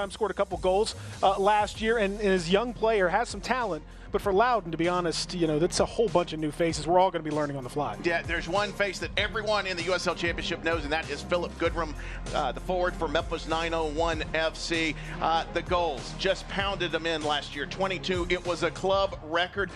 Scored a couple goals last year, and his young player has some talent. But for Loudoun, to be honest, that's a whole bunch of new faces. We're all going to be learning on the fly. Yeah, there's one face that everyone in the USL Championship knows, and that is Goodrum, the forward for Memphis 901 FC. The goals, just pounded them in last year, 22. It was a club record.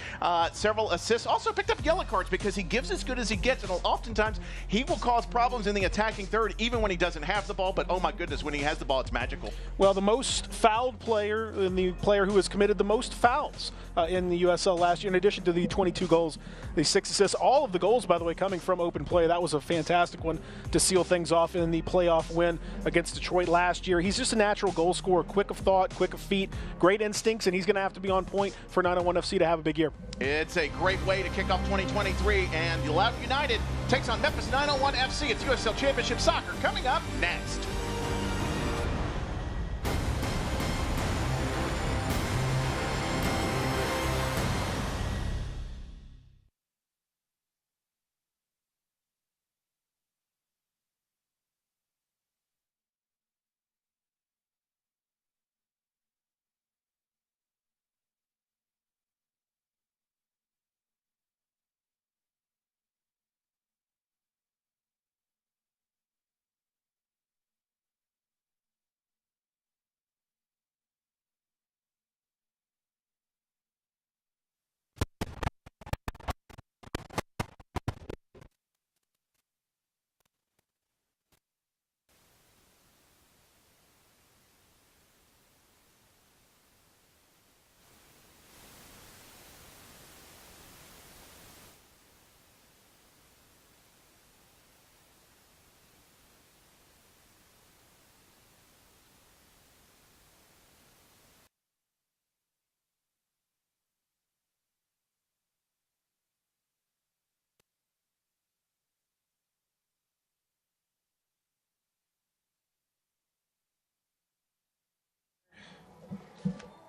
Several assists. Also picked up yellow cards because he gives as good as he gets, and oftentimes he will cause problems in the attacking third, even when he doesn't have the ball. But oh my goodness, when he has the ball, it's magical. Well, the most fouled player, and the player who has committed the most fouls in the USL last year, in addition to the 22 goals, the 6 assists, all of the goals, by the way, coming from open play. That was a fantastic one to seal things off in the playoff win against Detroit last year. He's just a natural goal scorer, quick of thought, quick of feet, great instincts, and he's going to have to be on point for 901 FC to have a big year. It's a great way to kick off 2023, and Loudoun United takes on Memphis 901 FC. It's USL Championship Soccer coming up next.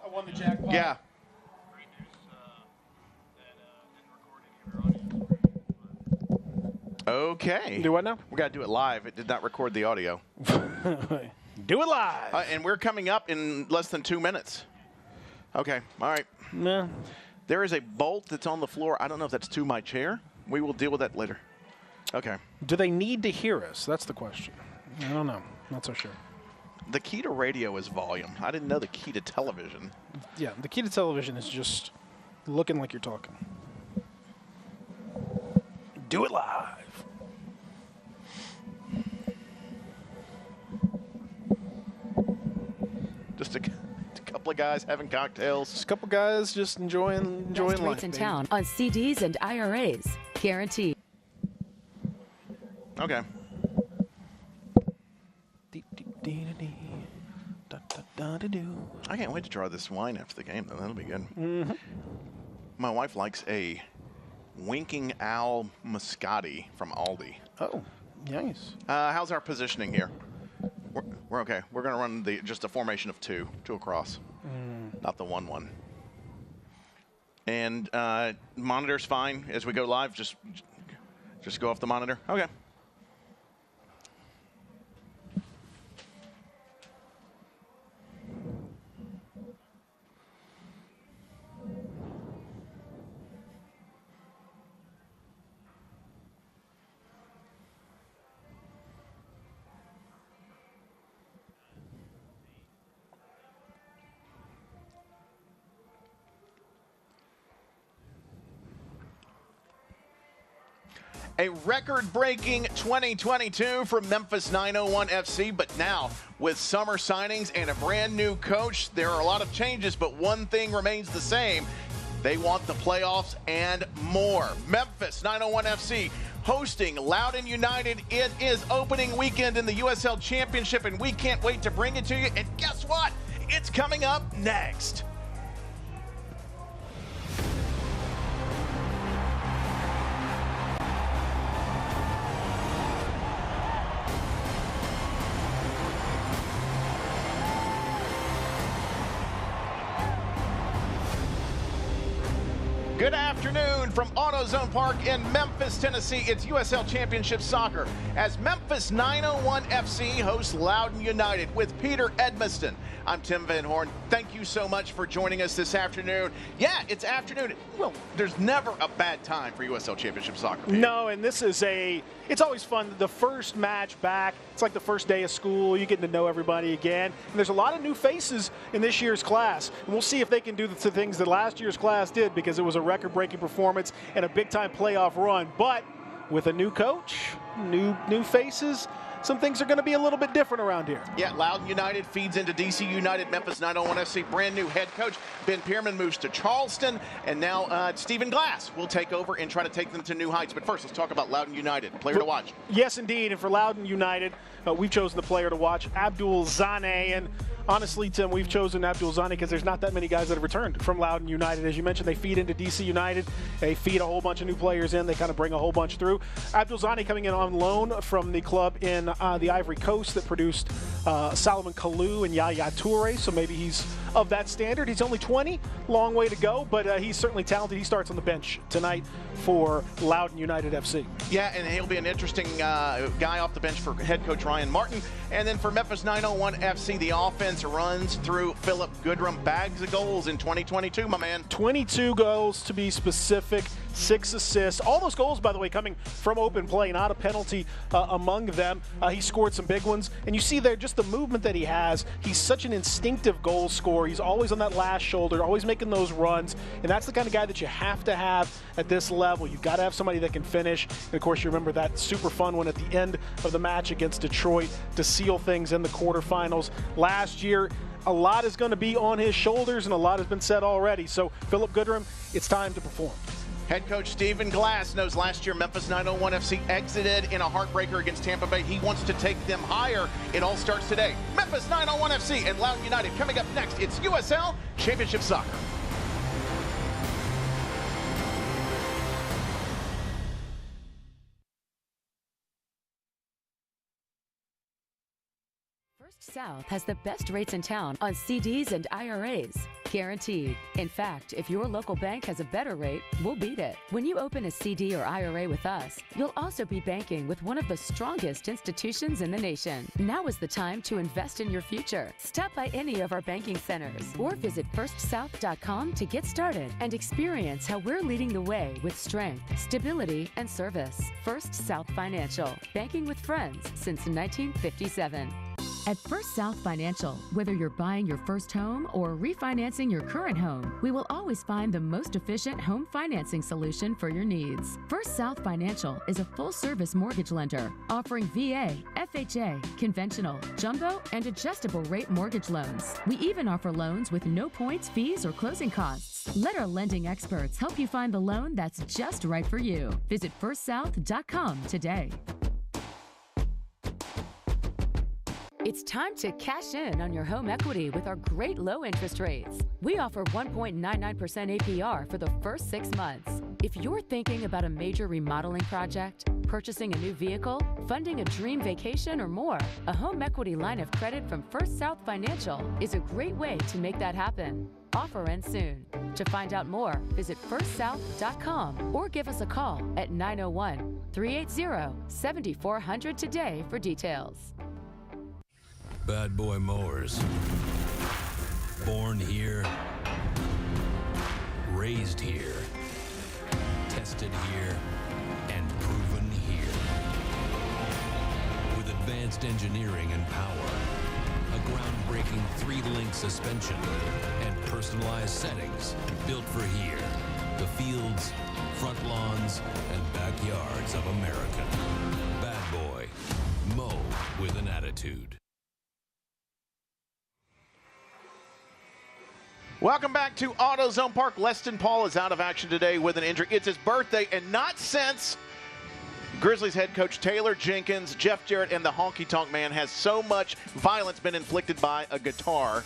I won the jackpot. Yeah. Okay. Do what now? We got to do it live. It did not record the audio. Do it live. And we're coming up in less than 2 minutes. Okay. All right. Nah. There is a bolt that's on the floor. I don't know if that's to my chair. We will deal with that later. Okay. Do they need to hear us? That's the question. I don't know. Not so sure. The key to radio is volume. I didn't know the key to television. Yeah, the key to television is just looking like you're talking. Do it live. Just a couple of guys having cocktails. Just a couple guys just enjoying Best life. rates in town on CDs and IRAs. Guaranteed. Okay. I can't wait to try this wine after the game, though. That'll be good. Mm-hmm. My wife likes a Winking Owl Moscati from Aldi. Oh, nice. How's our positioning here? We're okay. We're going to run just a formation of two across, not the 1-1. And monitor's fine as we go live. Just go off the monitor. Okay. A record-breaking 2022 from Memphis 901 FC, but now with summer signings and a brand new coach, there are a lot of changes, but one thing remains the same. They want the playoffs and more. Memphis 901 FC hosting Loudoun United. It is opening weekend in the USL Championship, and we can't wait to bring it to you. And guess what? It's coming up next. Good afternoon from AutoZone Park in Memphis, Tennessee. It's USL Championship Soccer as Memphis 901 FC hosts Loudoun United with Peter Edmiston. I'm Tim Van Horn. Thank you so much for joining us this afternoon. Yeah, it's afternoon. Well, there's never a bad time for USL Championship Soccer, Peter. No, and this is it's always fun. The first match back, it's like the first day of school. You're getting to know everybody again. And there's a lot of new faces in this year's class. And we'll see if they can do the things that last year's class did, because it was a record-breaking performance and a big-time playoff run. But with a new coach, new faces, some things are going to be a little bit different around here. Yeah, Loudoun United feeds into DC United. Memphis 901 FC, brand new head coach. Ben Pierman moves to Charleston, and now Stephen Glass will take over and try to take them to new heights. But first, let's talk about Loudoun United, player to watch. Yes, indeed. And for Loudoun United, we've chosen the player to watch, Abdul Zane. And honestly, Tim, we've chosen Abdul Zane because there's not that many guys that have returned from Loudoun United. As you mentioned, they feed into DC United. They feed a whole bunch of new players in. They kind of bring a whole bunch through. Abdul Zane coming in on loan from the club in the Ivory Coast that produced Salomon Kalou and Yaya Toure, so maybe he's of that standard. He's only 20, long way to go, but he's certainly talented. He starts on the bench tonight for Loudoun United FC. Yeah, and he'll be an interesting guy off the bench for head coach Ryan Martin. And then for Memphis 901 FC, the offense runs through Philip Goodrum. Bags of goals in 2022, my man. 22 goals to be specific, 6 assists. All those goals, by the way, coming from open play, not a penalty among them. He scored some big ones. And you see there just the movement that he has. He's such an instinctive goal scorer. He's always on that last shoulder, always making those runs. And that's the kind of guy that you have to have at this level. You've got to have somebody that can finish. And, of course, you remember that super fun one at the end of the match against Detroit to seal things in the quarterfinals last year. A lot is going to be on his shoulders, and a lot has been said already. So, Philip Goodrum, it's time to perform. Head coach Stephen Glass knows last year Memphis 901 FC exited in a heartbreaker against Tampa Bay. He wants to take them higher. It all starts today. Memphis 901 FC and Loudoun United coming up next. It's USL Championship Soccer. First South has the best rates in town on CDs and IRAs. Guaranteed. In fact, if your local bank has a better rate, we'll beat it. When you open a CD or IRA with us, you'll also be banking with one of the strongest institutions in the nation. Now is the time to invest in your future. Stop by any of our banking centers or visit firstsouth.com to get started and experience how we're leading the way with strength, stability, and service. First South Financial, banking with friends since 1957. At First South Financial, whether you're buying your first home or refinancing your current home, we will always find the most efficient home financing solution for your needs. First South Financial is a full-service mortgage lender offering VA, FHA, conventional, jumbo, and adjustable rate mortgage loans. We even offer loans with no points, fees, or closing costs. Let our lending experts help you find the loan that's just right for you. Visit firstsouth.com today. It's time to cash in on your home equity with our great low interest rates. We offer 1.99% APR for the first 6 months. If you're thinking about a major remodeling project, purchasing a new vehicle, funding a dream vacation, or more, a home equity line of credit from First South Financial is a great way to make that happen. Offer ends soon. To find out more, visit firstsouth.com or give us a call at 901-380-7400 today for details. Bad Boy Mowers. Born here, raised here, tested here, and proven here. With advanced engineering and power, a groundbreaking 3-link suspension, and personalized settings built for here, the fields, front lawns, and backyards of America. Bad Boy. Mow with an attitude. Welcome back to AutoZone Park. Leston Paul is out of action today with an injury. It's his birthday, and not since Grizzlies head coach Taylor Jenkins, Jeff Jarrett, and the Honky Tonk Man has so much violence been inflicted by a guitar.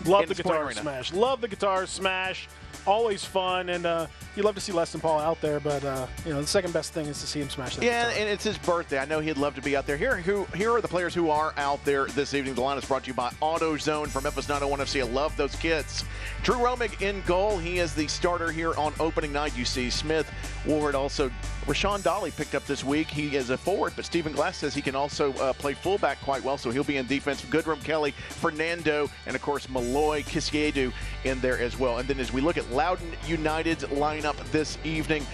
Love in the Spring guitar Arena. smash. Love the guitar smash. Always fun, and you love to see Leston Paul out there, but the second best thing is to see him smash that Yeah, guitar. and it's his birthday. I know he'd love to be out there. Here are the players who are out there this evening. The line is brought to you by AutoZone from Memphis 901 FC. I love those kids. Drew Romig in goal. He is the starter here on opening night. You see Smith, Ward, also Rashawn Dolly picked up this week. He is a forward, but Stephen Glass says he can also play fullback quite well, so he'll be in defense. Goodrum, Kelly, Fernando, and of course Malloy, Kisiedu in there as well. And then as we look at Loudoun United's lineup this evening,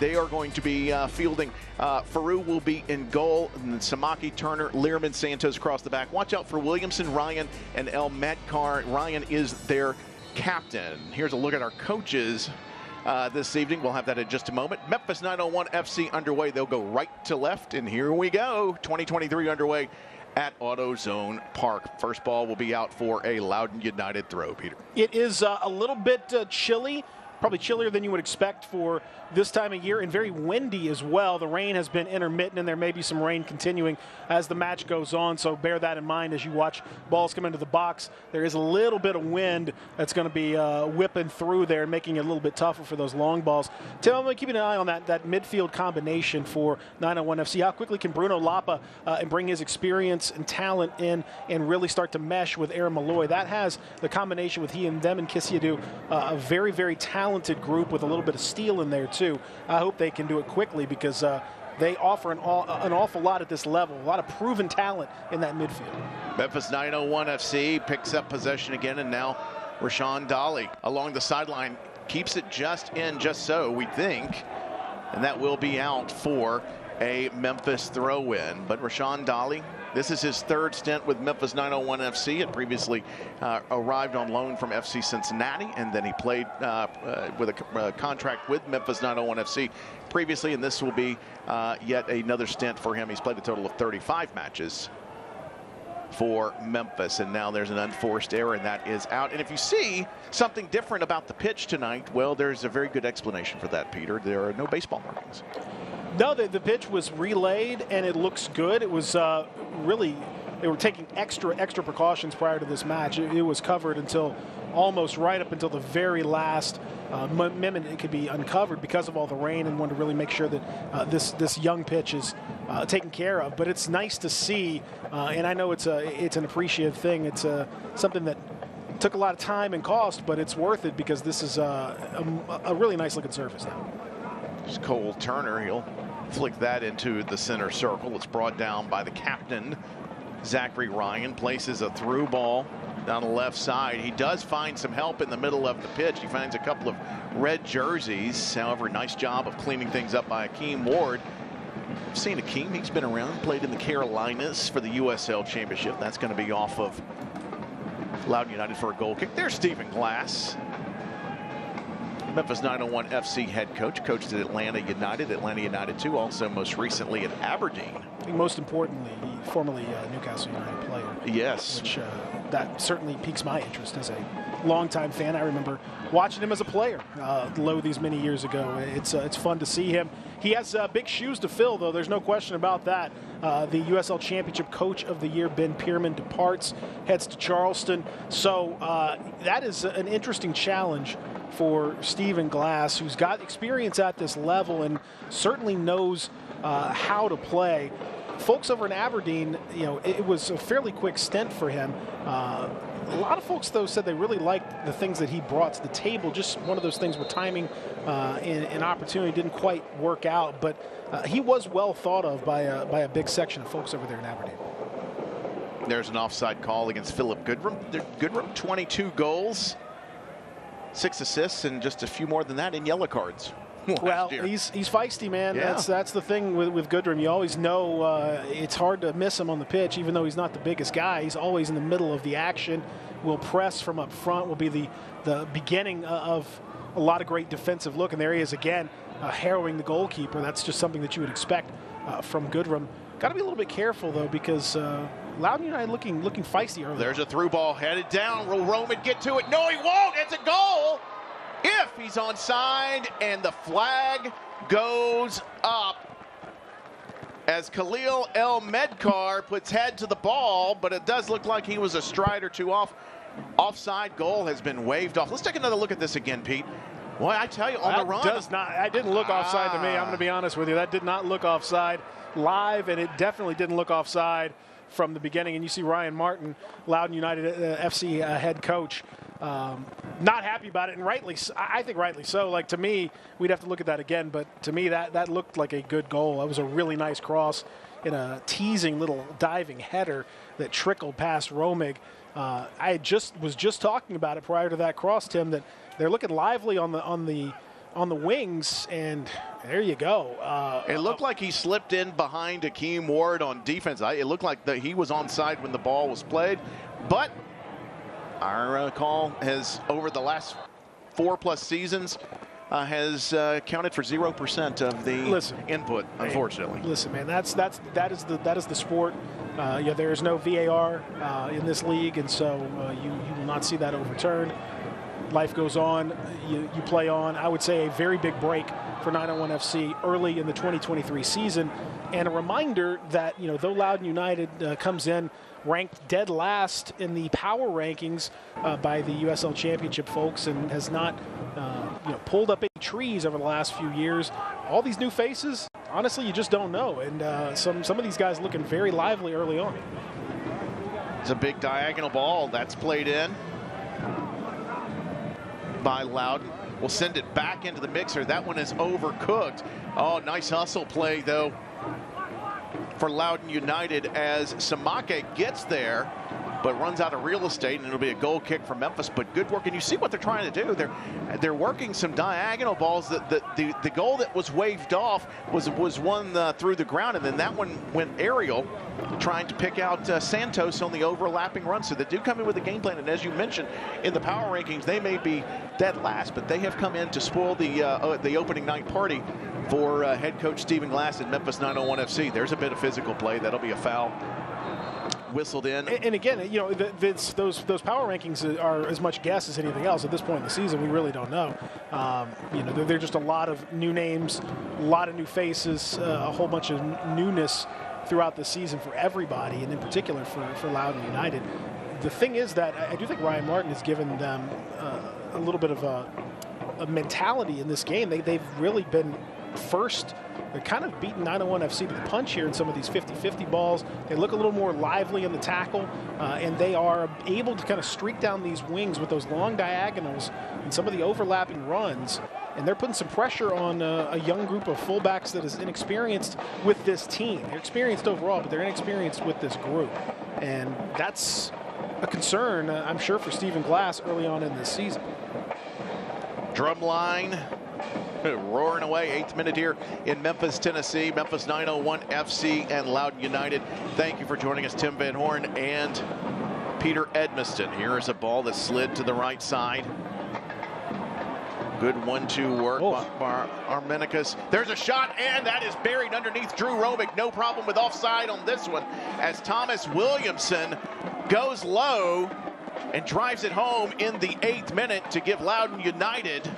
they are going to be fielding. Faru will be in goal, and then Samaki, Turner, Learman, Santos across the back. Watch out for Williamson, Ryan, and El Medkar. Ryan is their captain. Here's a look at our coaches this evening. We'll have that in just a moment. Memphis 901 FC underway. They'll go right to left, and here we go. 2023 underway at AutoZone Park. First ball will be out for a Loudoun United throw, Peter. It is a little bit chilly, probably chillier than you would expect for this time of year, and very windy as well. The rain has been intermittent, and there may be some rain continuing as the match goes on, so bear that in mind as you watch balls come into the box. There is a little bit of wind that's going to be whipping through there, making it a little bit tougher for those long balls. Tim, I'm going to keep an eye on that midfield combination for 901 FC. How quickly can Bruno Lapa and bring his experience and talent in and really start to mesh with Aaron Malloy? That has the combination with he and them and Kisiedu, a very, very talented group with a little bit of steel in there too. I hope they can do it quickly because they offer an awful lot at this level, a lot of proven talent in that midfield. Memphis 901 FC picks up possession again, and now Rashawn Dolly along the sideline keeps it just so, we think, and that will be out for a Memphis throw-in. But Rashawn Dolly, this is his third stint with Memphis 901 FC. It previously arrived on loan from FC Cincinnati, and then he played with a contract with Memphis 901 FC previously, and this will be yet another stint for him. He's played a total of 35 matches for Memphis, and now there's an unforced error, and that is out. And if you see something different about the pitch tonight, well, there's a very good explanation for that, Peter. There are no baseball markings. No, the pitch was relayed, and it looks good. It was really, they were taking extra precautions prior to this match. It was covered until almost right up until the very last minute it could be uncovered because of all the rain, and wanted to really make sure that this young pitch is taken care of. But it's nice to see, and I know it's an appreciative thing. It's something that took a lot of time and cost, but it's worth it because this is a really nice looking surface now. It's Cole Turner. He'll flick that into the center circle. It's brought down by the captain, Zachary Ryan. Places a through ball down the left side. He does find some help in the middle of the pitch. He finds a couple of red jerseys. However, nice job of cleaning things up by Akeem Ward. I've seen Akeem. He's been around, played in the Carolinas for the USL Championship. That's going to be off of Loudoun United for a goal kick. There's Stephen Glass, Memphis 901 FC head coach, coached at Atlanta United 2, also most recently at Aberdeen. I think most importantly, formerly Newcastle United player. Yes. Which that certainly piques my interest as a longtime fan. I remember watching him as a player these many years ago. It's fun to see him. He has big shoes to fill, though. There's no question about that. The USL Championship Coach of the Year, Ben Pierman, departs, heads to Charleston. So that is an interesting challenge for Stephen Glass, who's got experience at this level and certainly knows how to play. Folks over in Aberdeen, it was a fairly quick stint for him. A lot of folks, though, said they really liked the things that he brought to the table. Just one of those things where timing and opportunity didn't quite work out. But he was well thought of by a big section of folks over there in Aberdeen. There's an offside call against Philip Goodrum. Goodrum, 22 goals, 6 assists, and just a few more than that in yellow cards. Well, he's feisty, man. Yeah. That's the thing with Goodrum. You always know it's hard to miss him on the pitch, even though he's not the biggest guy. He's always in the middle of the action. Will press from up front. Will be the beginning of a lot of great defensive look. And there he is again, harrowing the goalkeeper. That's just something that you would expect from Goodrum. Got to be a little bit careful though, because Loudoun United looking feisty early. There's a through ball headed down. Will Roman get to it? No, he won't. It's a goal. If he's onside, and the flag goes up as Khalil El Medkar puts head to the ball, but it does look like he was a stride or two off. offside goal has been waved off. Let's take another look at this again, Pete. Well, I tell you, on the run. That didn't look offside to me. I'm going to be honest with you. That did not look offside live, and it definitely didn't look offside from the beginning. And you see Ryan Martin, Loudoun United FC head coach, not happy about it, and I think rightly so. Like, to me, we'd have to look at that again, but to me, that looked like a good goal. That was a really nice cross in a teasing little diving header that trickled past Romig. I was just talking about it prior to that cross, Tim, that they're looking lively on the wings, and there you go. It looked like he slipped in behind Akeem Ward on defense. It looked like he was onside when the ball was played, but our call has, over the last 4+ seasons, has counted for 0% of the input, unfortunately. Listen, man, that is the sport. There is no VAR in this league, and so you will not see that overturned. Life goes on, you play on. I would say a very big break for 901 FC early in the 2023 season, and a reminder that though Loudoun United comes in ranked dead last in the power rankings by the USL Championship folks and has not pulled up any trees over the last few years, all these new faces, honestly, you just don't know, and some of these guys looking very lively early on. It's a big diagonal ball that's played in by Loudoun. We'll send it back into the mixer. That one is overcooked. Oh, nice hustle play, though, for Loudoun United as Samake gets there, but runs out of real estate, and it'll be a goal kick for Memphis. But good work, and you see what they're trying to do. They're working some diagonal balls. The goal that was waved off was one through the ground, and then that one went aerial, trying to pick out Santos on the overlapping run. So they do come in with a game plan, and as you mentioned, in the power rankings, they may be dead last, but they have come in to spoil the opening night party for head coach Stephen Glass at Memphis 901 FC. There's a bit of physical play. That'll be a foul. Whistled in. And again, those power rankings are as much guess as anything else. At this point in the season, we really don't know. They're just a lot of new names, a lot of new faces, a whole bunch of newness throughout the season for everybody, and in particular for Loudoun United. The thing is that I do think Ryan Martin has given them a little bit of a mentality in this game. They've really been first. They're kind of beating 901 FC to the punch here in some of these 50-50 balls. They look a little more lively in the tackle, and they are able to kind of streak down these wings with those long diagonals and some of the overlapping runs. And they're putting some pressure on a young group of fullbacks that is inexperienced with this team. They're experienced overall, but they're inexperienced with this group. And that's a concern, I'm sure, for Stephen Glass early on in this season. Drumline roaring away, 8th minute here in Memphis, Tennessee. Memphis 901 FC and Loudoun United. Thank you for joining us, Tim Van Horn and Peter Edmiston. Here is a ball that slid to the right side. Good 1-2 work by Armenicus. There's a shot, and that is buried underneath Drew Robick. No problem with offside on this one, as Thomas Williamson goes low and drives it home in the 8th minute to give Loudoun United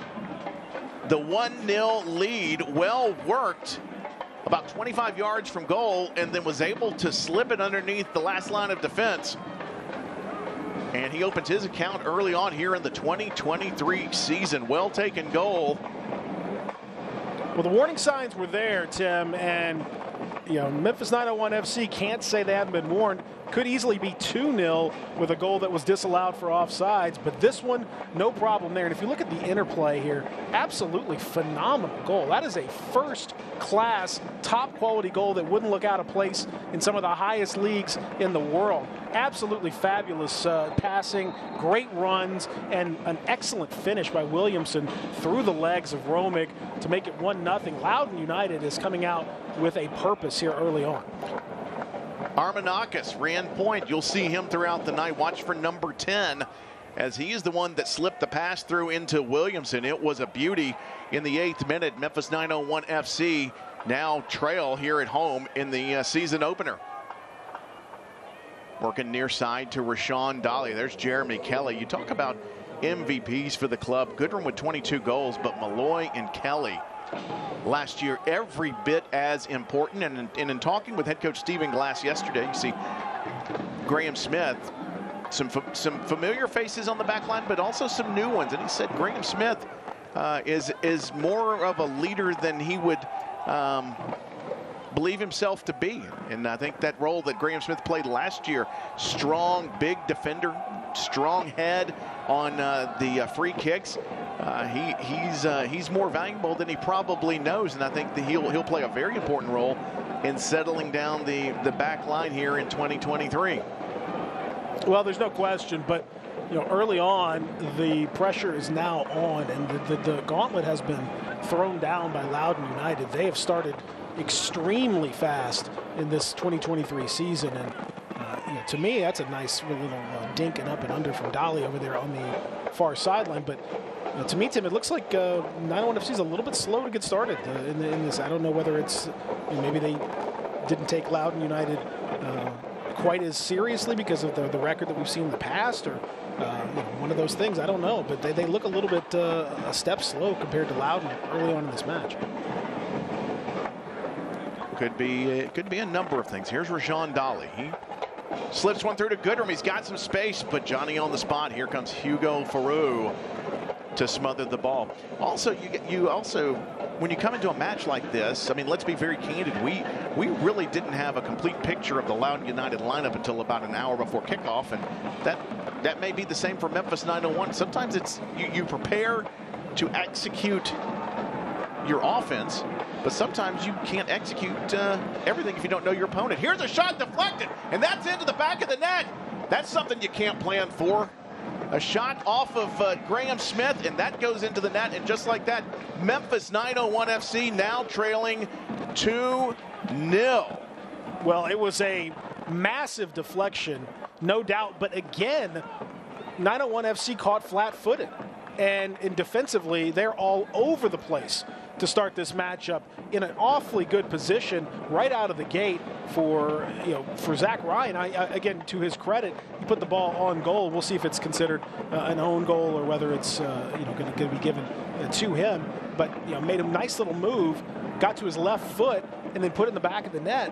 the 1-0 lead. Well worked, about 25 yards from goal, and then was able to slip it underneath the last line of defense. And he opens his account early on here in the 2023 season. Well taken goal. Well, the warning signs were there, Tim, and Memphis 901 FC can't say they haven't been warned. Could easily be 2-0 with a goal that was disallowed for offsides, but this one, no problem there. And if you look at the interplay here, absolutely phenomenal goal. That is a first-class, top-quality goal that wouldn't look out of place in some of the highest leagues in the world. Absolutely fabulous passing, great runs, and an excellent finish by Williamson through the legs of Romig to make it 1-0. Loudoun United is coming out with a purpose here early on. Armenakis ran point. You'll see him throughout the night. Watch for number 10, as he is the one that slipped the pass through into Williamson. It was a beauty in the 8th minute. Memphis 901 FC now trail here at home in the season opener. Working near side to Rashawn Dolly. There's Jeremy Kelly. You talk about MVPs for the club. Goodrum with 22 goals, but Malloy and Kelly last year every bit as important. And in talking with head coach Stephen Glass yesterday, you see Graham Smith some familiar faces on the back line, but also some new ones. And he said Graham Smith is more of a leader than he would believe himself to be. And I think that role that Graham Smith played last year, strong, big defender, strong head on the free kicks. He's more valuable than he probably knows, and I think that he'll play a very important role in settling down the back line here in 2023. Well, there's no question, but early on, the pressure is now on, and the gauntlet has been thrown down by Loudoun United. They have started extremely fast in this 2023 season, and to me, that's a nice little dink and up and under from Dolly over there on the far sideline. But to me, Tim, it looks like 901 FC is a little bit slow to get started in this. I don't know whether it's maybe they didn't take Loudoun United quite as seriously because of the record that we've seen in the past, or one of those things. I don't know, but they look a little bit a step slow compared to Loudoun early on in this match. It could be a number of things. Here's Rajon Dolly. He slips one through to Goodrum. He's got some space, but Johnny on the spot. Here comes Hugo Farou to smother the ball. Also, you also, when you come into a match like this, I mean, let's be very candid. We really didn't have a complete picture of the Loudoun United lineup until about an hour before kickoff, and that may be the same for Memphis 901. Sometimes it's you prepare to execute your offense, but sometimes you can't execute everything if you don't know your opponent. Here's a shot deflected, and that's into the back of the net. That's something you can't plan for. A shot off of Graham Smith, and that goes into the net, and just like that, Memphis 901 FC now trailing 2-0. Well, it was a massive deflection, no doubt, but again, 901 FC caught flat-footed, and defensively, they're all over the place to start this matchup in an awfully good position right out of the gate for Zach Ryan. Again, to his credit, he put the ball on goal. We'll see if it's considered an own goal or whether it's going to be given to him. But made a nice little move, got to his left foot, and then put it in the back of the net.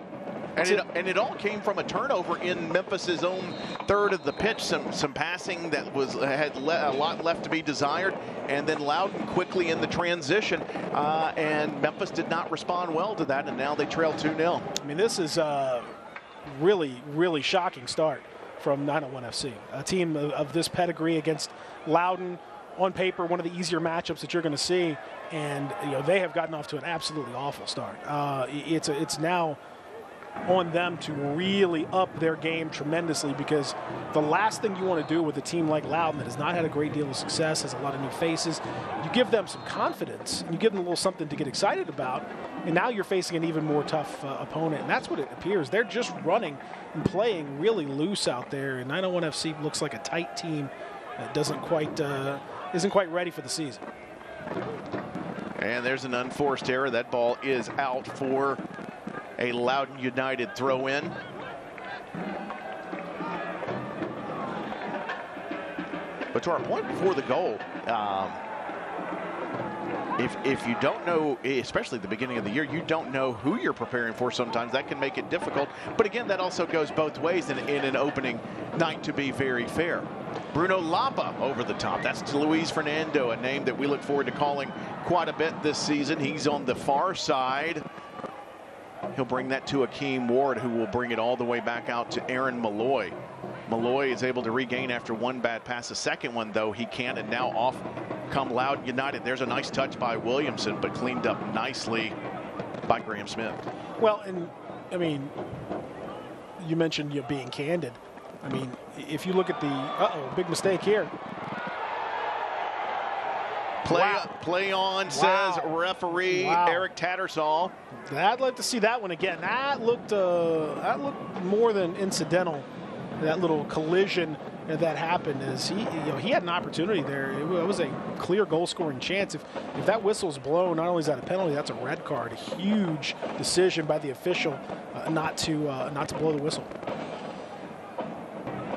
And it all came from a turnover in Memphis's own third of the pitch. Some passing that had a lot left to be desired, and then Loudoun quickly in the transition, and Memphis did not respond well to that, and now they trail 2-0. I mean, this is a really, really shocking start from 901 FC. A team of this pedigree against Loudoun, on paper, one of the easier matchups that you're going to see, and they have gotten off to an absolutely awful start. It's now on them to really up their game tremendously, because the last thing you want to do with a team like Loudoun that has not had a great deal of success, has a lot of new faces, you give them some confidence, and you give them a little something to get excited about, and now you're facing an even more tough opponent, and that's what it appears. They're just running and playing really loose out there, and 901 FC looks like a tight team that isn't quite ready for the season. And there's an unforced error. That ball is out for a Loudoun United throw-in. But to our point before the goal, if you don't know, especially at the beginning of the year, you don't know who you're preparing for sometimes. That can make it difficult. But again, that also goes both ways in an opening night, to be very fair. Bruno Lapa over the top. That's to Luis Fernando, a name that we look forward to calling quite a bit this season. He's on the far side. He'll bring that to Akeem Ward, who will bring it all the way back out to Aaron Malloy. Malloy is able to regain after one bad pass. The second one, though, he can't, and now off come Loudoun United. There's a nice touch by Williamson, but cleaned up nicely by Graham Smith. Well, and I mean, you mentioned being candid. I mean, if you look at the big mistake here. Play on, says referee Eric Tattersall. I'd like to see that one again. That looked more than incidental. That little collision that happened is he had an opportunity there. It was a clear goal-scoring chance. If that whistle's blown, not only is that a penalty, that's a red card. A huge decision by the official not to blow the whistle.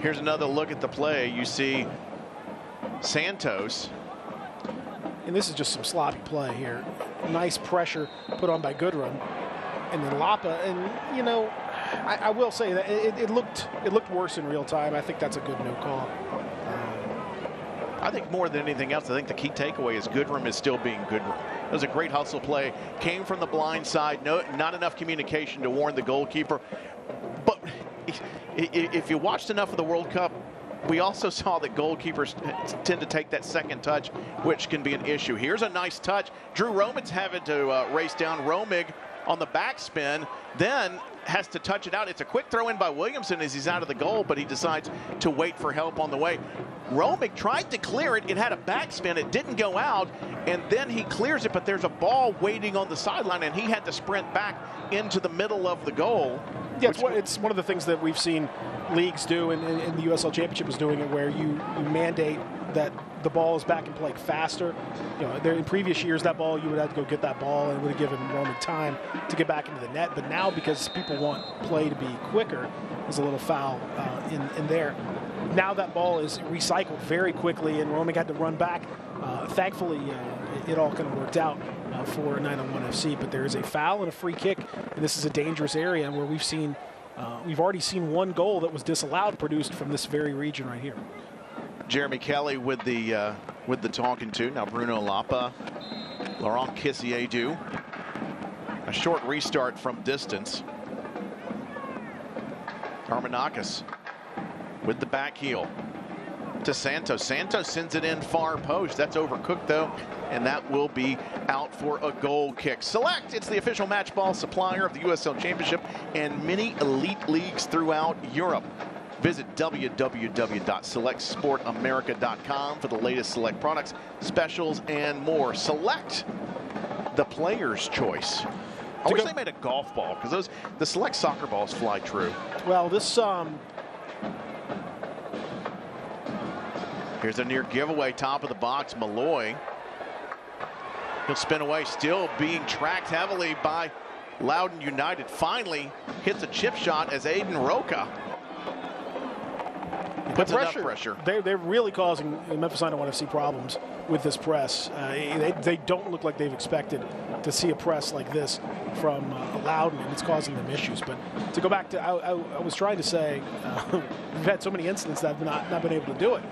Here's another look at the play. You see Santos. And this is just some sloppy play here. Nice pressure put on by Goodrum. And then Lapa, and I will say that it looked worse in real time. I think that's a good no call. I think more than anything else, I think the key takeaway is Goodrum is still being Goodrum. It was a great hustle play. Came from the blind side. Not enough communication to warn the goalkeeper. But if you watched enough of the World Cup, we also saw that goalkeepers tend to take that second touch, which can be an issue. Here's a nice touch. Drew Romig's having to race down. Romig on the backspin, then has to touch it out. It's a quick throw in by Williamson as he's out of the goal, but he decides to wait for help on the way. Romig tried to clear it. It had a backspin. It didn't go out, and then he clears it, but there's a ball waiting on the sideline, and he had to sprint back into the middle of the goal. Yeah, it's one of the things that we've seen leagues do, and the USL Championship is doing it, where you mandate that the ball is back in play faster. You know, in previous years, that ball, you would have to go get that ball, and it would have given Romig time to get back into the net. But now, because people want play to be quicker, there's a little foul in there. Now that ball is recycled very quickly, and Romig had to run back. Thankfully, it all kind of worked out for 901 FC. But there is a foul and a free kick, and this is a dangerous area where we've already seen one goal that was disallowed produced from this very region right here. Jeremy Kelly with the talking to. Now Bruno Lapa, Laurent Kissiedu. A short restart from distance. Armanakis with the back heel to Santos. Santos sends it in far post. That's overcooked though, and that will be out for a goal kick. Select, it's the official match ball supplier of the USL Championship and many elite leagues throughout Europe. Visit www.selectsportamerica.com for the latest Select products, specials, and more. Select, the player's choice. I wish they made a golf ball, because the Select soccer balls fly true. Well, this here's a near giveaway, top of the box, Malloy. He'll spin away, still being tracked heavily by Loudoun United. Finally hits a chip shot as Aiden Roca puts enough pressure. They're really causing Memphis 901 FC problems with this press. They don't look like they've expected to see a press like this from Loudoun, and it's causing them issues. But to go back to, I was trying to say, we've had so many incidents that have not been able to do it.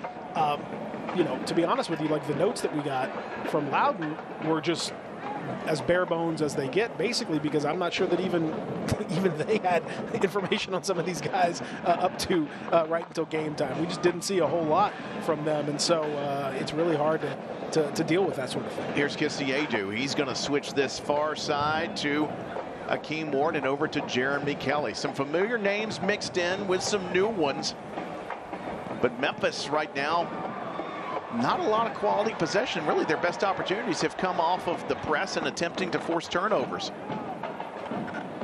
You know, to be honest with you, like the notes that we got from Loudoun were just as bare bones as they get, basically, because I'm not sure that even they had information on some of these guys up to right until game time. We just didn't see a whole lot from them, and so it's really hard to deal with that sort of thing. Here's Kissiedu. He's going to switch this far side to Akeem Ward and over to Jeremy Kelly. Some familiar names mixed in with some new ones, but Memphis right now, not a lot of quality possession. Really, their best opportunities have come off of the press and attempting to force turnovers.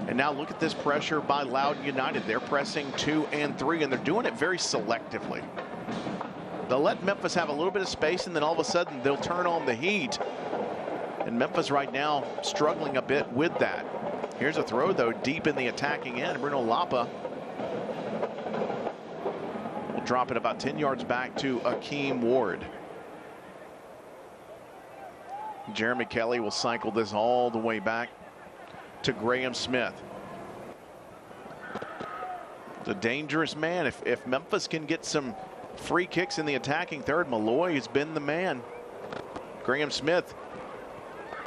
And now look at this pressure by Loudoun United. They're pressing 2 and 3, and they're doing it very selectively. They'll let Memphis have a little bit of space, and then all of a sudden they'll turn on the heat. And Memphis right now struggling a bit with that. Here's a throw, though, deep in the attacking end. Bruno Lapa will drop it about 10 yards back to Akeem Ward. Jeremy Kelly will cycle this all the way back to Graham Smith. It's a dangerous man. If Memphis can get some free kicks in the attacking third, Malloy has been the man. Graham Smith,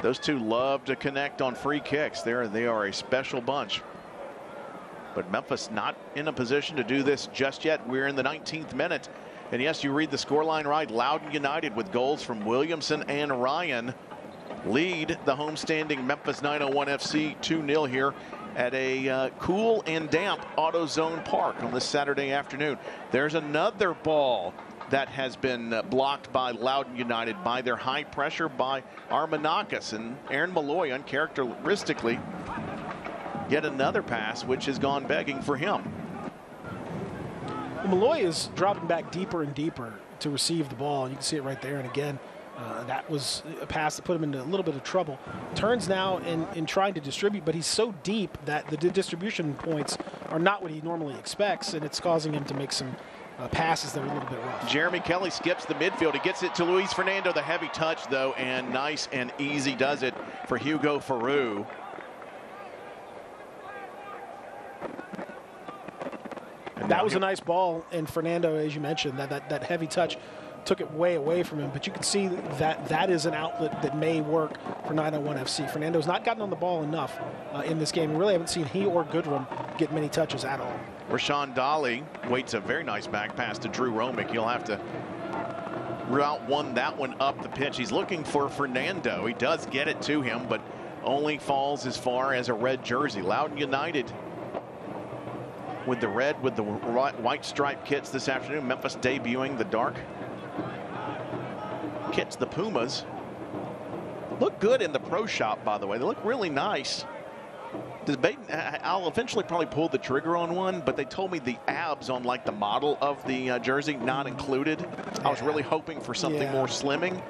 those two love to connect on free kicks. They are a special bunch. But Memphis not in a position to do this just yet. We're in the 19th minute. And yes, you read the scoreline right. Loudoun United with goals from Williamson and Ryan lead the homestanding Memphis 901 FC 2-0 here at a cool and damp AutoZone Park on this Saturday afternoon. There's another ball that has been blocked by Loudoun United by their high pressure by Armanakis, and Aaron Malloy uncharacteristically yet another pass which has gone begging for him. Well, Malloy is dropping back deeper and deeper to receive the ball, and you can see it right there. And again, that was a pass that put him into a little bit of trouble. Turns now in trying to distribute, but he's so deep that the distribution points are not what he normally expects, and it's causing him to make some passes that are a little bit rough. Jeremy Kelly skips the midfield. He gets it to Luis Fernando. The heavy touch, though, and nice and easy does it for Hugo Farou. That was a nice ball, and Fernando, as you mentioned, that heavy touch took it way away from him. But you can see that is an outlet that may work for 901 FC. Fernando's not gotten on the ball enough in this game. We really haven't seen he or Goodrum get many touches at all. Rashawn Dolly waits a very nice back pass to Drew Romick. You'll have to route that one up the pitch. He's looking for Fernando. He does get it to him, but only falls as far as a red jersey. Loudoun United with the red, with the white stripe kits this afternoon. Memphis debuting the dark kits. The Pumas look good in the pro shop, by the way. They look really nice. I'll eventually probably pull the trigger on one, but they told me the abs on like the model of the jersey not included. I was really hoping for something more slimming,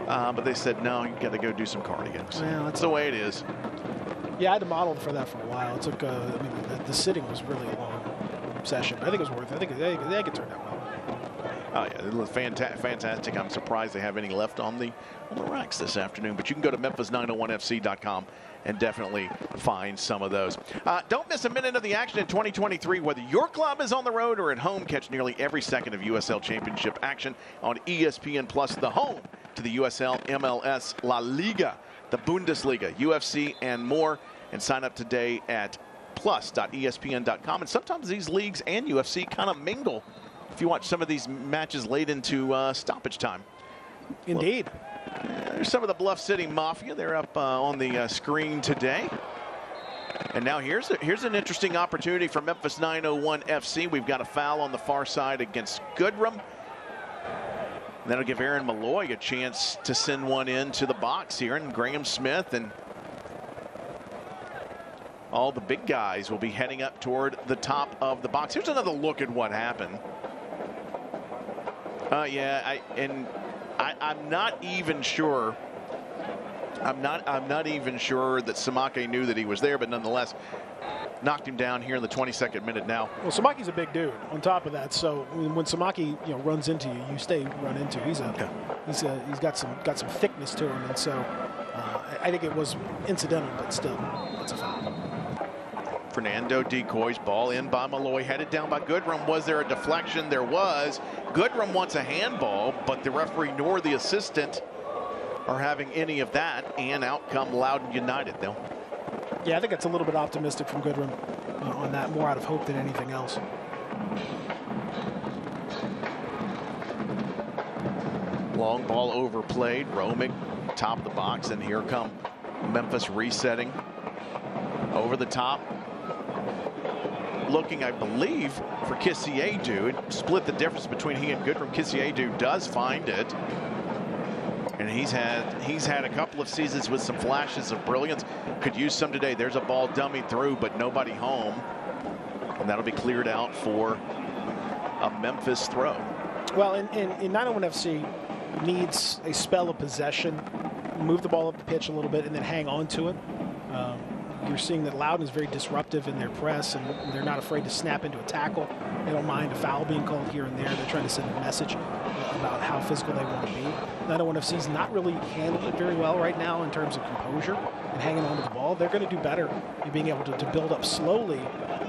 but they said no, you got to go do some cardio. So that's the way it is. Yeah, I had to model for that for a while. It took, I mean, the sitting was really a long session. I think it was worth it. I think they could turn out well. Oh yeah, it was fantastic. I'm surprised they have any left on the racks this afternoon. But you can go to Memphis901FC.com and definitely find some of those. Don't miss a minute of the action in 2023. Whether your club is on the road or at home, catch nearly every second of USL Championship action on ESPN Plus, the home to the USL, MLS, La Liga, the Bundesliga, UFC, and more. And sign up today at plus.espn.com. And sometimes these leagues and UFC kind of mingle if you watch some of these matches late into stoppage time. Indeed. Well, there's some of the Bluff City Mafia. They're up on the screen today. And now here's an interesting opportunity for Memphis 901 FC. We've got a foul on the far side against Goodrum. That'll give Aaron Malloy a chance to send one into the box here. And Graham Smith and all the big guys will be heading up toward the top of the box. Here's another look at what happened. I'm not even sure. I'm not even sure that Samake knew that he was there, but nonetheless, knocked him down here in the 22nd minute now. Well, Samake's a big dude on top of that, so when Samake runs into you, you stay run into. He's got some thickness to him, and so I think it was incidental, but still, it's a foul. Fernando decoys, ball in by Malloy, headed down by Goodrum. Was there a deflection? There was. Goodrum wants a handball, but the referee nor the assistant are having any of that, and out come Loudoun United, though. Yeah, I think it's a little bit optimistic from Goodrum on that, more out of hope than anything else. Long ball overplayed. Romick, top of the box, and here come Memphis resetting over the top. Looking, I believe, for Kisiedu. It split the difference between he and Goodrum. Kisiedu does find it. And he's had a couple of seasons with some flashes of brilliance. Could use some today. There's a ball dummied through, but nobody home. And that'll be cleared out for a Memphis throw. Well, in 901 FC needs a spell of possession, move the ball up the pitch a little bit, and then hang on to it. You're seeing that Loudoun is very disruptive in their press, and they're not afraid to snap into a tackle. They don't mind a foul being called here and there. They're trying to send a message about how physical they want to be. 901 FC's not really handled it very well right now in terms of composure and hanging on to the ball. They're going to do better in being able to build up slowly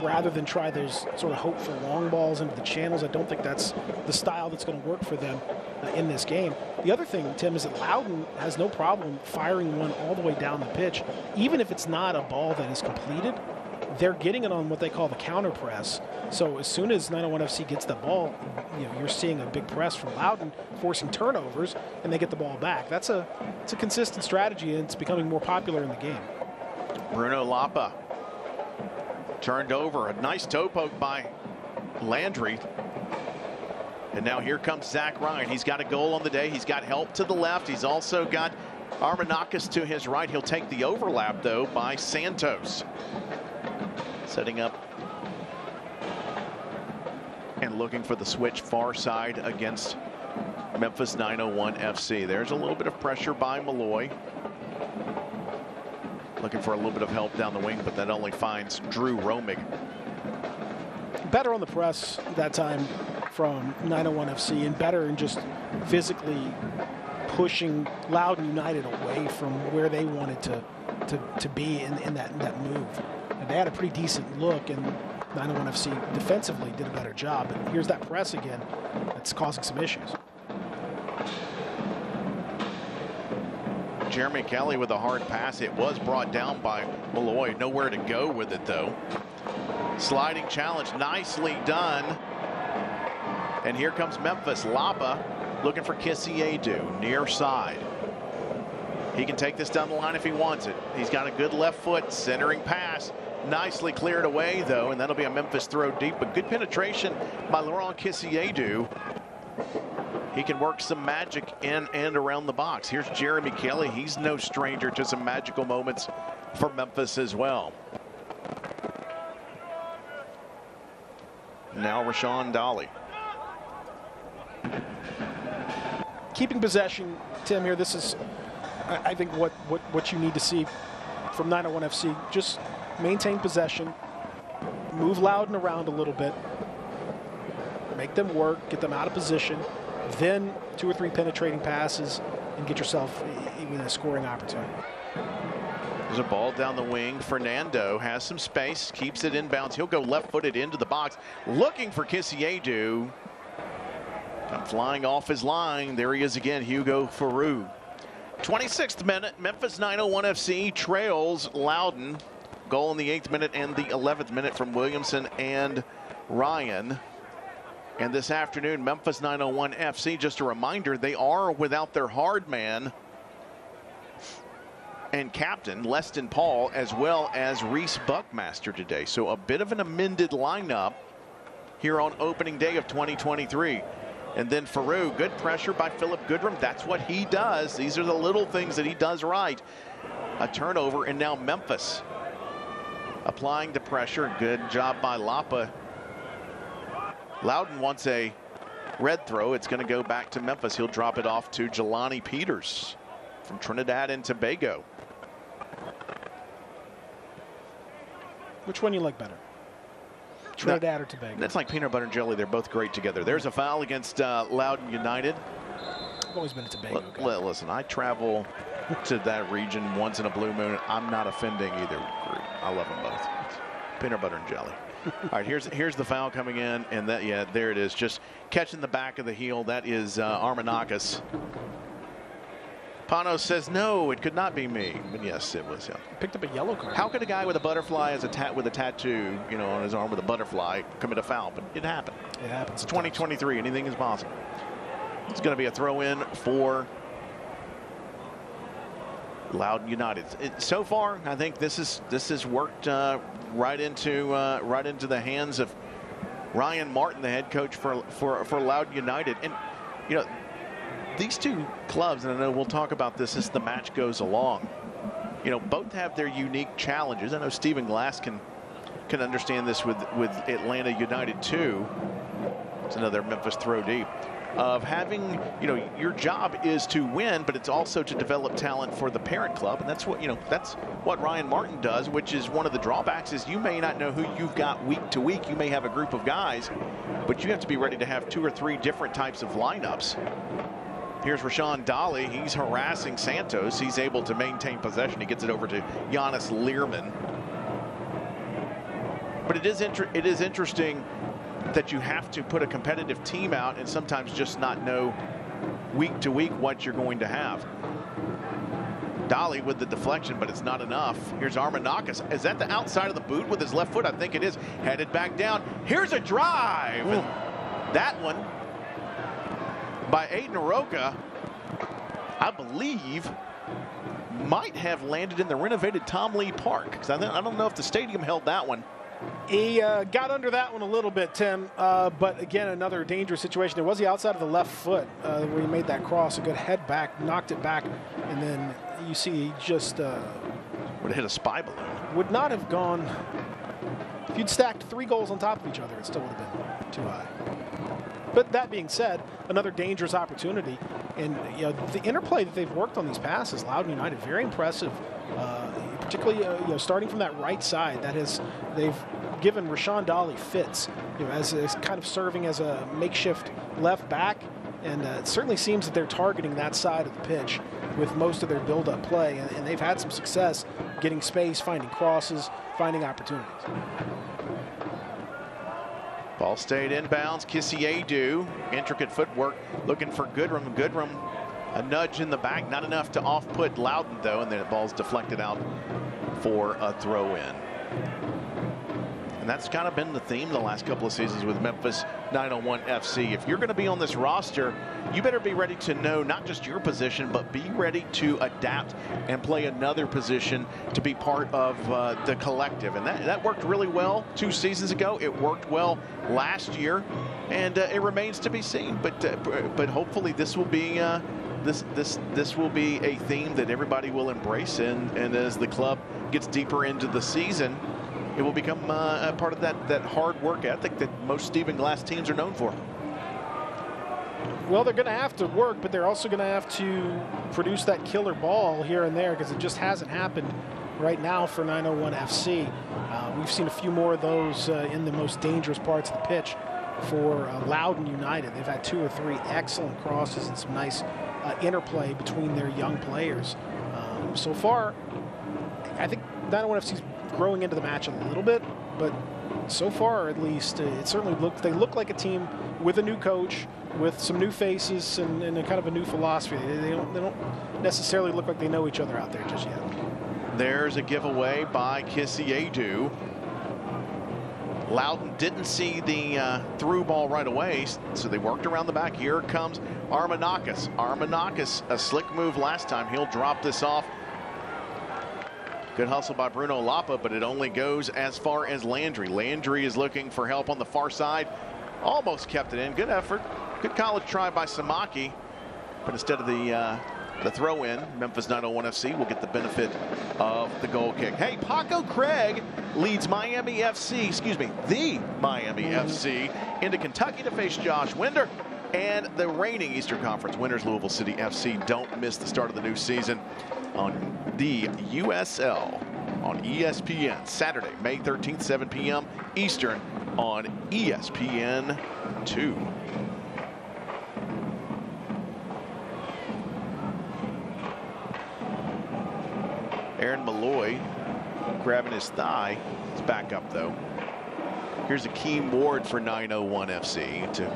rather than try there's sort of hope for long balls into the channels. I don't think that's the style that's going to work for them in this game. The other thing, Tim, is that Loudoun has no problem firing one all the way down the pitch. Even if it's not a ball that is completed, they're getting it on what they call the counter press. So as soon as 901 FC gets the ball, you're seeing a big press from Loudoun, forcing turnovers, and they get the ball back. It's a consistent strategy, and it's becoming more popular in the game. Bruno Lapa turned over. A nice toe poke by Landry. And now here comes Zach Ryan. He's got a goal on the day. He's got help to the left. He's also got Armanakis to his right. He'll take the overlap, though, by Santos. Setting up and looking for the switch far side against Memphis 901 FC. There's a little bit of pressure by Malloy. Looking for a little bit of help down the wing, but that only finds Drew Romick. Better on the press that time from 901 FC, and better in just physically pushing Loudoun United away from where they wanted to be in that move. And they had a pretty decent look, and 901 FC defensively did a better job. But here's that press again. That's causing some issues. Jeremy Kelly with a hard pass. It was brought down by Malloy. Nowhere to go with it, though. Sliding challenge, nicely done. And here comes Memphis. Lapa looking for Kisiedu, near side. He can take this down the line if he wants it. He's got a good left foot, centering pass. Nicely cleared away, though, and that'll be a Memphis throw deep. But good penetration by Laurent Kisiedu. He can work some magic in and around the box. Here's Jeremy Kelly. He's no stranger to some magical moments for Memphis as well. Now Rashawn Dolly. Keeping possession, Tim, here, this is, I think, what you need to see from 901 FC. Just maintain possession, move Loudoun around a little bit, make them work, get them out of position, then 2 or 3 penetrating passes, and get yourself even a scoring opportunity. There's a ball down the wing. Fernando has some space, keeps it inbounds. He'll go left-footed into the box, looking for Kisiedu. Flying off his line. There he is again, Hugo Farou. 26th minute, Memphis 901 FC trails Loudoun. Goal in the 8th minute and the 11th minute from Williamson and Ryan. And this afternoon, Memphis 901 FC, just a reminder, they are without their hard man and captain, Leston Paul, as well as Reese Buckmaster today. So a bit of an amended lineup here on opening day of 2023. And then Farou, good pressure by Philip Goodrum. That's what he does. These are the little things that he does right. A turnover, and now Memphis applying the pressure. Good job by Lapa. Loudoun wants a red throw. It's going to go back to Memphis. He'll drop it off to Jelani Peters from Trinidad and Tobago. Which one you like better? Trinidad or Tobago? That's like peanut butter and jelly. They're both great together. There's a foul against Loudoun United. I've always been a Tobago guy. Listen, I travel to that region once in a blue moon. I'm not offending either group. I love them both. Peanut butter and jelly. All right, here's the foul coming in, and that, yeah, there it is. Just catching the back of the heel. That is Armanakis. Panos says, no, it could not be me. But yes, it was him. Picked up a yellow card. How could a guy with a butterfly as with a tattoo, you know, on his arm with a butterfly commit a foul? But it happened. It happens. It's 2023. Anything is possible. It's going to be a throw-in for Loudoun United. So far, I think this has worked right into the hands of Ryan Martin, the head coach for Loudoun United. And you know, these two clubs, and I know we'll talk about this as the match goes along, you know, both have their unique challenges. I know Stephen Glass can understand this with Atlanta United too. It's another Memphis throw deep. Of having, you know, your job is to win, but it's also to develop talent for the parent club, and that's what, you know, that's what Ryan Martin does, which is one of the drawbacks is you may not know who you've got week to week. You may have a group of guys, but you have to be ready to have 2 or 3 different types of lineups. Here's Rashawn Dolly. He's harassing Santos. He's able to maintain possession. He gets it over to Giannis Learman. But it is interesting that you have to put a competitive team out and sometimes just not know week to week what you're going to have. Dolly with the deflection, but it's not enough. Here's Armanakis. Is that the outside of the boot with his left foot? I think it is. Headed back down. Here's a drive. And that one by Aiden Aroka, I believe, might have landed in the renovated Tom Lee Park. Because I don't know if the stadium held that one. He got under that one a little bit, Tim, but again, another dangerous situation. It was the outside of the left foot where he made that cross, a good head back, knocked it back, and then you see he just would have hit a spy balloon. Would not have gone. If you'd stacked 3 goals on top of each other, it still would have been too high. But that being said, another dangerous opportunity, and you know, the interplay that they've worked on these passes, Loudoun United, very impressive. Particularly, you know, starting from that right side, they've given Rashawn Dolly fits, you know, as kind of serving as a makeshift left back, and it certainly seems that they're targeting that side of the pitch with most of their build-up play, and they've had some success getting space, finding crosses, finding opportunities. Ball stayed inbounds. Kisiedu, intricate footwork, looking for Goodrum. Goodrum, a nudge in the back, not enough to off-put Loudoun, though, and then the ball's deflected out for a throw-in. And that's kind of been the theme the last couple of seasons with Memphis 901 FC. If you're going to be on this roster, you better be ready to know not just your position, but be ready to adapt and play another position to be part of the collective. And that worked really well 2 seasons ago. It worked well last year, and it remains to be seen. But hopefully this will be this will be a theme that everybody will embrace, and as the club gets deeper into the season, it will become a part of that hard work ethic that most Stephen Glass teams are known for. Well, they're going to have to work, but they're also going to have to produce that killer ball here and there, because it just hasn't happened right now for 901 FC. We've seen a few more of those in the most dangerous parts of the pitch for Loudoun United. They've had 2 or 3 excellent crosses and some nice interplay between their young players. So far, I think 901 FC's growing into the match a little bit, but so far at least it certainly they look like a team with a new coach, with some new faces, and a kind of a new philosophy. They don't necessarily look like they know each other out there just yet. There's a giveaway by Kisiedu. Loudoun didn't see the through ball right away, so they worked around the back. Here comes Armanakis. Armanakis, a slick move last time. He'll drop this off. Good hustle by Bruno Lapa, but it only goes as far as Landry. Landry is looking for help on the far side. Almost kept it in. Good effort. Good college try by Samaki. But instead of the throw-in, Memphis 901 FC will get the benefit of the goal kick. Hey, Paco Craig leads Miami FC, the Miami FC, into Kentucky to face Josh Winder. And the reigning Eastern Conference winners, Louisville City FC, don't miss the start of the new season on the USL on ESPN, Saturday, May 13th, 7 p.m. Eastern on ESPN 2. Aaron Malloy grabbing his thigh. It's back up, though. Here's Akeem Ward for 901 FC to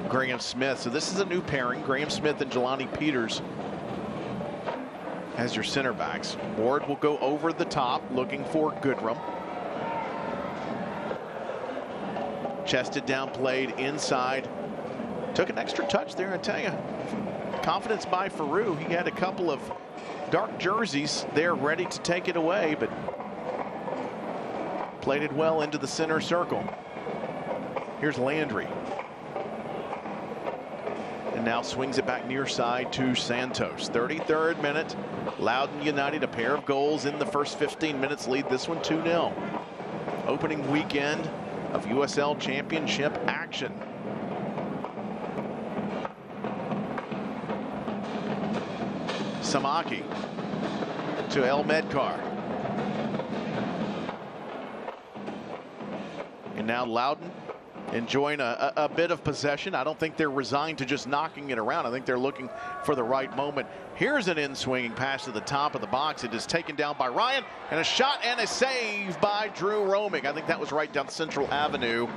Graham Smith. So this is a new pairing, Graham Smith and Jelani Peters as your center backs. Ward will go over the top looking for Goodrum. Chested down, played inside. Took an extra touch there, I tell you. Confidence by Faroux. He had a couple of dark jerseys there ready to take it away, but played it well into the center circle. Here's Landry. And now swings it back near side to Santos. 33rd minute. Loudoun United, a pair of goals in the first 15 minutes, lead this one 2-0. Opening weekend of USL Championship action. Samaki to El Medkar. And now Loudoun enjoying a bit of possession. I don't think they're resigned to just knocking it around. I think they're looking for the right moment. Here's an in-swinging pass to the top of the box. It is taken down by Ryan, and a shot and a save by Drew Roeming. I think that was right down Central Avenue.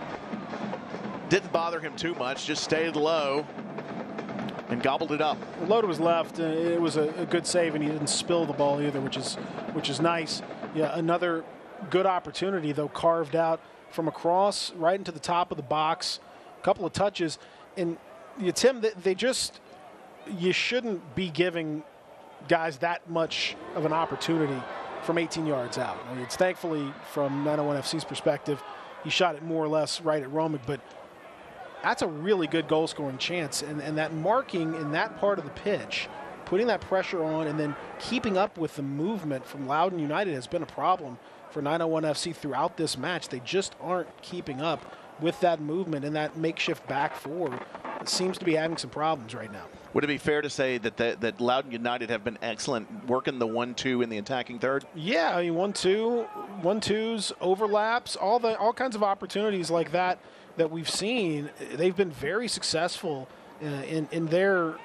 Didn't bother him too much, just stayed low and gobbled it up. Loda was left. It was a good save, and he didn't spill the ball either, which is nice. Yeah, another good opportunity, though, carved out from across right into the top of the box. A couple of touches. And Tim, you shouldn't be giving guys that much of an opportunity from 18 yards out. I mean, it's thankfully, from 901 FC's perspective, he shot it more or less right at Romick, but that's a really good goal-scoring chance. And that marking in that part of the pitch, putting that pressure on and then keeping up with the movement from Loudoun United has been a problem for 901 FC throughout this match. They just aren't keeping up with that movement, and that makeshift back four seems to be having some problems right now. Would it be fair to say that Loudoun United have been excellent working the 1-2 in the attacking third? Yeah, I mean 1-2s, overlaps, all kinds of opportunities like that we've seen. They've been very successful in their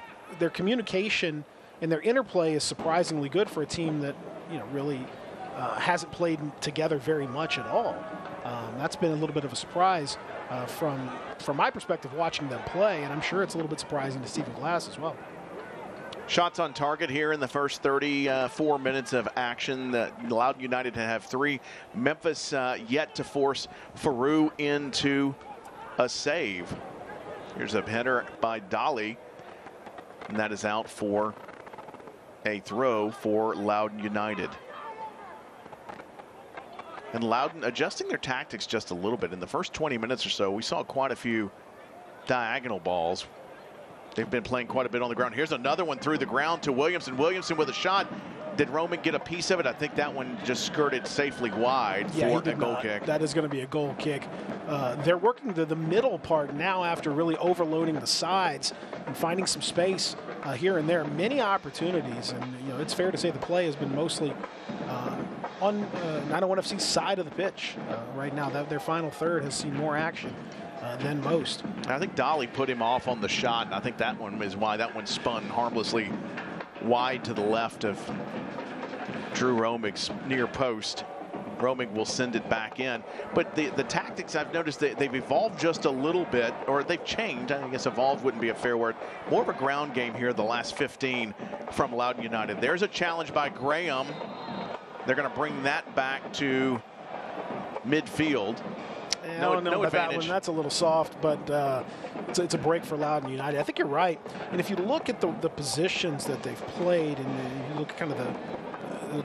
communication, and their interplay is surprisingly good for a team that really hasn't played together very much at all. That's been a little bit of a surprise. from my perspective watching them play, and I'm sure it's a little bit surprising to Stephen Glass as well. Shots on target here in the first 34 minutes of action. Loudoun United to have 3. Memphis yet to force Faroux into a save. Here's a header by Dolly, and that is out for a throw for Loudoun United. And Loudoun adjusting their tactics just a little bit. In the first 20 minutes or so, we saw quite a few diagonal balls. They've been playing quite a bit on the ground. Here's another one through the ground to Williamson. Williamson with a shot. Did Roman get a piece of it? I think that one just skirted safely wide for a goal kick. That is going to be a goal kick. They're working the middle part now after really overloading the sides and finding some space here and there. Many opportunities, and it's fair to say the play has been mostly on 901 FC's side of the pitch right now. Their final third has seen more action than most. I think Dolly put him off on the shot, and I think that one is why that one spun harmlessly wide to the left of Drew Romig's near post. Romig will send it back in. But the tactics, I've noticed they've evolved just a little bit, or they've changed. I guess evolved wouldn't be a fair word. More of a ground game here the last 15 from Loudoun United. There's a challenge by Graham. They're going to bring that back to midfield. I don't know about that one. That's a little soft, but it's a break for Loudoun United. I think you're right. And if you look at the positions that they've played, and you look at kind of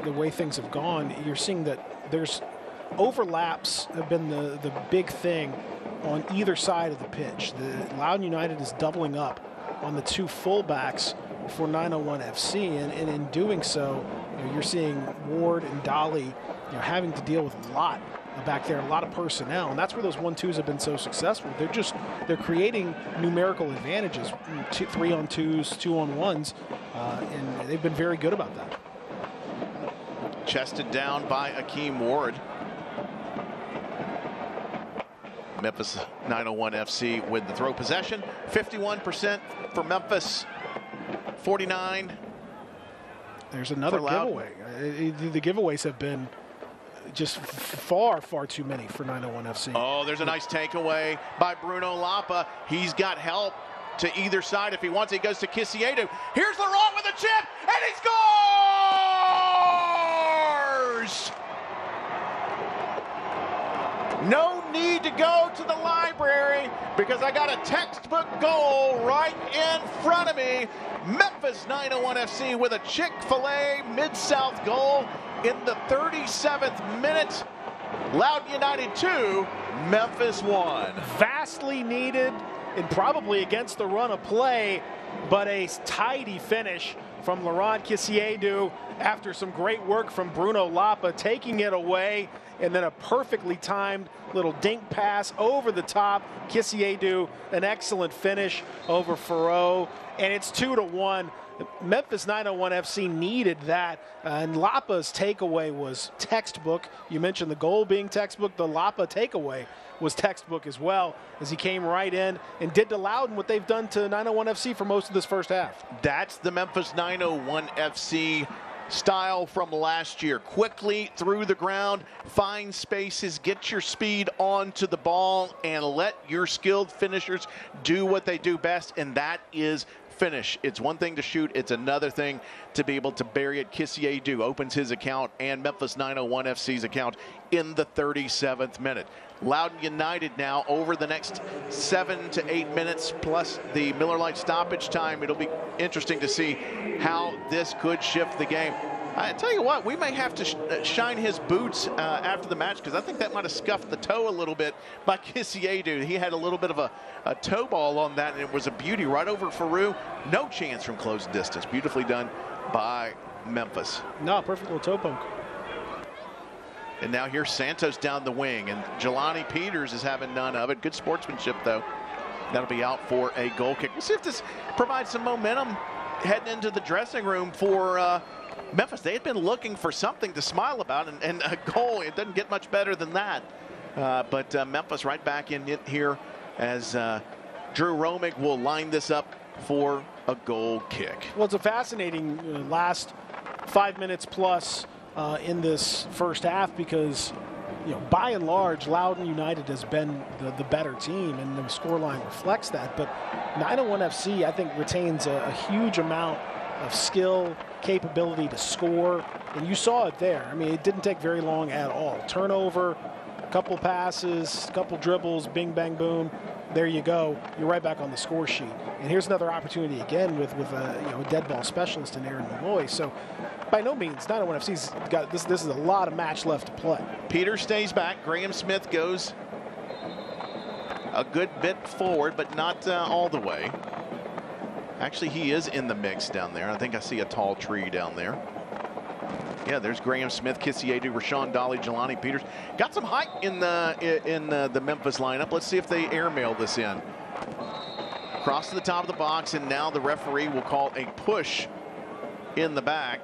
the way things have gone, you're seeing that there's overlaps have been the big thing on either side of the pitch. The Loudoun United is doubling up on the 2 fullbacks for 901 FC, and in doing so, you're seeing Ward and Dolly having to deal with a lot back there, a lot of personnel, and that's where those 1-2s have been so successful. They're creating numerical advantages, 3-on-2s, 2-on-1s, and they've been very good about that. Chested down by Akeem Ward. Memphis 901 FC with the throw possession. 51% for Memphis, 49. There's another giveaway. The giveaways have been just far too many for 901 FC. Oh, there's a nice takeaway by Bruno Lapa. He's got help to either side if he wants. He goes to Kisiedu. Here's Laurent with a chip, and he scores! No need to go to the library because I got a textbook goal right in front of me. Memphis 901 FC with a Chick-fil-A Mid-South goal in the 37th minute. Loudoun United 2, Memphis 1. Vastly needed and probably against the run of play, but a tidy finish from Laurent Kisiedu after some great work from Bruno Lapa taking it away, and then a perfectly timed little dink pass over the top. Kisiedu, an excellent finish over Faroux, and it's 2-1. Memphis 901 FC needed that, and Lapa's takeaway was textbook. You mentioned the goal being textbook. The Lapa takeaway was textbook as well, as he came right in and did to Loudoun what they've done to 901 FC for most of this first half. That's the Memphis 901 FC style from last year. Quickly through the ground, find spaces, get your speed onto the ball, and let your skilled finishers do what they do best, and that is finish. It's one thing to shoot, it's another thing to be able to bury it. Kisiedu opens his account and Memphis 901 FC's account in the 37th minute. Loudoun United now over the next 7 to 8 minutes plus the Miller Lite stoppage time. It'll be interesting to see how this could shift the game. I tell you what, we may have to shine his boots after the match, because I think that might have scuffed the toe a little bit by Kisiedu. He had a little bit of a toe ball on that, and it was a beauty right over Faroux. No chance from close distance. Beautifully done by Memphis. No, perfect little toe poke. And now here's Santos down the wing, and Jelani Peters is having none of it. Good sportsmanship, though. That'll be out for a goal kick. We'll see if this provides some momentum heading into the dressing room for Memphis. They had been looking for something to smile about, and a goal. It doesn't get much better than that. But Memphis right back in it here as Drew Romig will line this up for a goal kick. Well, it's a fascinating last 5 minutes plus in this first half, because by and large, Loudoun United has been the better team, and the scoreline reflects that. But 901 FC, I think, retains a huge amount of skill, capability to score, and you saw it there. I mean, it didn't take very long at all. Turnover, a couple passes, a couple dribbles, bing, bang, boom. There you go. You're right back on the score sheet. And here's another opportunity again with a dead ball specialist in Aaron Malloy. So by no means, 901 FC's got this. This is a lot of match left to play. Peters stays back. Graham Smith goes a good bit forward, but not all the way. Actually, he is in the mix down there. I think I see a tall tree down there. Yeah, there's Graham Smith, Kissiedu, Rashawn Dolly, Jelani Peters. Got some height in the Memphis lineup. Let's see if they airmail this in. Cross to the top of the box, and now the referee will call a push in the back.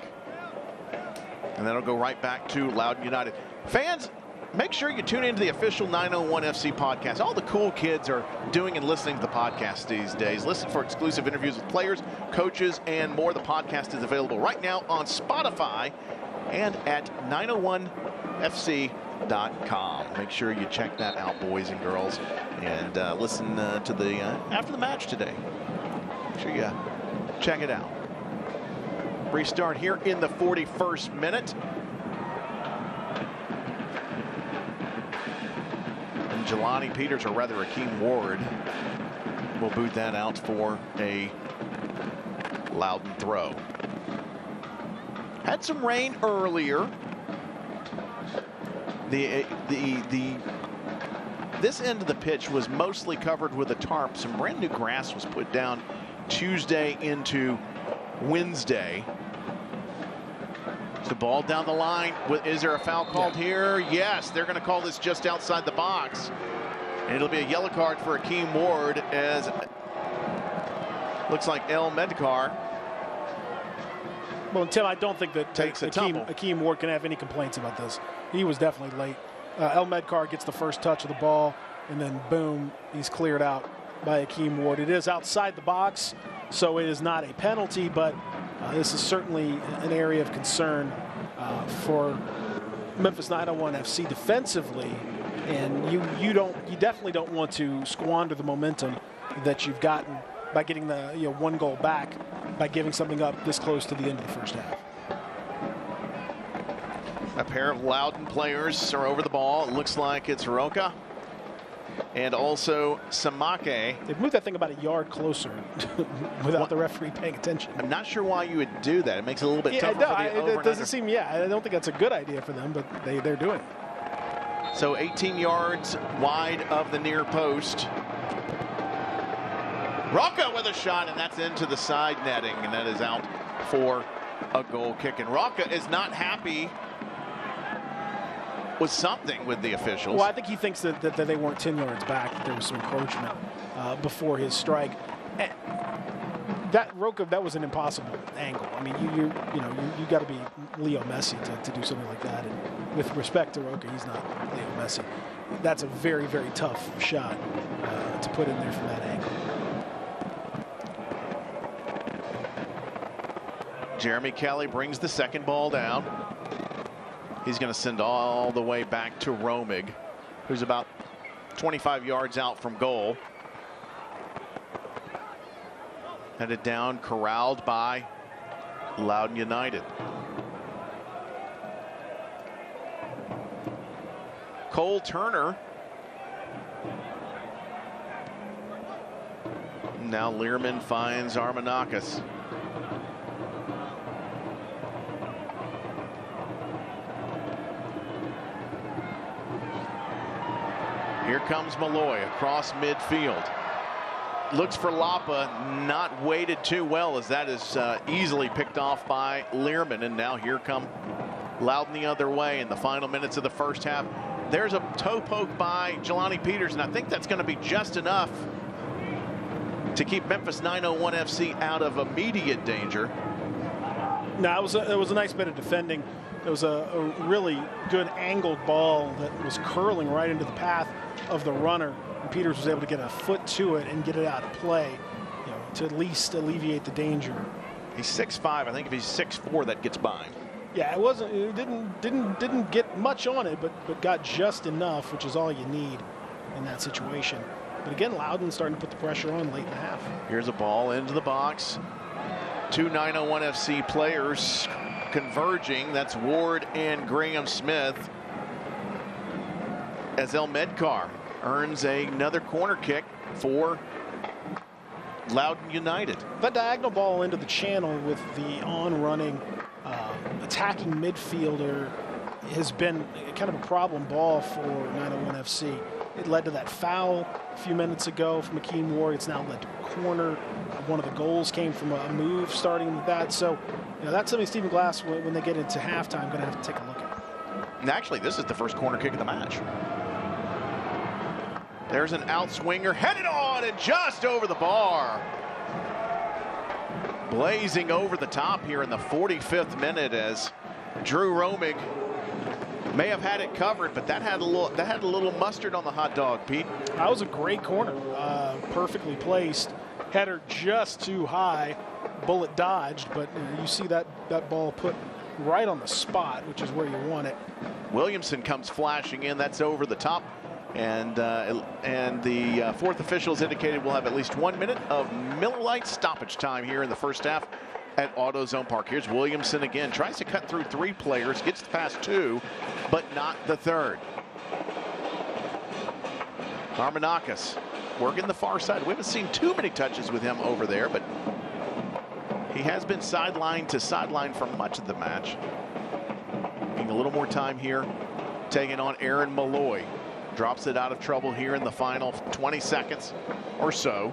And that'll go right back to Loudoun United. Fans, make sure you tune into the official 901 FC podcast. All the cool kids are doing and listening to the podcast these days. Listen for exclusive interviews with players, coaches, and more. The podcast is available right now on Spotify and at 901fc.com. Make sure you check that out, boys and girls, and listen to the after the match today. Make sure you check it out. Restart here in the 41st minute. And Jelani Peters, or rather Akeem Ward, will boot that out for a Loudoun throw. Had some rain earlier. This end of the pitch was mostly covered with a tarp. Some brand new grass was put down Tuesday into Wednesday. The ball down the line. Is there a foul called here? Yes, they're going to call this just outside the box. And it'll be a yellow card for Akeem Ward, as looks like El Medkar. Well, Tim, I don't think that takes a tumble. Akeem Ward can have any complaints about this. He was definitely late. El Medkar gets the first touch of the ball, and then boom, he's cleared out by Akeem Ward. It is outside the box, so it is not a penalty, but this is certainly an area of concern for Memphis 901 FC defensively, and you definitely don't want to squander the momentum that you've gotten by getting the one goal back by giving something up this close to the end of the first half. A pair of Loudoun players are over the ball. It looks like it's Roca and also Samake. They've moved that thing about a yard closer without the referee paying attention. I'm not sure why you would do that. It makes it a little bit tougher for the it doesn't seem, I don't think that's a good idea for them, but they're doing it. So 18 yards wide of the near post. Roca with a shot, and that's into the side netting, and that is out for a goal kick. And Roca is not happy with something with the officials. Well, I think he thinks that they weren't 10 yards back, that there was some encroachment before his strike. That Roca, that was an impossible angle. I mean, you got to be Leo Messi to do something like that. And with respect to Roca, he's not Leo Messi. That's a very, very tough shot to put in there from that angle. Jeremy Kelly brings the second ball down. He's going to send all the way back to Romig, who's about 25 yards out from goal. Headed down, corralled by Loudoun United. Cole Turner. Now Learman finds Armanakis. Here comes Malloy across midfield. Looks for Lapa, not weighted too well, as that is easily picked off by Learman. And now here come Loudoun the other way in the final minutes of the first half. There's a toe poke by Jelani Peters, and I think that's going to be just enough to keep Memphis 901 FC out of immediate danger. No, it was a nice bit of defending. It was a really good angled ball that was curling right into the path of the runner. And Peters was able to get a foot to it and get it out of play, to at least alleviate the danger. He's 6'5". I think if he's 6'4", that gets by him. Yeah, it wasn't. It didn't get much on it, but got just enough, which is all you need in that situation. But again, Loudoun starting to put the pressure on late in the half. Here's a ball into the box. Two 901 FC players converging. That's Ward and Graham Smith. As El Medcar earns another corner kick for Loudoun United. That diagonal ball into the channel with the on-running, attacking midfielder has been kind of a problem ball for 901 FC. It led to that foul a few minutes ago from Akeem Ward. It's now led to a corner. One of the goals came from a move starting with that. So, that's something Stephen Glass, when they get into halftime, going to have to take a look at. And actually, this is the first corner kick of the match. There's an outswinger headed on and just over the bar. Blazing over the top here in the 45th minute as Drew Romig may have had it covered, but that had a little mustard on the hot dog, Pete. That was a great corner, perfectly placed. Header just too high, bullet dodged, but you see that ball put right on the spot, which is where you want it. Williamson comes flashing in. That's over the top. And the fourth officials indicated we'll have at least 1 minute of Miller Lite stoppage time here in the first half at AutoZone Park. Here's Williamson again, tries to cut through three players, gets past two, but not the third. Armanakis working the far side. We haven't seen too many touches with him over there, but he has been sideline to sideline for much of the match. Getting a little more time here, taking on Aaron Malloy. Drops it out of trouble here in the final 20 seconds or so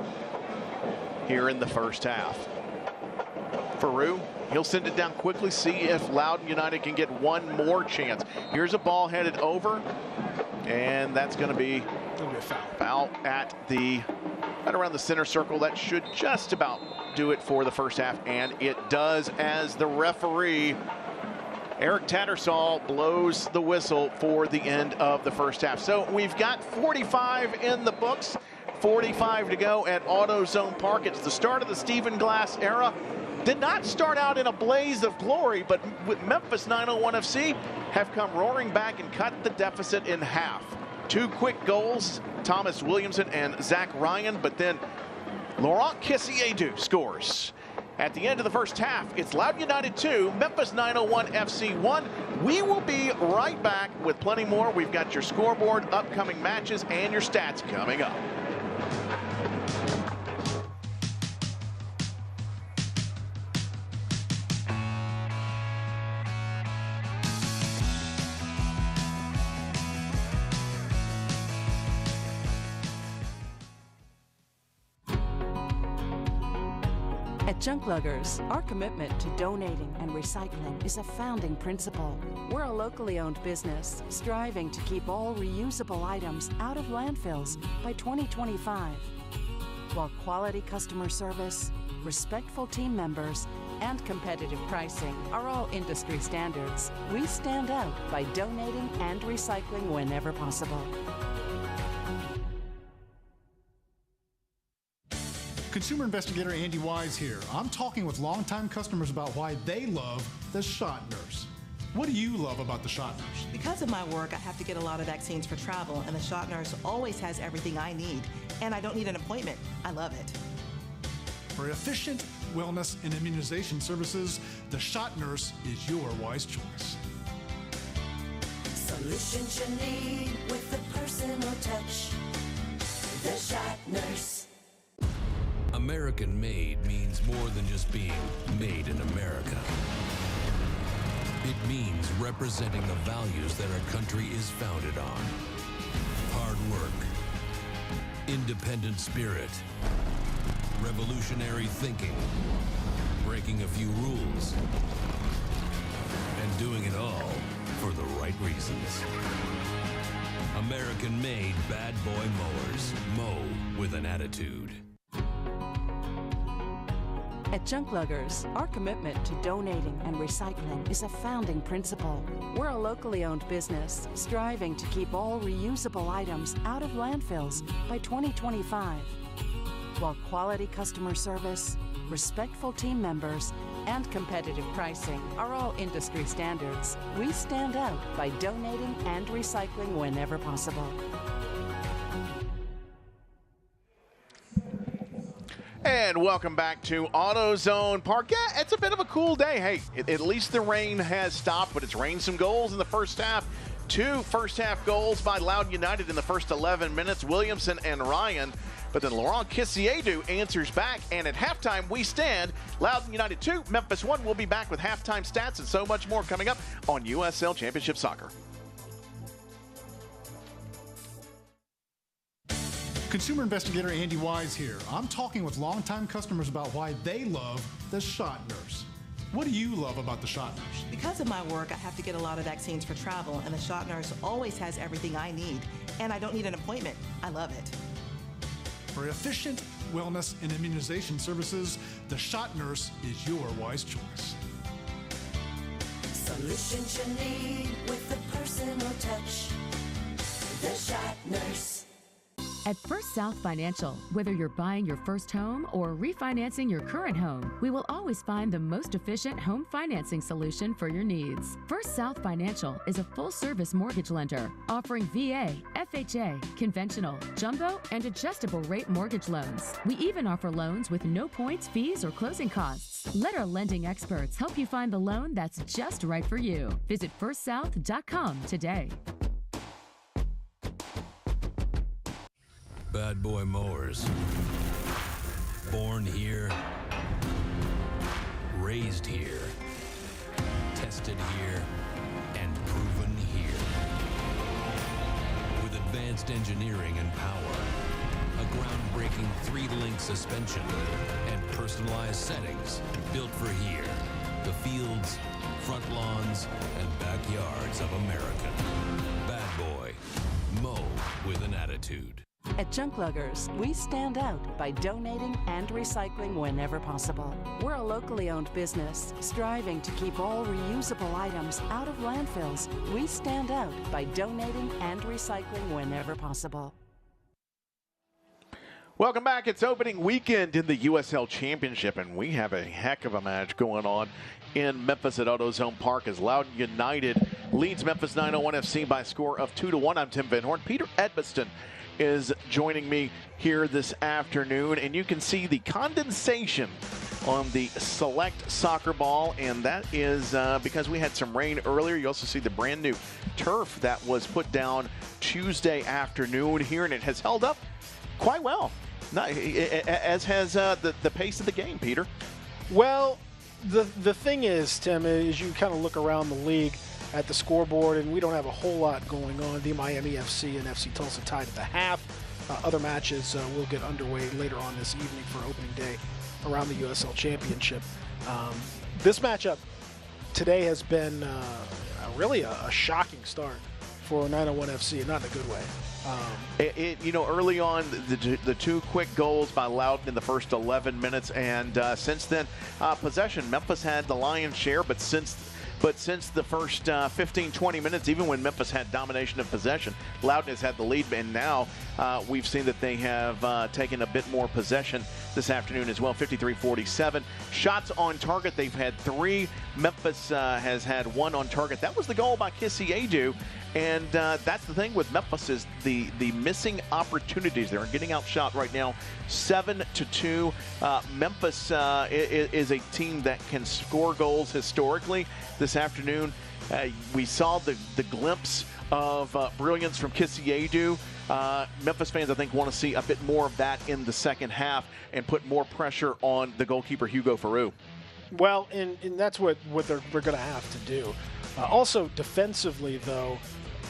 here in the first half. Faroux, he'll send it down quickly, see if Loudoun United can get one more chance. Here's a ball headed over, and that's going to be a foul at right around the center circle. That should just about do it for the first half, and it does, as the referee Eric Tattersall blows the whistle for the end of the first half. So we've got 45 in the books, 45 to go at AutoZone Park. It's the start of the Stephen Glass era. Did not start out in a blaze of glory, but with Memphis 901 FC have come roaring back and cut the deficit in half. Two quick goals, Thomas Williamson and Zach Ryan, but then Laurent Kissiedu scores. At the end of the first half, it's Loudoun United 2, Memphis 901 FC 1. We will be right back with plenty more. We've got your scoreboard, upcoming matches, and your stats coming up. At Junk Luggers, our commitment to donating and recycling is a founding principle. We're a locally owned business striving to keep all reusable items out of landfills by 2025. While quality customer service, respectful team members, and competitive pricing are all industry standards, we stand out by donating and recycling whenever possible. Consumer investigator Andy Wise here. I'm talking with longtime customers about why they love the Shot Nurse. What do you love about the Shot Nurse? Because of my work, I have to get a lot of vaccines for travel, and the Shot Nurse always has everything I need, and I don't need an appointment. I love it. For efficient wellness and immunization services, the Shot Nurse is your wise choice. Solutions you need with the personal touch. The Shot Nurse. American made means more than just being made in America. It means representing the values that our country is founded on. Hard work, independent spirit, revolutionary thinking, breaking a few rules, and doing it all for the right reasons. American-made bad boy mowers. Mow with an attitude. At Junk Luggers, our commitment to donating and recycling is a founding principle. We're a locally owned business striving to keep all reusable items out of landfills by 2025. While quality customer service, respectful team members, and competitive pricing are all industry standards. We stand out by donating and recycling whenever possible. And welcome back to AutoZone Park. Yeah, it's a bit of a cool day. Hey, at least the rain has stopped, but it's rained some goals in the first half. 2 first-half goals by Loudoun United in the first 11 minutes, Williamson and Ryan. But then Laurent Kissiedu answers back, and at halftime, we stand. Loudoun United 2, Memphis 1. We'll be back with halftime stats and so much more coming up on USL Championship Soccer. Consumer investigator Andy Wise here. I'm talking with longtime customers about why they love the Shot Nurse. What do you love about the Shot Nurse? Because of my work, I have to get a lot of vaccines for travel, and the Shot Nurse always has everything I need, and I don't need an appointment. I love it. For efficient wellness and immunization services, the Shot Nurse is your wise choice. Solutions you need with the personal touch. The Shot Nurse. At First South Financial, whether you're buying your first home or refinancing your current home, we will always find the most efficient home financing solution for your needs. First South Financial is a full-service mortgage lender offering VA, FHA, conventional, jumbo, and adjustable rate mortgage loans. We even offer loans with no points, fees, or closing costs. Let our lending experts help you find the loan that's just right for you. Visit firstsouth.com today. Bad Boy Mowers. Born here, raised here, tested here, and proven here. With advanced engineering and power, a groundbreaking 3-link suspension, and personalized settings built for here. The fields, front lawns, and backyards of America. Bad Boy. Mow with an attitude. At Junk Luggers, we stand out by donating and recycling whenever possible. We're a locally owned business, striving to keep all reusable items out of landfills. We stand out by donating and recycling whenever possible. Welcome back. It's opening weekend in the USL Championship, and we have a heck of a match going on in Memphis at AutoZone Park as Loudoun United leads Memphis 901 FC by a score of 2-1. I'm Tim Van Horn. Peter Edmiston is joining me here this afternoon, and you can see the condensation on the Select soccer ball, and that is because we had some rain earlier. You also see the brand new turf that was put down Tuesday afternoon here, and it has held up quite well, as has the pace of the game, Peter. Well, the thing is, Tim, is you kind of look around the league at the scoreboard, and we don't have a whole lot going on. The Miami FC and FC Tulsa tied at the half. Other matches will get underway later on this evening for opening day around the USL Championship. This matchup today has been really a shocking start for 901 FC, and not in a good way. Early on, the 2 quick goals by Loudoun in the first 11 minutes, and since then, possession. Memphis had the lion's share, but since the first 15-20 minutes, even when Memphis had domination of possession, Loudoun has had the lead, and now we've seen that they have taken a bit more possession this afternoon as well, 53-47. Shots on target, they've had 3. Memphis has had 1 on target. That was the goal by Kissiedu, and that's the thing with Memphis is the missing opportunities. They're getting outshot right now, 7-2. Memphis is a team that can score goals historically. This afternoon, we saw the glimpse of brilliance from Kissiedu. Memphis fans, I think, want to see a bit more of that in the second half and put more pressure on the goalkeeper, Hugo Farou. Well, and that's what we're going to have to do. Also, defensively, though,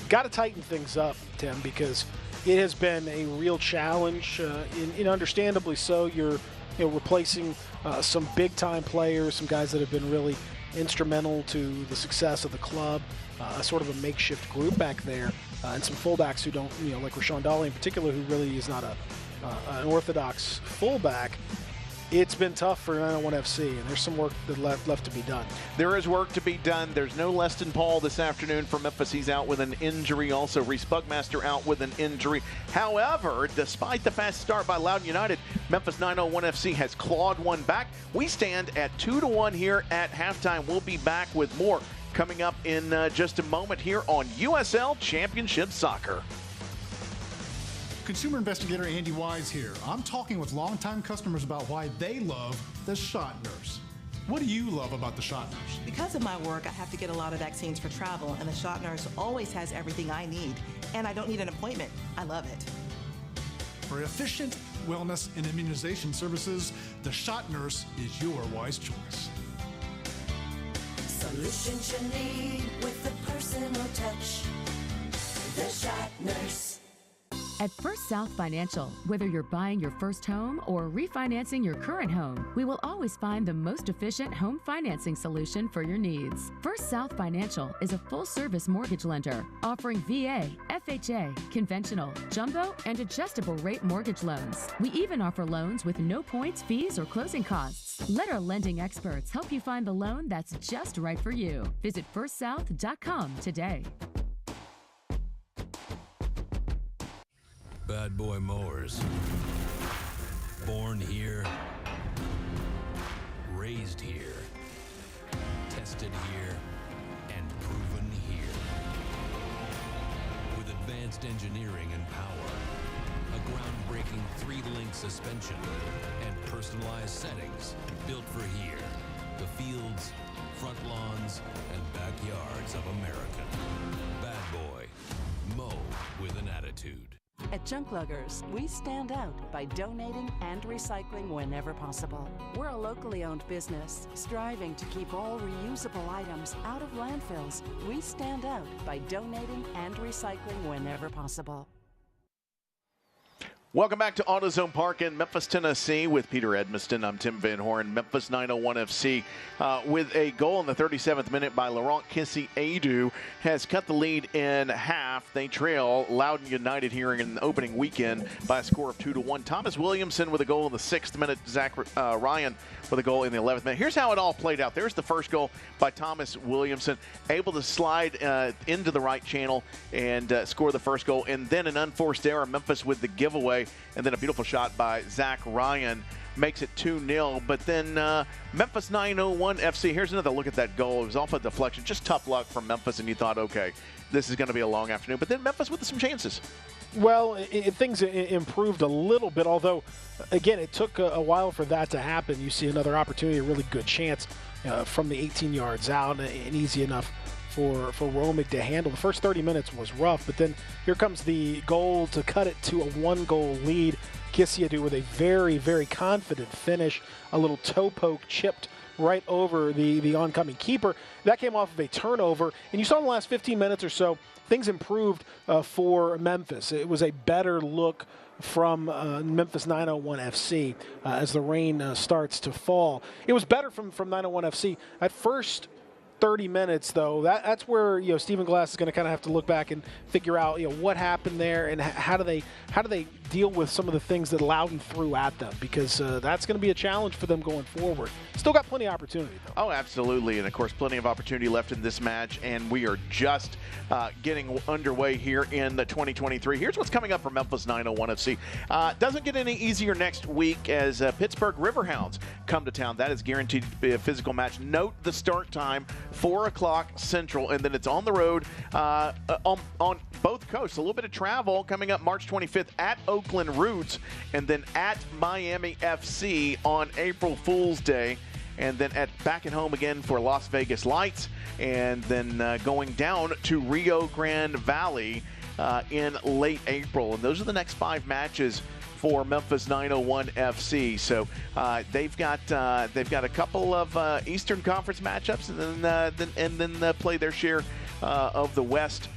got to tighten things up, Tim, because it has been a real challenge, and understandably so. You're replacing some big-time players, some guys that have been really instrumental to the success of the club, sort of a makeshift group back there, and some fullbacks who don't, like Rashawn Dolly in particular, who really is not an orthodox fullback. It's been tough for 901 FC, and there's some work left to be done. There is work to be done. There's no Leston Paul this afternoon for Memphis. He's out with an injury. Also, Reese Bugmaster out with an injury. However, despite the fast start by Loudoun United, Memphis 901 FC has clawed one back. We stand at 2-1 here at halftime. We'll be back with more coming up in just a moment here on USL Championship Soccer. Consumer investigator Andy Wise here. I'm talking with longtime customers about why they love the Shot Nurse. What do you love about the Shot Nurse? Because of my work, I have to get a lot of vaccines for travel, and the Shot Nurse always has everything I need, and I don't need an appointment. I love it. For efficient wellness and immunization services, the Shot Nurse is your wise choice. Solutions you need with the personal touch. The Shot Nurse. At First South Financial, whether you're buying your first home or refinancing your current home, we will always find the most efficient home financing solution for your needs. First South Financial is a full-service mortgage lender offering VA, FHA, conventional, jumbo, and adjustable rate mortgage loans. We even offer loans with no points, fees, or closing costs. Let our lending experts help you find the loan that's just right for you. Visit firstsouth.com today. Bad Boy Mowers. Born here, raised here, tested here, and proven here. With advanced engineering and power, a groundbreaking 3-link suspension, and personalized settings built for here. The fields, front lawns, and backyards of America. Bad Boy. Mow with an attitude. At Junk Luggers, we stand out by donating and recycling whenever possible. We're a locally owned business, striving to keep all reusable items out of landfills. We stand out by donating and recycling whenever possible. Welcome back to AutoZone Park in Memphis, Tennessee with Peter Edmiston. I'm Tim Van Horn. Memphis 901 FC with a goal in the 37th minute by Laurent Kissy-Adu has cut the lead in half. They trail Loudoun United here in the opening weekend by a score of 2-1. Thomas Williamson with a goal in the 6th minute. Zach Ryan with a goal in the 11th minute. Here's how it all played out. There's the first goal by Thomas Williamson, able to slide into the right channel and score the first goal. And then an unforced error, Memphis with the giveaway. And then a beautiful shot by Zach Ryan makes it 2-0. But then Memphis 901 FC, here's another look at that goal. It was off a deflection. Just tough luck from Memphis, and you thought, okay, this is going to be a long afternoon. But then Memphis with some chances. Well, things improved a little bit, although, again, it took a while for that to happen. You see another opportunity, a really good chance from the 18 yards out, and easy enough for Romig to handle. The first 30 minutes was rough, but then here comes the goal to cut it to a 1-goal lead. Kissy-Adu with a very, very confident finish, a little toe poke chipped right over the oncoming keeper. That came off of a turnover, and you saw in the last 15 minutes or so, things improved for Memphis. It was a better look from Memphis 901 FC as the rain starts to fall. It was better from 901 FC. At first 30 minutes, though, that's where Stephen Glass is going to kind of have to look back and figure out what happened there and how do they deal with some of the things that Loudoun threw at them, because that's going to be a challenge for them going forward. Still got plenty of opportunity, though. Oh, absolutely, and of course plenty of opportunity left in this match, and we are just getting underway here in the 2023. Here's what's coming up for Memphis 901 FC. Doesn't get any easier next week as Pittsburgh Riverhounds come to town. That is guaranteed to be a physical match. Note the start time, 4 o'clock Central, and then it's on the road on both coasts. A little bit of travel coming up March 25th at Oakland Roots, and then at Miami FC on April Fool's Day, and then back at home again for Las Vegas Lights, and then going down to Rio Grande Valley in late April. And those are the next 5 matches for Memphis 901 FC. So they've got a couple of Eastern Conference matchups, and then play their share of the West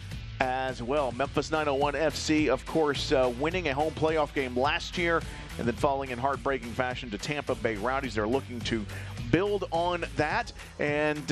as well. Memphis 901 FC, of course, winning a home playoff game last year and then falling in heartbreaking fashion to Tampa Bay Rowdies. They're looking to build on that and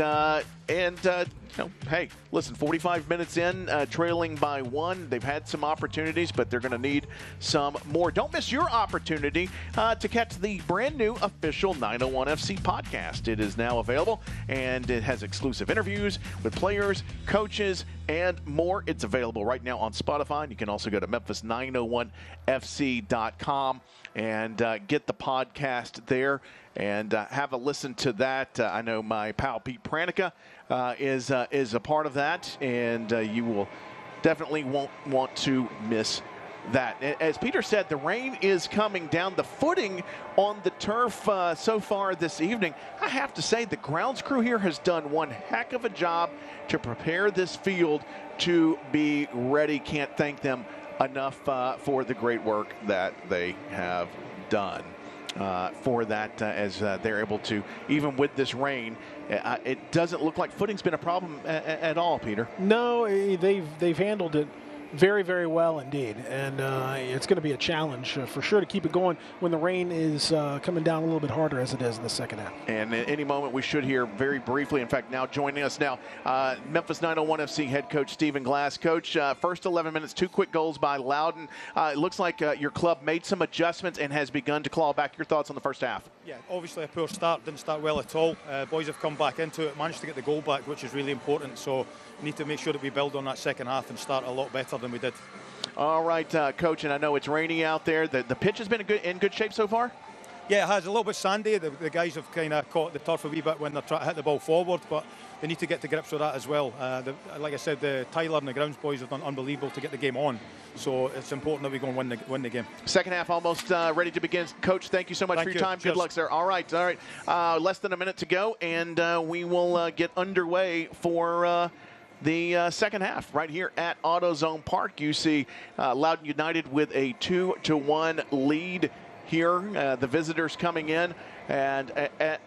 No, hey, listen, 45 minutes in, trailing by 1. They've had some opportunities, but they're going to need some more. Don't miss your opportunity to catch the brand new official 901 FC podcast. It is now available, and it has exclusive interviews with players, coaches, and more. It's available right now on Spotify. And you can also go to Memphis901FC.com and get the podcast there and have a listen to that. I know my pal Pete Pranica is a part of that, and you will definitely won't want to miss that. As Peter said, the rain is coming down. The footing on the turf so far this evening, I have to say the grounds crew here has done one heck of a job to prepare this field to be ready. Can't thank them enough for the great work that they have done. For that, as they're able to, even with this rain, it doesn't look like footing's been a problem at all, Peter. No, they've handled it very, very well indeed, and it's going to be a challenge for sure to keep it going when the rain is coming down a little bit harder as it is in the second half. And at any moment we should hear very briefly, in fact now joining us now, Memphis 901 FC head coach Stephen Glass. Coach, first 11 minutes, 2 quick goals by Loudoun. It looks like your club made some adjustments and has begun to claw back. Your thoughts on the first half? Yeah, obviously a poor start, didn't start well at all. Boys have come back into it, managed to get the goal back, which is really important. So we need to make sure that we build on that second half and start a lot better than we did. All right, Coach, and I know it's rainy out there. The pitch has been in good shape so far? Yeah, it has. A little bit sandy. The guys have kind of caught the turf a wee bit when they're trying to hit the ball forward, but they need to get to grips with that as well. Like I said, Tyler and the grounds boys have done unbelievable to get the game on. So it's important that we go and win the game. Second half almost ready to begin. Coach, thank you so much for your time. Good luck, sir. All right. Less than a minute to go, and we will get underway for the second half right here at AutoZone Park. You see Loudoun United with a 2-1 lead here. The visitors coming in. And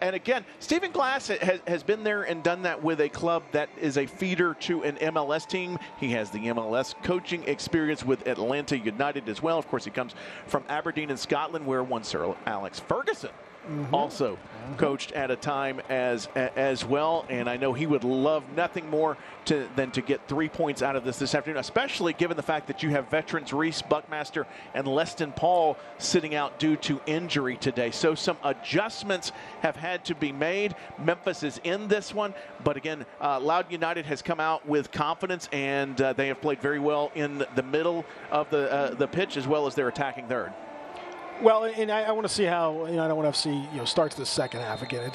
again, Stephen Glass has been there and done that with a club that is a feeder to an MLS team. He has the MLS coaching experience with Atlanta United as well. Of course, he comes from Aberdeen in Scotland, where one Sir Alex Ferguson also coached at a time as well. And I know he would love nothing more than to get 3 points out of this afternoon, especially given the fact that you have veterans Reese Buckmaster and Leston Paul sitting out due to injury today. So some adjustments have had to be made. Memphis is in this one, but again, Loudoun United has come out with confidence, and they have played very well in the middle of the pitch as well as their attacking third. Well, and I want to see how I don't want to see starts the second half again.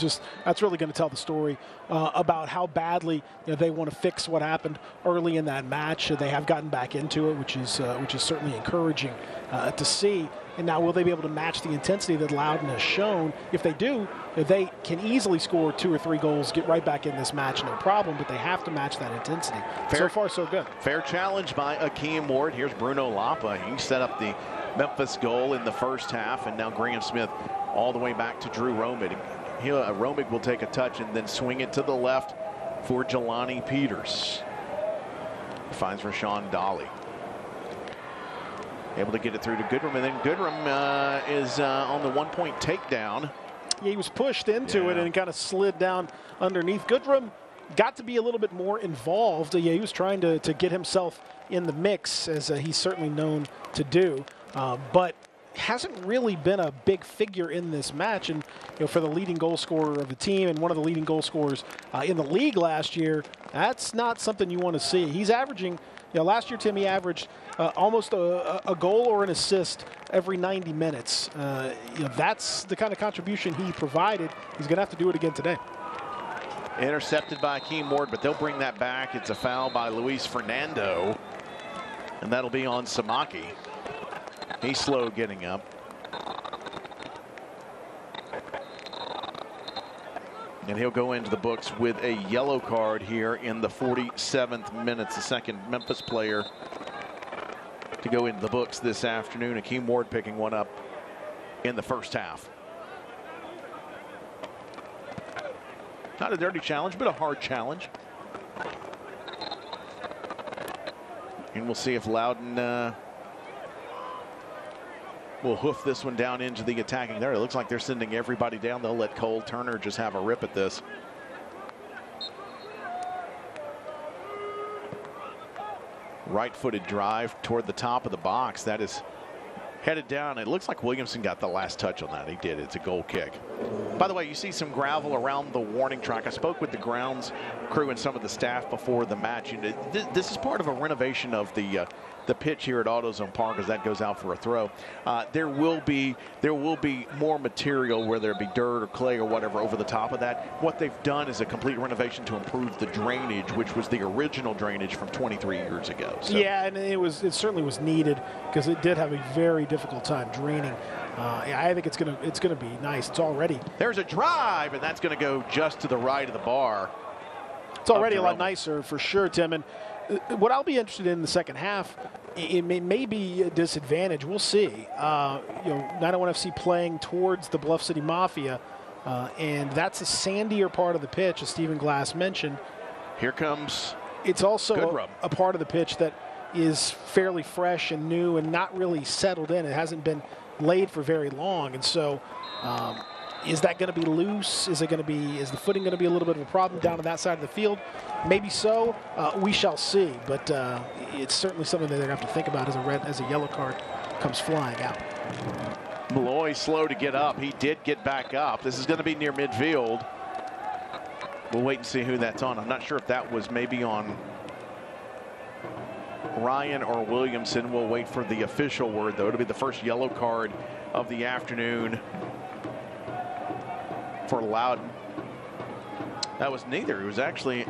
That's really going to tell the story about how badly they want to fix what happened early in that match. They have gotten back into it, which is certainly encouraging to see. And now, will they be able to match the intensity that Loudoun has shown? If they do, they can easily score 2 or 3 goals, get right back in this match, no problem. But they have to match that intensity. So far, so good. Fair challenge by Akeem Ward. Here's Bruno Lapa. He set up the Memphis goal in the first half, and now Graham Smith all the way back to Drew Romig. Romig will take a touch and then swing it to the left for Jelani Peters. He finds Rashawn Dolly. Able to get it through to Goodrum, and then Goodrum is on the 1-point takedown. Yeah, he was pushed into it and kind of slid down underneath. Goodrum got to be a little bit more involved. Yeah, he was trying to get himself in the mix, as he's certainly known to do. But hasn't really been a big figure in this match. And for the leading goal scorer of the team and one of the leading goal scorers in the league last year, that's not something you want to see. He's averaging, last year, Tim, he averaged almost a goal or an assist every 90 minutes. That's the kind of contribution he provided. He's going to have to do it again today. Intercepted by Akeem Ward, but they'll bring that back. It's a foul by Luis Fernando, and that'll be on Samaki. He's slow getting up. And he'll go into the books with a yellow card here in the 47th minute. The second Memphis player to go into the books this afternoon. Akeem Ward picking one up in the first half. Not a dirty challenge, but a hard challenge. And we'll see if Loudoun will hoof this one down into the attacking there. It looks like they're sending everybody down. They'll let Cole Turner just have a rip at this. Right-footed drive toward the top of the box. That is headed down. It looks like Williamson got the last touch on that. He did. It's a goal kick. By the way, you see some gravel around the warning track. I spoke with the grounds crew and some of the staff before the match. This is part of a renovation of the pitch here at AutoZone Park as that goes out for a throw. There will be more material, whether it be dirt or clay or whatever, over the top of that. What they've done is a complete renovation to improve the drainage, which was the original drainage from 23 years ago. So. Yeah, and it certainly was needed because it did have a very difficult time draining. I think it's gonna be nice. It's already. There's a drive, and that's going to go just to the right of the bar. It's already a lot nicer for sure, Tim. And what I'll be interested in the second half, it may be a disadvantage. We'll see. 901 FC playing towards the Bluff City Mafia, and that's a sandier part of the pitch, as Stephen Glass mentioned. Here comes. It's also Goodrum. a part of the pitch that is fairly fresh and new and not really settled in. It hasn't been laid for very long, and so. Is that going to be loose? Is the footing going to be a little bit of a problem down on that side of the field? Maybe so. We shall see. But it's certainly something that they're going to have to think about as a yellow card comes flying out. Malloy slow to get up. He did get back up. This is going to be near midfield. We'll wait and see who that's on. I'm not sure if that was maybe on Ryan or Williamson. We'll wait for the official word, though. It'll be the first yellow card of the afternoon for Loudoun. That was neither. It was actually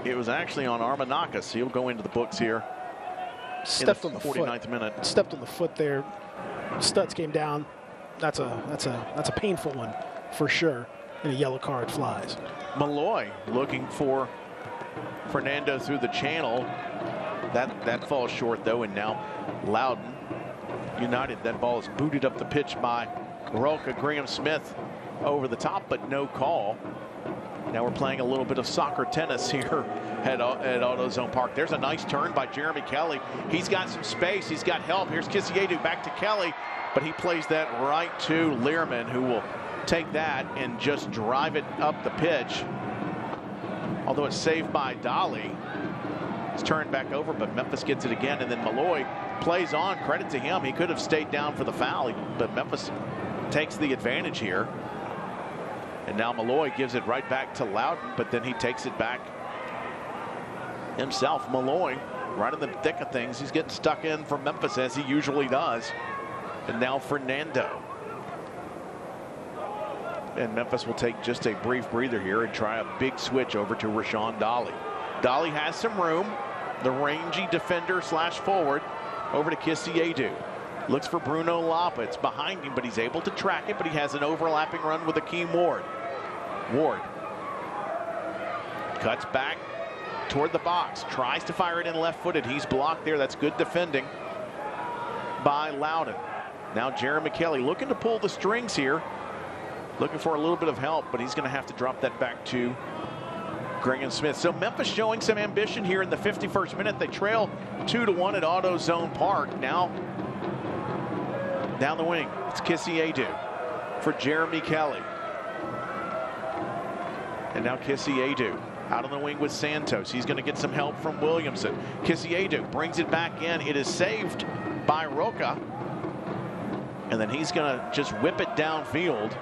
on Armanakis. He'll go into the books here. Stepped in the 49th minute. Stepped on the foot there. Studs came down. That's a painful one for sure. And a yellow card flies. Malloy looking for Fernando through the channel. That falls short though, and now Loudoun United. That ball is booted up the pitch by Rolka. Graham Smith over the top, but no call. Now we're playing a little bit of soccer tennis here at AutoZone Park. There's a nice turn by Jeremy Kelly. He's got some space. He's got help. Here's Kisiedu back to Kelly, but he plays that right to Learman, who will take that and just drive it up the pitch. Although it's saved by Dolly. It's turned back over, but Memphis gets it again, and then Malloy plays on. Credit to him. He could have stayed down for the foul, but Memphis takes the advantage here. And now Malloy gives it right back to Loudoun, but then he takes it back himself. Malloy, right in the thick of things. He's getting stuck in for Memphis, as he usually does. And now Fernando. And Memphis will take just a brief breather here and try a big switch over to Rashawn Dolly. Dolly has some room. The rangy defender / forward over to Kisiedu. Looks for Bruno Lapa. It's behind him, but he's able to track it, but he has an overlapping run with Akeem Ward. Ward cuts back toward the box, tries to fire it in left-footed. He's blocked there. That's good defending by Loudoun. Now Jeremy Kelly looking to pull the strings here, looking for a little bit of help, but he's going to have to drop that back to Graham Smith. So Memphis showing some ambition here in the 51st minute. They trail 2-1 at AutoZone Park. Now down the wing, it's Kisiedu for Jeremy Kelly. And now Kisiedu out on the wing with Santos. He's going to get some help from Williamson. Kisiedu brings it back in. It is saved by Roca. And then he's going to just whip it downfield.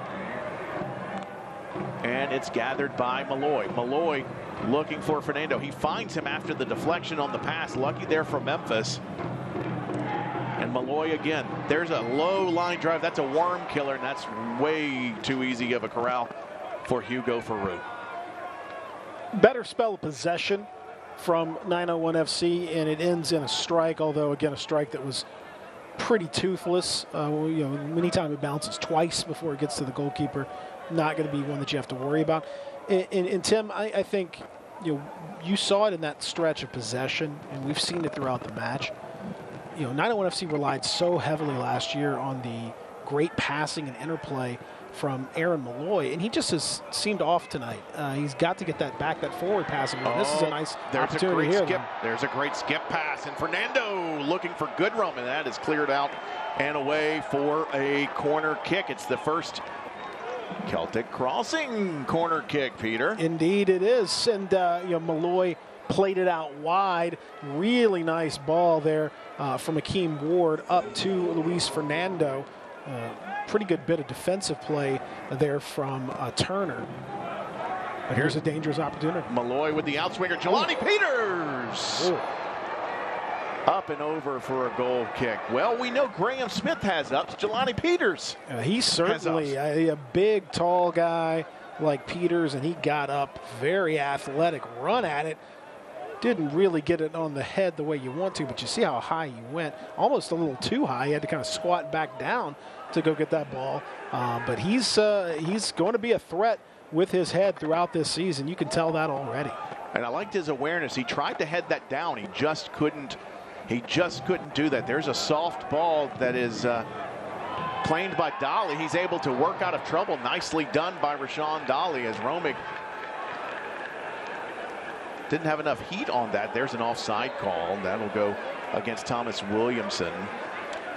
And it's gathered by Malloy. Malloy looking for Fernando. He finds him after the deflection on the pass. Lucky there for Memphis. And Malloy again. There's a low line drive. That's a worm killer, and that's way too easy of a corral for Hugo Farou. Better spell of possession from 901 FC, and it ends in a strike, although again a strike that was pretty toothless. Anytime it bounces twice before it gets to the goalkeeper, not going to be one that you have to worry about. And Tim, I think you saw it in that stretch of possession, and we've seen it throughout the match. 901 FC relied so heavily last year on the great passing and interplay from Aaron Malloy, and he just has seemed off tonight. He's got to get that forward passing. This is a nice opportunity here. There's a great skip pass, and Fernando looking for Goodrum, and that is cleared out and away for a corner kick. It's the first Celtic crossing corner kick, Peter. Indeed it is. And, Malloy played it out wide. Really nice ball there from Akeem Ward up to Luis Fernando. Pretty good bit of defensive play there from Turner. But here's a dangerous opportunity. Malloy with the outswinger. Jelani Peters! Ooh. Up and over for a goal kick. Well, we know Graham Smith has ups. Jelani Peters. He's certainly a big, tall guy like Peters, and he got up. Very athletic run at it. Didn't really get it on the head the way you want to, but you see how high he went. Almost a little too high. He had to kind of squat back down to go get that ball. But he's going to be a threat with his head throughout this season. You can tell that already. And I liked his awareness. He tried to head that down. He just couldn't do that. There's a soft ball that is claimed by Dolly. He's able to work out of trouble. Nicely done by Rashawn Dolly as Romick didn't have enough heat on that. There's an offside call. That'll go against Thomas Williamson.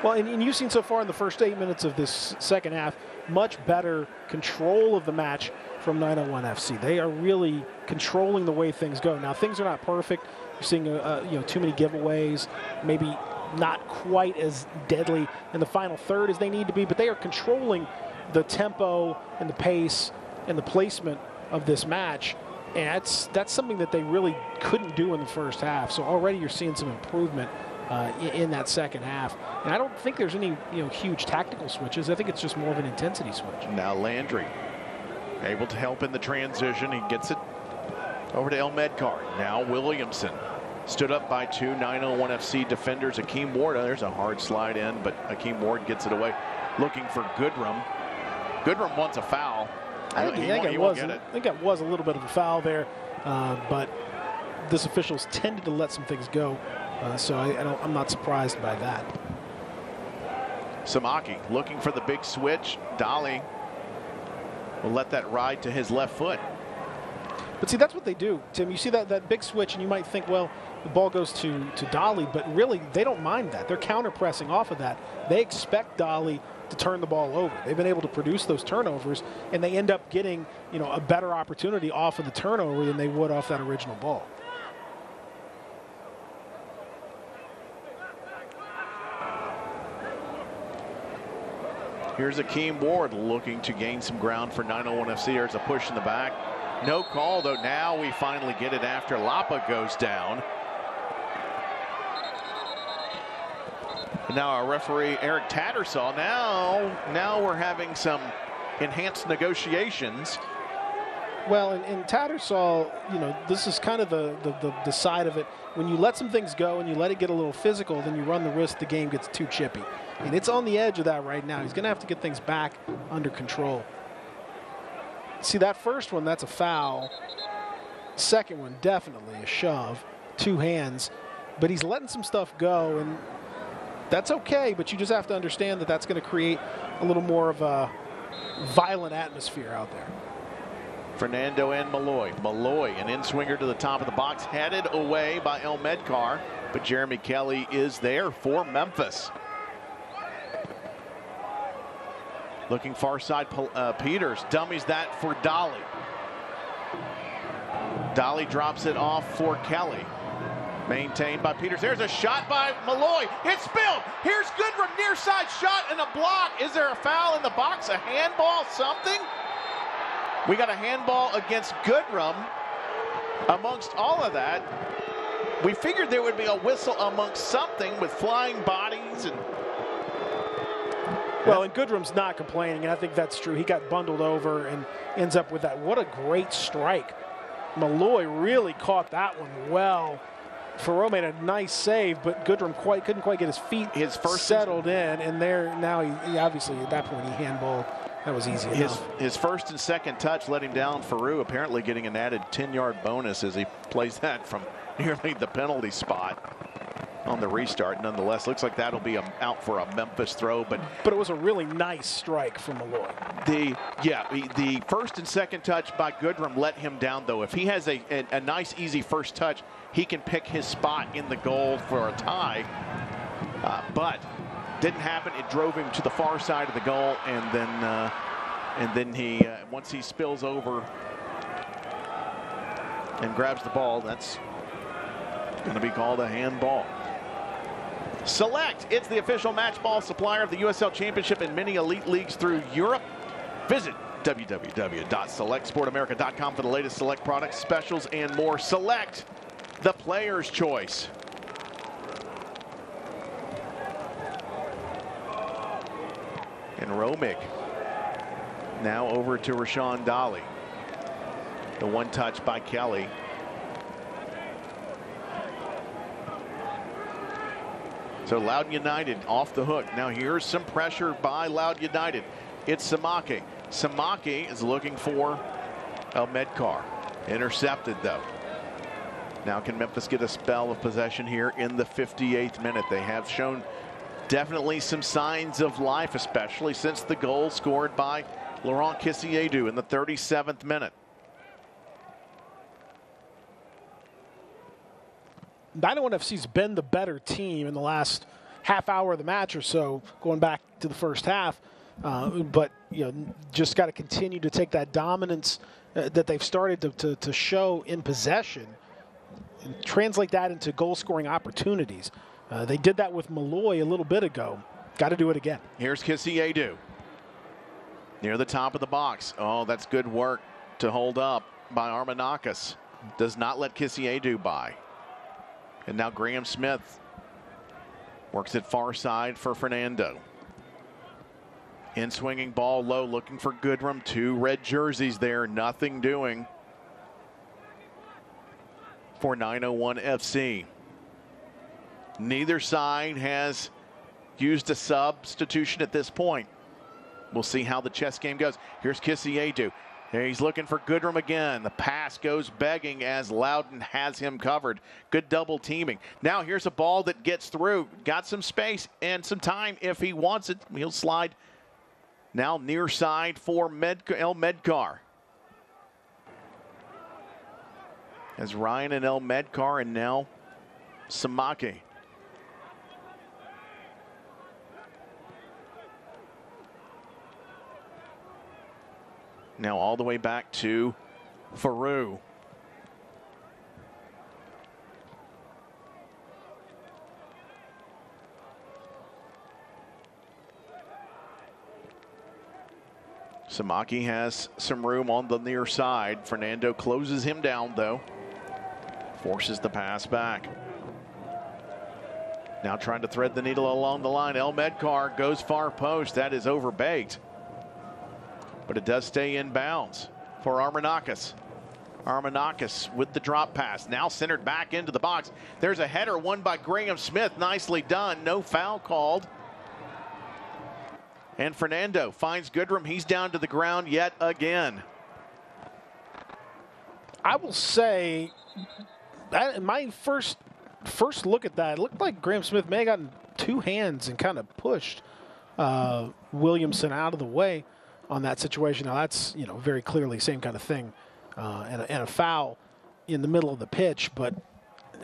Well, and you've seen so far in the first 8 minutes of this second half, much better control of the match from 901 FC. They are really controlling the way things go. Now, things are not perfect. You're seeing too many giveaways, maybe not quite as deadly in the final third as they need to be, but they are controlling the tempo and the pace and the placement of this match. And that's something that they really couldn't do in the first half. So already you're seeing some improvement in that second half. And I don't think there's any huge tactical switches. I think it's just more of an intensity switch. Now Landry able to help in the transition. He gets it over to El Medkar. Now Williamson stood up by two 901 FC defenders. Akeem Ward, there's a hard slide in, but Akeem Ward gets it away. Looking for Goodrum. Goodrum wants a foul. I think that was a little bit of a foul there, but this officials tended to let some things go, so I'm not surprised by that. Samaki looking for the big switch. Dolly will let that ride to his left foot. But see, that's what they do, Tim. You see that big switch, and you might think, well, the ball goes to Dolly, but really they don't mind that. They're counter-pressing off of that. They expect Dolly to turn the ball over. They've been able to produce those turnovers, and they end up getting a better opportunity off of the turnover than they would off that original ball. Here's Akeem Ward looking to gain some ground for 901 FC. There's a push in the back. No call, though. Now we finally get it after Lapa goes down. Now our referee, Eric Tattersall. Now we're having some enhanced negotiations. Well, in Tattersall, this is kind of the side of it. When you let some things go and you let it get a little physical, then you run the risk the game gets too chippy. And it's on the edge of that right now. He's going to have to get things back under control. See, that first one, that's a foul. Second one, definitely a shove. Two hands. But he's letting some stuff go, and that's okay, but you just have to understand that that's going to create a little more of a violent atmosphere out there. Fernando and Malloy. Malloy, an in-swinger to the top of the box, headed away by El Medkar, but Jeremy Kelly is there for Memphis. Looking far side, Peters dummies that for Dolly. Dolly drops it off for Kelly. Maintained by Peters. There's a shot by Malloy. It's spilled. Here's Goodrum, near side shot and a block. Is there a foul in the box? A handball, something? We got a handball against Goodrum. Amongst all of that, we figured there would be a whistle amongst something with flying bodies and. Well, and Goodrum's not complaining, and I think that's true. He got bundled over and ends up with that. What a great strike. Malloy really caught that one well. Farrow made a nice save, but Goodrum couldn't quite get his feet settled in, and there now he obviously at that point he handballed. That was easy enough. His first and second touch let him down. Farrow apparently getting an added 10-yard bonus as he plays that from nearly the penalty spot on the restart. Nonetheless, looks like that'll be out for a Memphis throw, but it was a really nice strike from Malloy. The first and second touch by Goodrum let him down, though. If he has a nice easy first touch, he can pick his spot in the goal for a tie, but didn't happen. It drove him to the far side of the goal, and then And then he, once he spills over and grabs the ball, that's going to be called a handball. Select, it's the official match ball supplier of the USL Championship and many elite leagues through Europe. Visit www.selectsportamerica.com for the latest Select products, specials, and more. Select, the player's choice. And Romig now over to Rashawn Dolly. The one touch by Kelly. So Loudoun United off the hook. Now here's some pressure by Loudoun United. It's Samake. Samake is looking for El Medkar. Intercepted though. Now can Memphis get a spell of possession here in the 58th minute? They have shown definitely some signs of life, especially since the goal scored by Laurent Kissiedu in the 37th minute. 901 FC's been the better team in the last half hour of the match or so, going back to the first half. But just got to continue to take that dominance that they've started to show in possession and translate that into goal-scoring opportunities. They did that with Malloy a little bit ago. Got to do it again. Here's Kissiedu near the top of the box. Oh, that's good work to hold up by Armanakis. Does not let Kissiedu by. And now Graham Smith works it far side for Fernando. In swinging ball low, looking for Goodrum. Two red jerseys there, nothing doing for 901 FC. Neither side has used a substitution at this point. We'll see how the chess game goes. Here's Kissiedu. He's looking for Goodrum again. The pass goes begging as Loudoun has him covered. Good double teaming. Now here's a ball that gets through. Got some space and some time if he wants it. He'll slide now near side for El Medkar. As Ryan and El Medkar and now Samake. Now all the way back to Faroux. Samake has some room on the near side. Fernando closes him down though. Forces the pass back. Now trying to thread the needle along the line. El Medkar goes far post. That is overbaked. But it does stay in bounds for Armanakis. Armanakis with the drop pass. Now centered back into the box. There's a header won by Graham Smith. Nicely done. No foul called. And Fernando finds Goodrum. He's down to the ground yet again. I will say, that in my first look at that, it looked like Graham Smith may have gotten two hands and kind of pushed Williamson out of the way on that situation. Now that's very clearly same kind of thing, and a foul in the middle of the pitch. But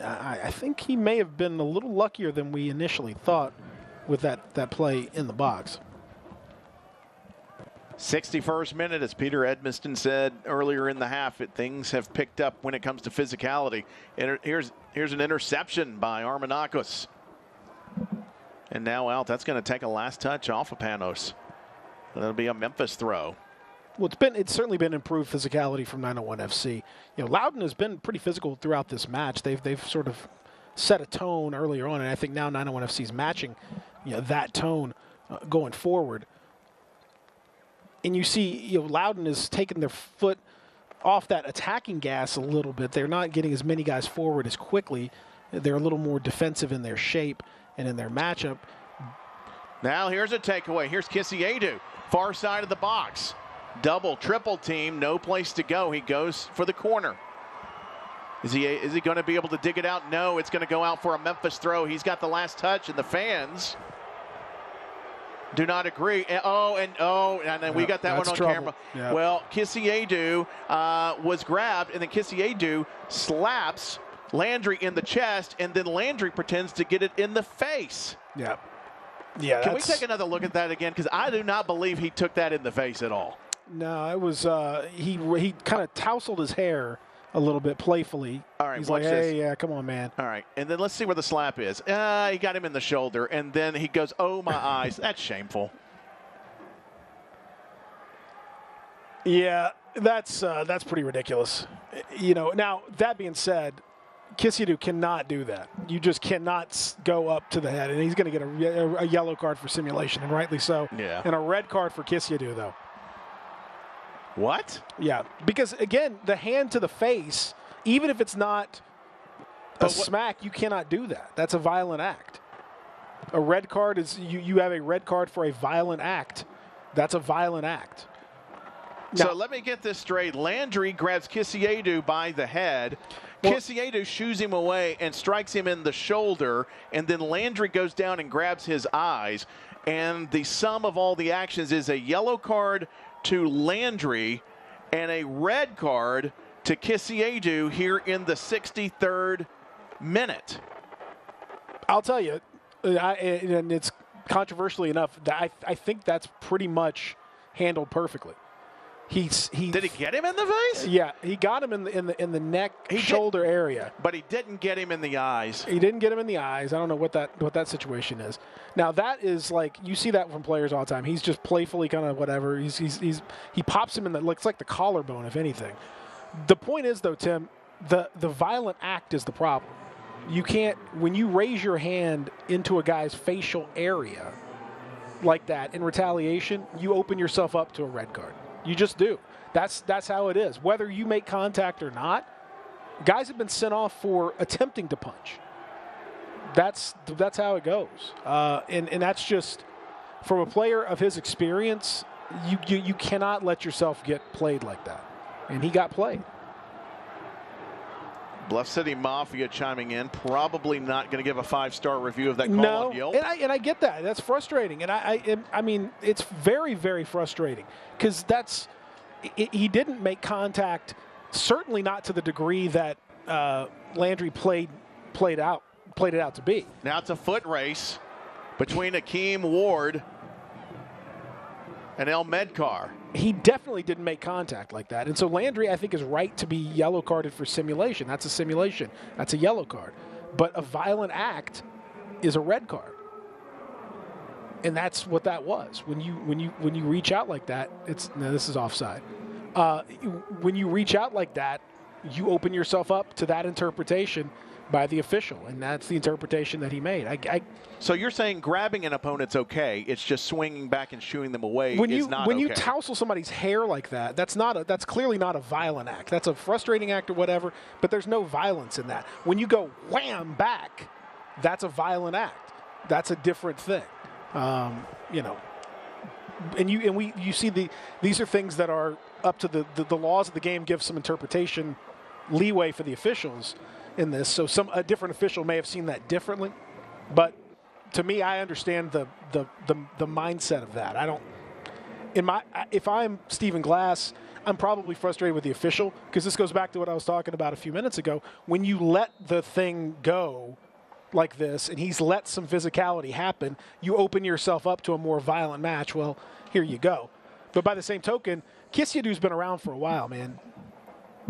I think he may have been a little luckier than we initially thought with that play in the box. 61st minute, as Peter Edmiston said earlier in the half, things have picked up when it comes to physicality. And here's an interception by Armanakis. And now out. That's going to take a last touch off of Panos. That'll be a Memphis throw. Well, it's certainly been improved physicality from 901 FC. Loudoun has been pretty physical throughout this match. They've sort of set a tone earlier on, and I think now 901 FC is matching that tone going forward. And you see, Loudoun is taking their foot off that attacking gas a little bit. They're not getting as many guys forward as quickly. They're a little more defensive in their shape and in their matchup. Now here's a takeaway. Here's Kissiedu, far side of the box. Double, triple team, no place to go. He goes for the corner. Is he going to be able to dig it out? No, it's going to go out for a Memphis throw. He's got the last touch, and the fans do not agree. And then we got that one on camera. Yep. Well, Kissiedu was grabbed, and then Kissiedu slaps Landry in the chest, and then Landry pretends to get it in the face. Yeah. Can we take another look at that again? Because I do not believe he took that in the face at all. No, it was he kind of tousled his hair a little bit playfully. All right, he's watch like, hey, this. yeah, come on, man. All right, and then let's see where the slap is. He got him in the shoulder, and then he goes, oh, my eyes. That's shameful. Yeah, that's pretty ridiculous. You know, now, that being said, Kisiadu cannot do that. You just cannot go up to the head, and he's going to get a yellow card for simulation, and rightly so. Yeah. And a red card for Kisiadu, though. What? Yeah, because, again, the hand to the face, even if it's not a smack, you cannot do that. That's a violent act. A red card is you have a red card for a violent act. That's a violent act. So let me get this straight. Landry grabs Kisiadu by the head. Kisiadu shoos him away and strikes him in the shoulder, and then Landry goes down and grabs his eyes. And the sum of all the actions is a yellow card to Landry and a red card to Kisiadu here in the 63rd minute. I'll tell you, and it's controversially enough, that I think that's pretty much handled perfectly. Did he get him in the face? Yeah, he got him in the neck, shoulder area. But he didn't get him in the eyes. He didn't get him in the eyes. I don't know what that situation is. Now that is like, you see that from players all the time. He's just playfully kind of whatever. He pops him in the, looks like the collarbone, if anything. The point is though, Tim, the violent act is the problem. You can't, when you raise your hand into a guy's facial area like that in retaliation, you open yourself up to a red card. You just do. That's how it is. Whether you make contact or not, guys have been sent off for attempting to punch. That's how it goes. And that's just, from a player of his experience, you cannot let yourself get played like that. And he got played. Bluff City Mafia chiming in, probably not going to give a 5-star review of that call on Yelp. And I get that. That's frustrating. And I mean, it's very, very frustrating because he didn't make contact, certainly not to the degree that Landry played it out to be. Now it's a foot race between Akeem Ward and El Medkar. He definitely didn't make contact like that. And so Landry, I think, is right to be yellow carded for simulation. That's a simulation. That's a yellow card. But a violent act is a red card. And that's what that was. When you reach out like that, this is offside. When you reach out like that, you open yourself up to that interpretation by the official, and that's the interpretation that he made. So you're saying grabbing an opponent's okay, it's just swinging back and shooing them away is not okay? When you tousle somebody's hair like that, that's clearly not a violent act. That's a frustrating act or whatever, but there's no violence in that. When you go wham back, that's a violent act. That's a different thing. You know, and you see these are things that are up to the laws of the game. Give some interpretation leeway for the officials in this, so a different official may have seen that differently, but to me, I understand the mindset of that. I don't. If I'm Stephen Glass, I'm probably frustrated with the official because this goes back to what I was talking about a few minutes ago. When you let the thing go like this, and he's let some physicality happen, you open yourself up to a more violent match. Well, here you go. But by the same token, Kisiadu's been around for a while, man.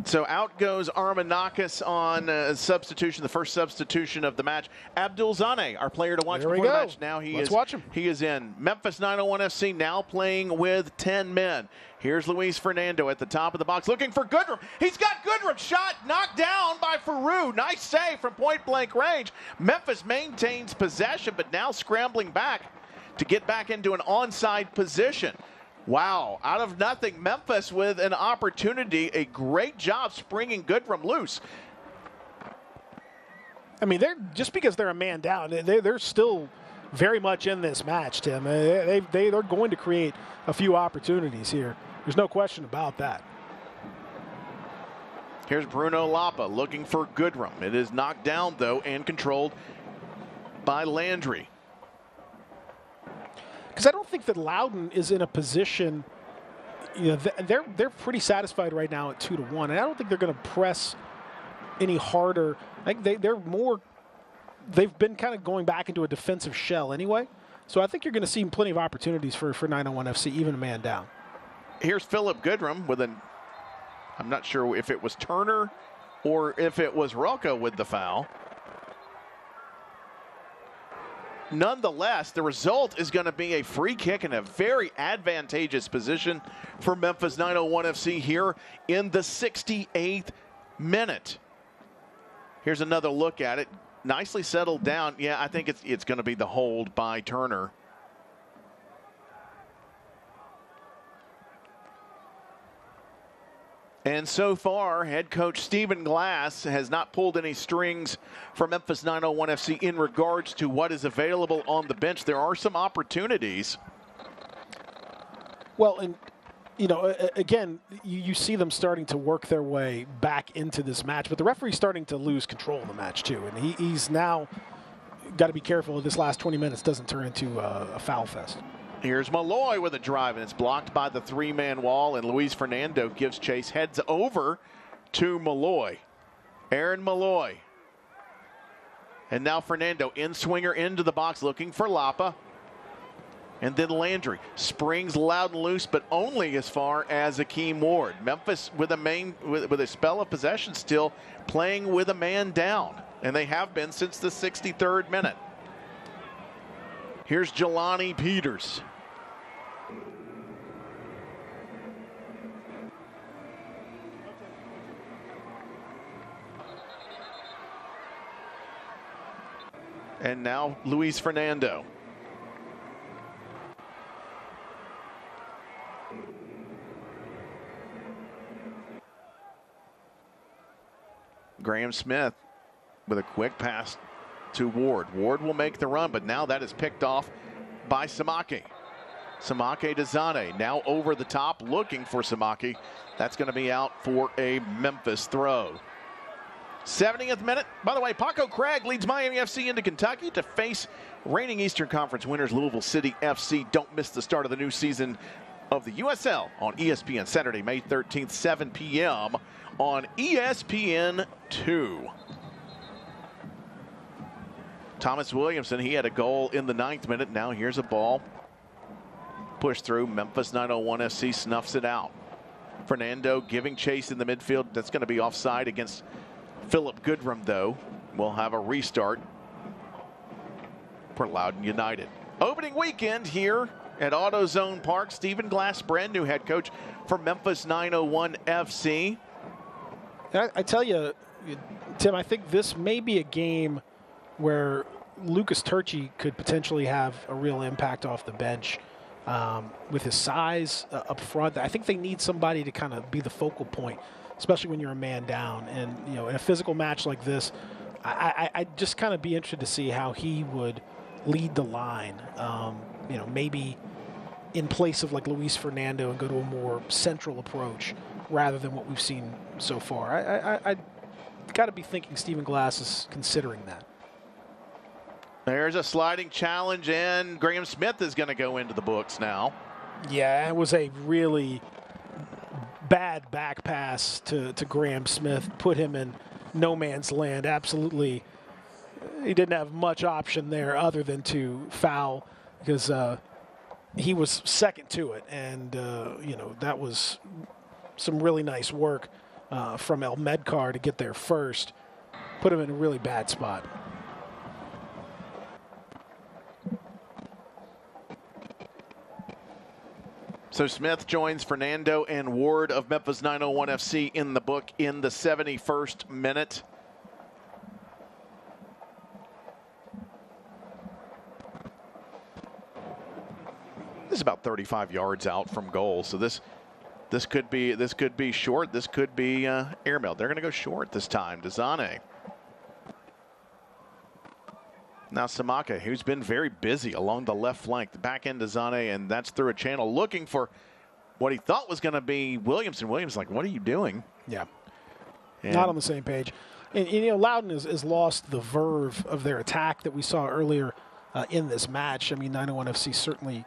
So out goes Armanakis on substitution, the first substitution of the match. Abdul Zane, our player to watch before the match. Now Let's watch him. He is in. Memphis 901 FC now playing with 10 men. Here's Luis Fernando at the top of the box looking for Goodrum. He's got Goodrum. Shot knocked down by Farouk. Nice save from point-blank range. Memphis maintains possession, but now scrambling back to get back into an onside position. Wow, out of nothing, Memphis with an opportunity. A great job springing Goodrum loose. I mean, just because they're a man down, they're still very much in this match, Tim. They're going to create a few opportunities here. There's no question about that. Here's Bruno Lapa looking for Goodrum. It is knocked down, though, and controlled by Landry. Because I don't think that Loudoun is in a position, you know, they're pretty satisfied right now at 2-1, and I don't think they're going to press any harder. I think they've been kind of going back into a defensive shell anyway. So I think you're going to see plenty of opportunities for 901 FC, even a man down. Here's Philip Goodrum with an, I'm not sure if it was Turner or if it was Relka with the foul. Nonetheless, the result is going to be a free kick in a very advantageous position for Memphis 901 FC here in the 68th minute. Here's another look at it. Nicely settled down. Yeah, I think it's going to be the hold by Turner. And so far, head coach Stephen Glass has not pulled any strings for Memphis 901 FC in regards to what is available on the bench. There are some opportunities. Well, and, you know, again, you see them starting to work their way back into this match, but the referee's starting to lose control of the match, too. And he's now got to be careful this last 20 minutes doesn't turn into a foul fest. Here's Malloy with a drive, and it's blocked by the three-man wall, and Luis Fernando gives chase, heads over to Malloy. Aaron Malloy. And now Fernando, in-swinger into the box, looking for Lapa. And then Landry springs loud and loose, but only as far as Akeem Ward. Memphis with a spell of possession still, playing with a man down, and they have been since the 63rd minute. Here's Jelani Peters. And now Luis Fernando. Graham Smith with a quick pass to Ward. Ward will make the run, but now that is picked off by Samake. Samake to Zane, now over the top, looking for Samake. That's going to be out for a Memphis throw. 70th minute. By the way, Paco Craig leads Miami FC into Kentucky to face reigning Eastern Conference winners Louisville City FC. Don't miss the start of the new season of the USL on ESPN Saturday, May 13th, 7 p.m. on ESPN2. Thomas Williamson, he had a goal in the 9th minute. Now here's a ball. Push through. Memphis 901 FC snuffs it out. Fernando giving chase in the midfield. That's going to be offside against Philip Goodrum, though. We'll have a restart for Loudoun United. Opening weekend here at AutoZone Park. Stephen Glass, brand new head coach for Memphis 901 FC. I tell you, Tim, I think this may be a game where Lucas Turchi could potentially have a real impact off the bench with his size up front. I think they need somebody to kind of be the focal point, especially when you're a man down. And, you know, in a physical match like this, I'd just kind of be interested to see how he would lead the line. You know, maybe in place of like Luis Fernando and go to a more central approach rather than what we've seen so far. I got to be thinking Stephen Glass is considering that. There's a sliding challenge, and Graham Smith is going to go into the books now. Yeah, it was a really bad back pass to Graham Smith. Put him in no man's land. Absolutely, he didn't have much option there other than to foul because he was second to it. And, you know, that was some really nice work from El Medcar to get there first. Put him in a really bad spot. So Smith joins Fernando and Ward of Memphis 901 FC in the book in the 71st minute. This is about 35 yards out from goal, so this could be short. This could be airmail. They're going to go short this time to Zane. Now Samake, who's been very busy along the left flank, the back end to Zane, and that's through a channel looking for what he thought was going to be Williamson. Williamson's like, what are you doing? Yeah, and not on the same page. And you know, Loudoun has lost the verve of their attack that we saw earlier in this match. I mean, 901 FC certainly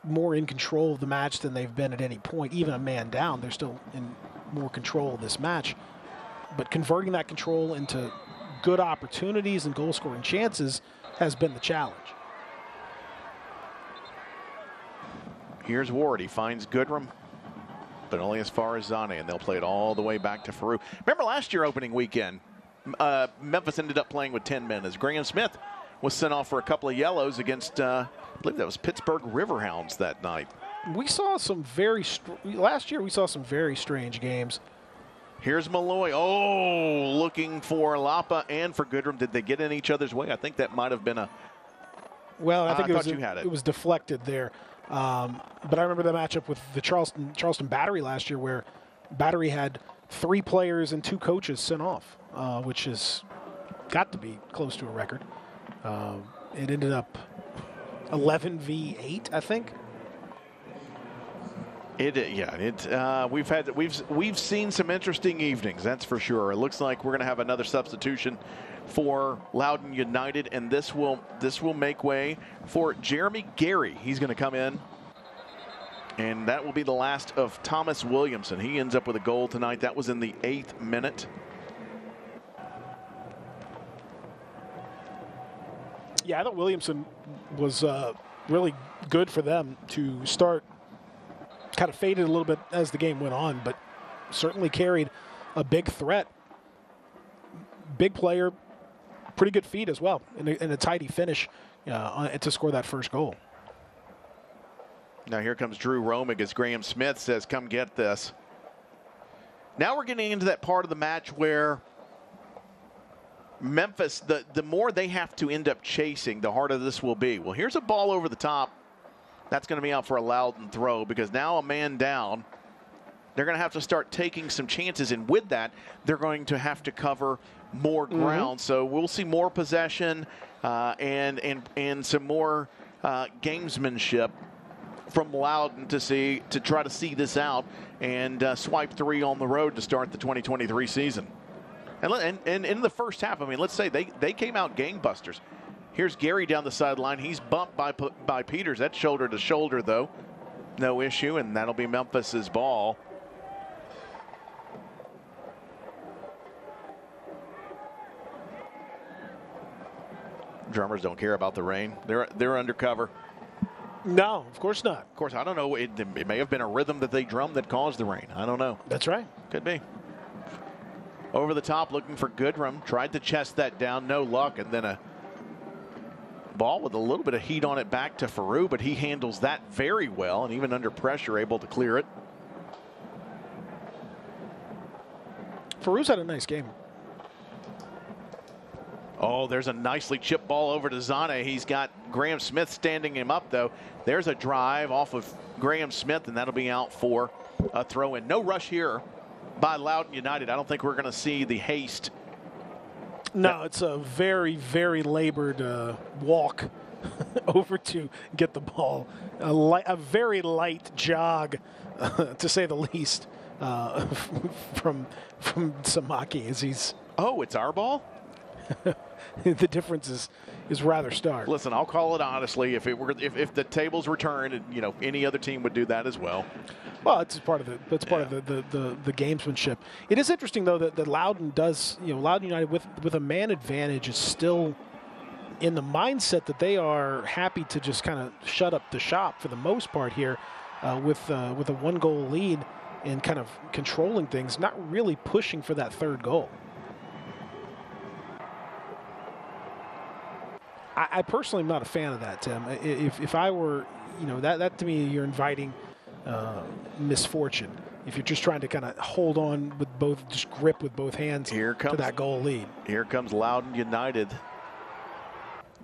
more in control of the match than they've been at any point. Even a man down, they're still in more control of this match. But converting that control into good opportunities and goal-scoring chances has been the challenge. Here's Ward. He finds Goodrum, but only as far as Zane, and they'll play it all the way back to Farouk. Remember last year opening weekend, Memphis ended up playing with 10 men as Graham Smith was sent off for a couple of yellows against, I believe that was Pittsburgh Riverhounds that night. We saw some last year we saw some very strange games. Here's Malloy. Oh, looking for Lapa and for Goodrum. Did they get in each other's way? I think that might have been a... Well, I think it was deflected there. But I remember the matchup with the Charleston Battery last year where Battery had 3 players and 2 coaches sent off, which has got to be close to a record. It ended up 11-8, I think. We've seen some interesting evenings, that's for sure. It looks like we're going to have another substitution for Loudoun United, and this will make way for Jeremy Gary. He's going to come in, and that will be the last of Thomas Williamson. He ends up with a goal tonight. That was in the 8th minute. Yeah, I thought Williamson was really good for them to start. Kind of faded a little bit as the game went on, but certainly carried a big threat. Big player, pretty good feet as well, and a tidy finish to score that first goal. Now here comes Drew Romig as Graham Smith says, come get this. Now we're getting into that part of the match where Memphis, the more they have to end up chasing, the harder this will be. Well, here's a ball over the top. That's going to be out for a Loudoun throw because now a man down. They're going to have to start taking some chances, and with that, they're going to have to cover more ground. So we'll see more possession and some more gamesmanship from Loudoun to try to see this out and swipe 3 on the road to start the 2023 season. And in the first half, I mean, let's say they came out gangbusters. Here's Gary down the sideline. He's bumped by Peters. That's shoulder to shoulder, though. No issue, and that'll be Memphis's ball. Drummers don't care about the rain. They're undercover. No, of course not. Of course, I don't know. It may have been a rhythm that they drummed that caused the rain. I don't know. That's right. Could be. Over the top, looking for Goodrum. Tried to chest that down. No luck, and then a ball with a little bit of heat on it back to Farouk, but he handles that very well, and even under pressure, able to clear it. Farouk's had a nice game. Oh, there's a nicely chipped ball over to Zane. He's got Graham Smith standing him up, though. There's a drive off of Graham Smith, and that'll be out for a throw-in. No rush here by Loudoun United. I don't think we're going to see the haste. No, it's a very, very labored walk over to get the ball. A very light jog, to say the least, from Samaki as he's. Oh, it's our ball? The difference is rather stark. Listen, I'll call it honestly. If the tables were turned, any other team would do that as well. Well, it's part of the gamesmanship. It is interesting though that Loudoun does, Loudoun United with a man advantage is still in the mindset that they are happy to just kind of shut up the shop for the most part here, with a 1-goal lead and kind of controlling things, not really pushing for that third goal. I personally am not a fan of that, Tim. If I were, that to me, you're inviting misfortune. If you're just trying to kind of hold on with just grip with both hands to that goal lead. Here comes Loudoun United.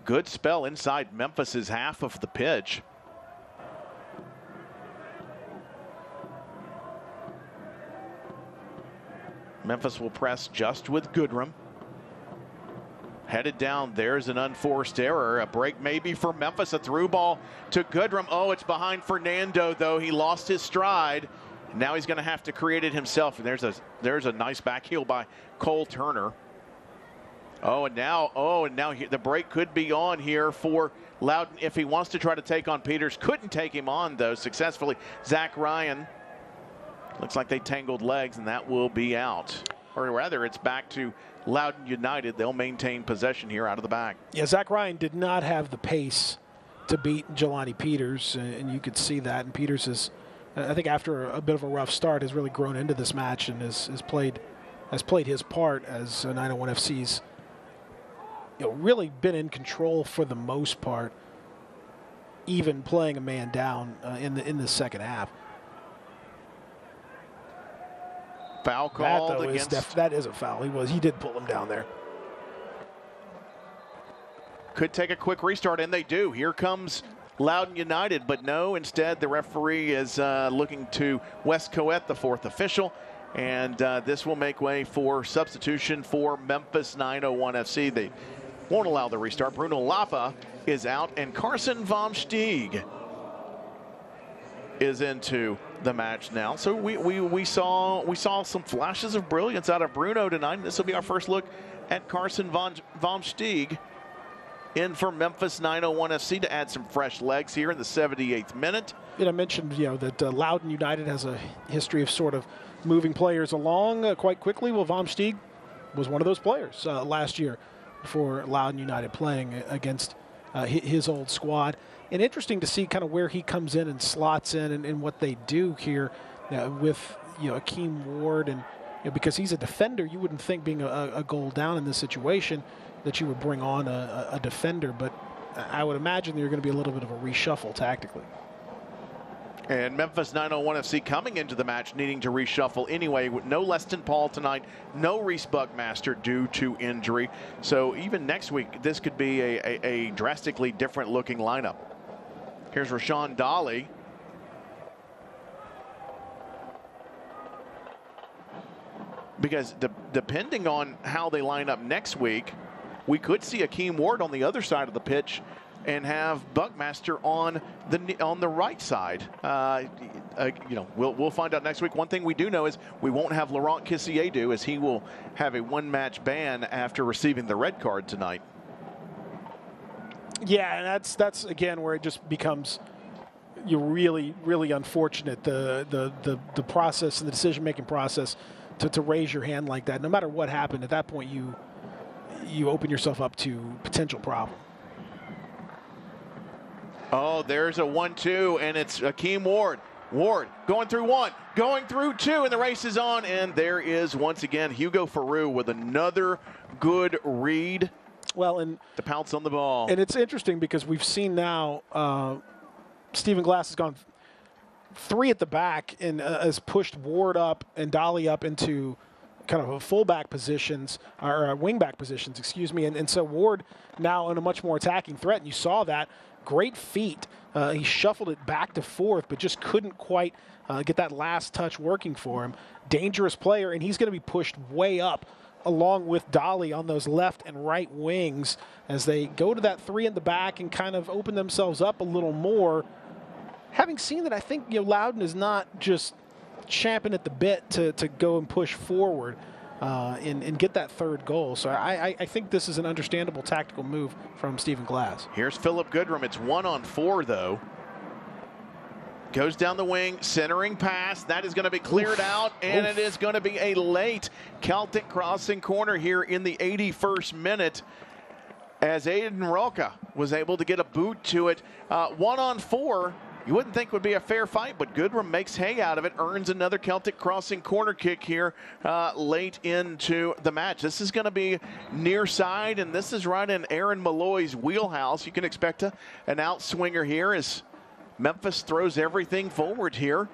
Good spell inside Memphis's half of the pitch. Memphis will press just with Goodrum. Headed down, there's an unforced error. A break maybe for Memphis, a through ball to Goodrum. Oh, it's behind Fernando, though. He lost his stride. Now he's going to have to create it himself. And there's a nice back heel by Cole Turner. And now the break could be on here for Loudoun if he wants to try to take on Peters. Couldn't take him on, though, successfully. Zach Ryan. Looks like they tangled legs, and that will be out. Or rather, it's back to Loudoun United. They'll maintain possession here out of the back. Yeah, Zach Ryan did not have the pace to beat Jelani Peters, and you could see that. And Peters is, I think, after a bit of a rough start, has really grown into this match and has played his part as 901 FC's really been in control for the most part, even playing a man down in the second half. Foul called that is a foul. He did pull him down there. Could take a quick restart, and they do. Here comes Loudoun United, but no, instead the referee is looking to Wes Coet, the fourth official, and this will make way for substitution for Memphis 901 FC. They won't allow the restart. Bruno Lapa is out, and Carson Vom Stieg is into the match now. So we saw some flashes of brilliance out of Bruno tonight. This will be our first look at Carson Vom Stieg in for Memphis 901 FC to add some fresh legs here in the 78th minute. I mentioned that Loudoun United has a history of sort of moving players along quite quickly. Well, Vom Stieg was one of those players last year for Loudoun United, playing against his old squad. And interesting to see kind of where he comes in and slots in and what they do here with Akeem Ward, and because he's a defender, you wouldn't think, being a goal down in this situation, that you would bring on a defender, but I would imagine there's going to be a little bit of a reshuffle tactically. And Memphis 901 FC coming into the match needing to reshuffle anyway, with no Leston Paul tonight, no Reese Buckmaster due to injury. So even next week, this could be a drastically different looking lineup. Here's Rashawn Dolly. Because depending on how they line up next week, we could see Akeem Ward on the other side of the pitch and have Buckmaster on the right side. We'll find out next week. One thing we do know is we won't have Laurent Kissiedu, as he will have a one-match ban after receiving the red card tonight. Yeah, and that's again where it just becomes really, really unfortunate, the process and the decision-making process to raise your hand like that. No matter what happened, at that point you open yourself up to potential problem. Oh, there's a 1-2, and it's Akeem Ward. Ward going through one, going through two, and the race is on. And there is, once again, Hugo Faru with another good read. Well, and to pounce on the ball. And it's interesting because we've seen now Stephen Glass has gone 3 at the back and has pushed Ward up and Dolly up into kind of a fullback positions, or wingback positions, excuse me. And so Ward now in a much more attacking threat, and you saw that. Great feet. He shuffled it back to fourth, but just couldn't quite get that last touch working for him. Dangerous player, and he's going to be pushed way up along with Dolly on those left and right wings as they go to that 3 in the back and kind of open themselves up a little more. Having seen that, I think Loudoun is not just champing at the bit to go and push forward and get that third goal. So I think this is an understandable tactical move from Stephen Glass. Here's Philip Goodrum. It's 1-on-4 though. Goes down the wing, centering pass. That is going to be cleared out, and it is going to be a late Celtic crossing corner here in the 81st minute, as Aiden Roca was able to get a boot to it. 1-on-4. You wouldn't think would be a fair fight, but Goodrum makes hay out of it, earns another Celtic crossing corner kick here late into the match. This is going to be near side, and this is right in Aaron Malloy's wheelhouse. You can expect an outswinger here as Memphis throws everything forward here.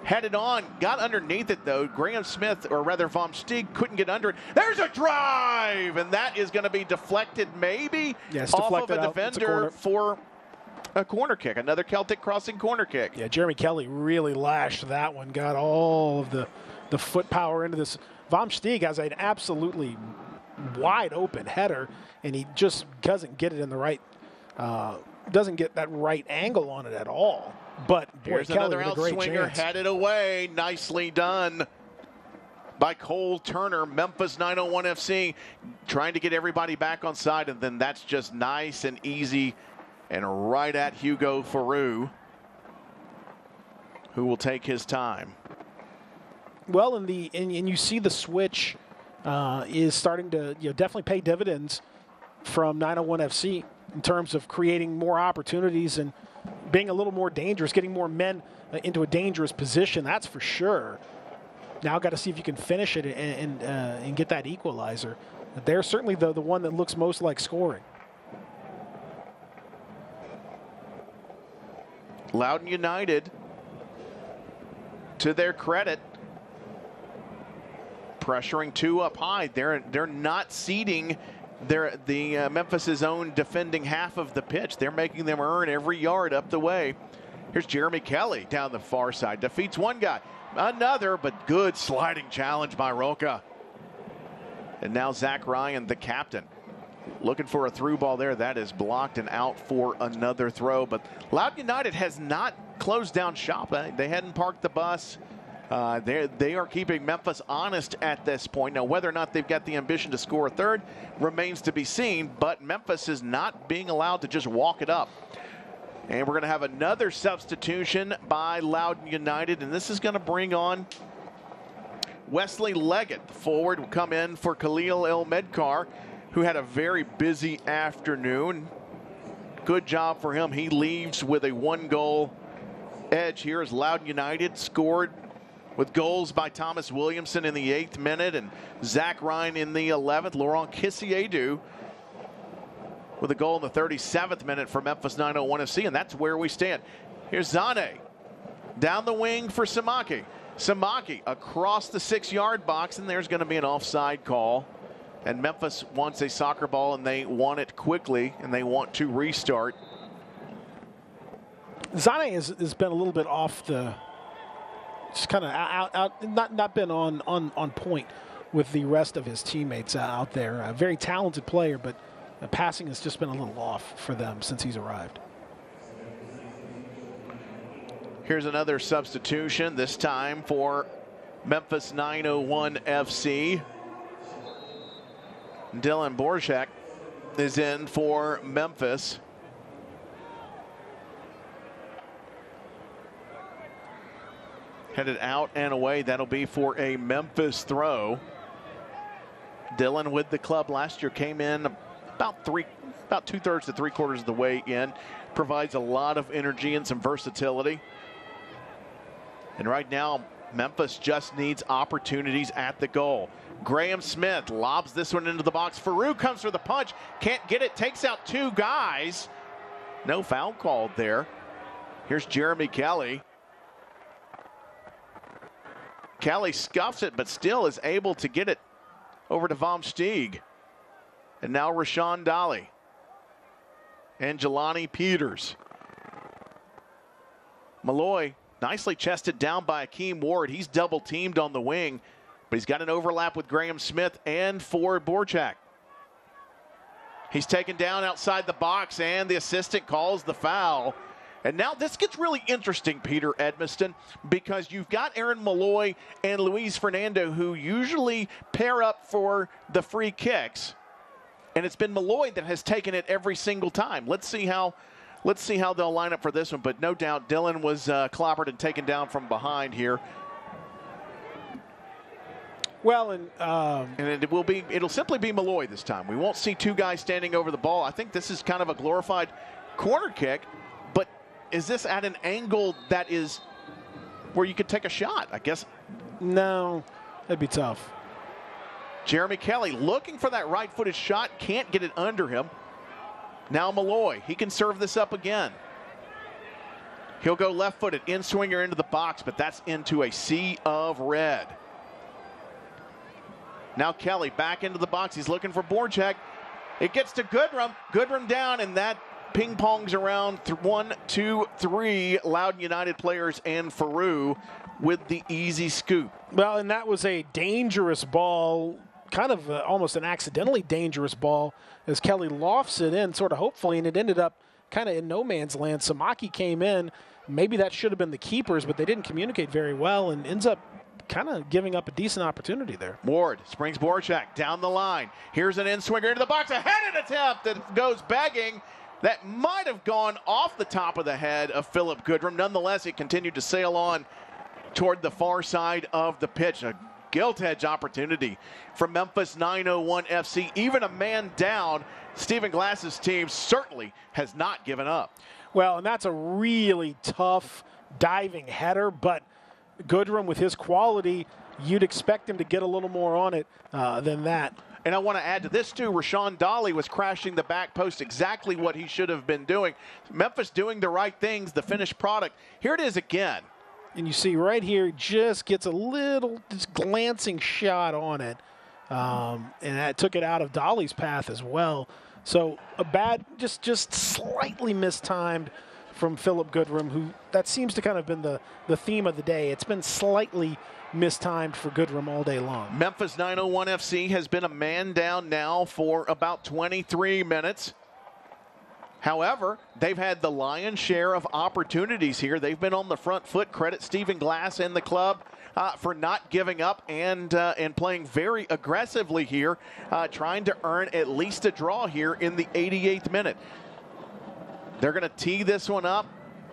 Headed on, got underneath it though. Graham Smith, or rather Vom Stieg, couldn't get under it. There's a drive, and that is going to be deflected maybe off of a defender for a corner kick, another Celtic crossing corner kick. Yeah, Jeremy Kelly really lashed that one, got all of the foot power into this. Vom Stieg has an absolutely wide open header, and he just doesn't get it in the right, doesn't get that right angle on it at all. But boy, here's Kelly another with a great outswinger chance. headed away. Nicely done by Cole Turner. Memphis 901 FC trying to get everybody back on side, and then that's just nice and easy and right at Hugo Faru, who will take his time. Well, and you see the switch is starting to definitely pay dividends from 901 FC. in terms of creating more opportunities and being a little more dangerous, getting more men into a dangerous position, that's for sure. Now got to see if you can finish it and get that equalizer. But they're certainly the one that looks most like scoring. Loudoun United, to their credit, pressuring 2 up high. They're not ceding the Memphis's own defending half of the pitch. They're making them earn every yard up the way. Here's Jeremy Kelly down the far side. Defeats one guy. Another, but good sliding challenge by Roca. And now Zach Ryan, the captain, looking for a through ball there. That is blocked and out for another throw. But Loudoun United has not closed down shop. They hadn't parked the bus. They are keeping Memphis honest at this point. Now, whether or not they've got the ambition to score a third remains to be seen, but Memphis is not being allowed to just walk it up. And we're going to have another substitution by Loudoun United, and this is going to bring on Wesley Leggett. The forward will come in for Khalil El Medkar, who had a very busy afternoon. Good job for him. He leaves with a 1-goal edge here as Loudoun United scored with goals by Thomas Williamson in the 8th minute and Zach Ryan in the 11th. Laurent Kissiedu with a goal in the 37th minute for Memphis 901 FC, and that's where we stand. Here's Zane down the wing for Samaki. Samaki across the 6-yard box, and there's going to be an offside call. And Memphis wants a soccer ball, and they want it quickly, and they want to restart. Zane has been a little bit off the, just kind of not been on point with the rest of his teammates out there. A very talented player, but the passing has just been a little off for them since he's arrived. Here's another substitution, this time for Memphis 901 FC. Dylan Borchak is in for Memphis. Headed out and away. That'll be for a Memphis throw. Dylan with the club last year came in about 2/3 to 3/4 of the way in. Provides a lot of energy and some versatility. And right now, Memphis just needs opportunities at the goal. Graham Smith lobs this one into the box. Farouk comes for the punch. Can't get it. Takes out 2 guys. No foul called there. Here's Jeremy Kelly. Kelly scuffs it, but still is able to get it over to Vom Steeg. And now Rashawn Dolly. And Jelani Peters. Malloy nicely chested down by Akeem Ward. He's double teamed on the wing, but he's got an overlap with Graham Smith and Ford Borchak. He's taken down outside the box, and the assistant calls the foul. And now this gets really interesting, Peter Edmiston, because you've got Aaron Malloy and Luis Fernando, who usually pair up for the free kicks. And it's been Malloy that has taken it every single time. Let's see how they'll line up for this one. But no doubt Dylan was clobbered and taken down from behind here. Well, and it'll simply be Malloy this time. We won't see 2 guys standing over the ball. I think this is kind of a glorified corner kick, but is this at an angle that is where you could take a shot? I guess. No, that'd be tough. Jeremy Kelly looking for that right-footed shot, can't get it under him. Now Malloy, he can serve this up again. He'll go left-footed, in-swinger into the box, but that's into a sea of red. Now Kelly back into the box. He's looking for Borchak. It gets to Goodrum. Goodrum down, and that ping-pongs around 1, 2, 3 Loudoun United players and Farouk with the easy scoop. Well, and that was a dangerous ball, kind of almost an accidentally dangerous ball as Kelly lofts it in sort of hopefully, and it ended up kind of in no man's land. Samaki came in. Maybe that should have been the keepers, but they didn't communicate very well and ends up kind of giving up a decent opportunity there. Ward springs Borchak down the line. Here's an in-swinger into the box. A headed attempt that goes begging. That might have gone off the top of the head of Philip Goodrum. Nonetheless, it continued to sail on toward the far side of the pitch. A gilt edge opportunity from Memphis 901 FC. Even a man down, Stephen Glass's team certainly has not given up. Well, and that's a really tough diving header, but Goodrum, with his quality, you'd expect him to get a little more on it than that. And I want to add to this, too. Rashawn Dolly was crashing the back post, exactly what he should have been doing. Memphis doing the right things, the finished product. Here it is again. And you see right here, just gets a little just glancing shot on it. And that took it out of Dolly's path as well. So a bad, just slightly mistimed from Philip Goodrum, who that seems to kind of been the theme of the day. It's been slightly mistimed for Goodrum all day long. Memphis 901 FC has been a man down now for about 23 minutes. However, they've had the lion's share of opportunities here. They've been on the front foot. Credit Stephen Glass and the club for not giving up and playing very aggressively here, trying to earn at least a draw here in the 88th minute. They're going to tee this one up.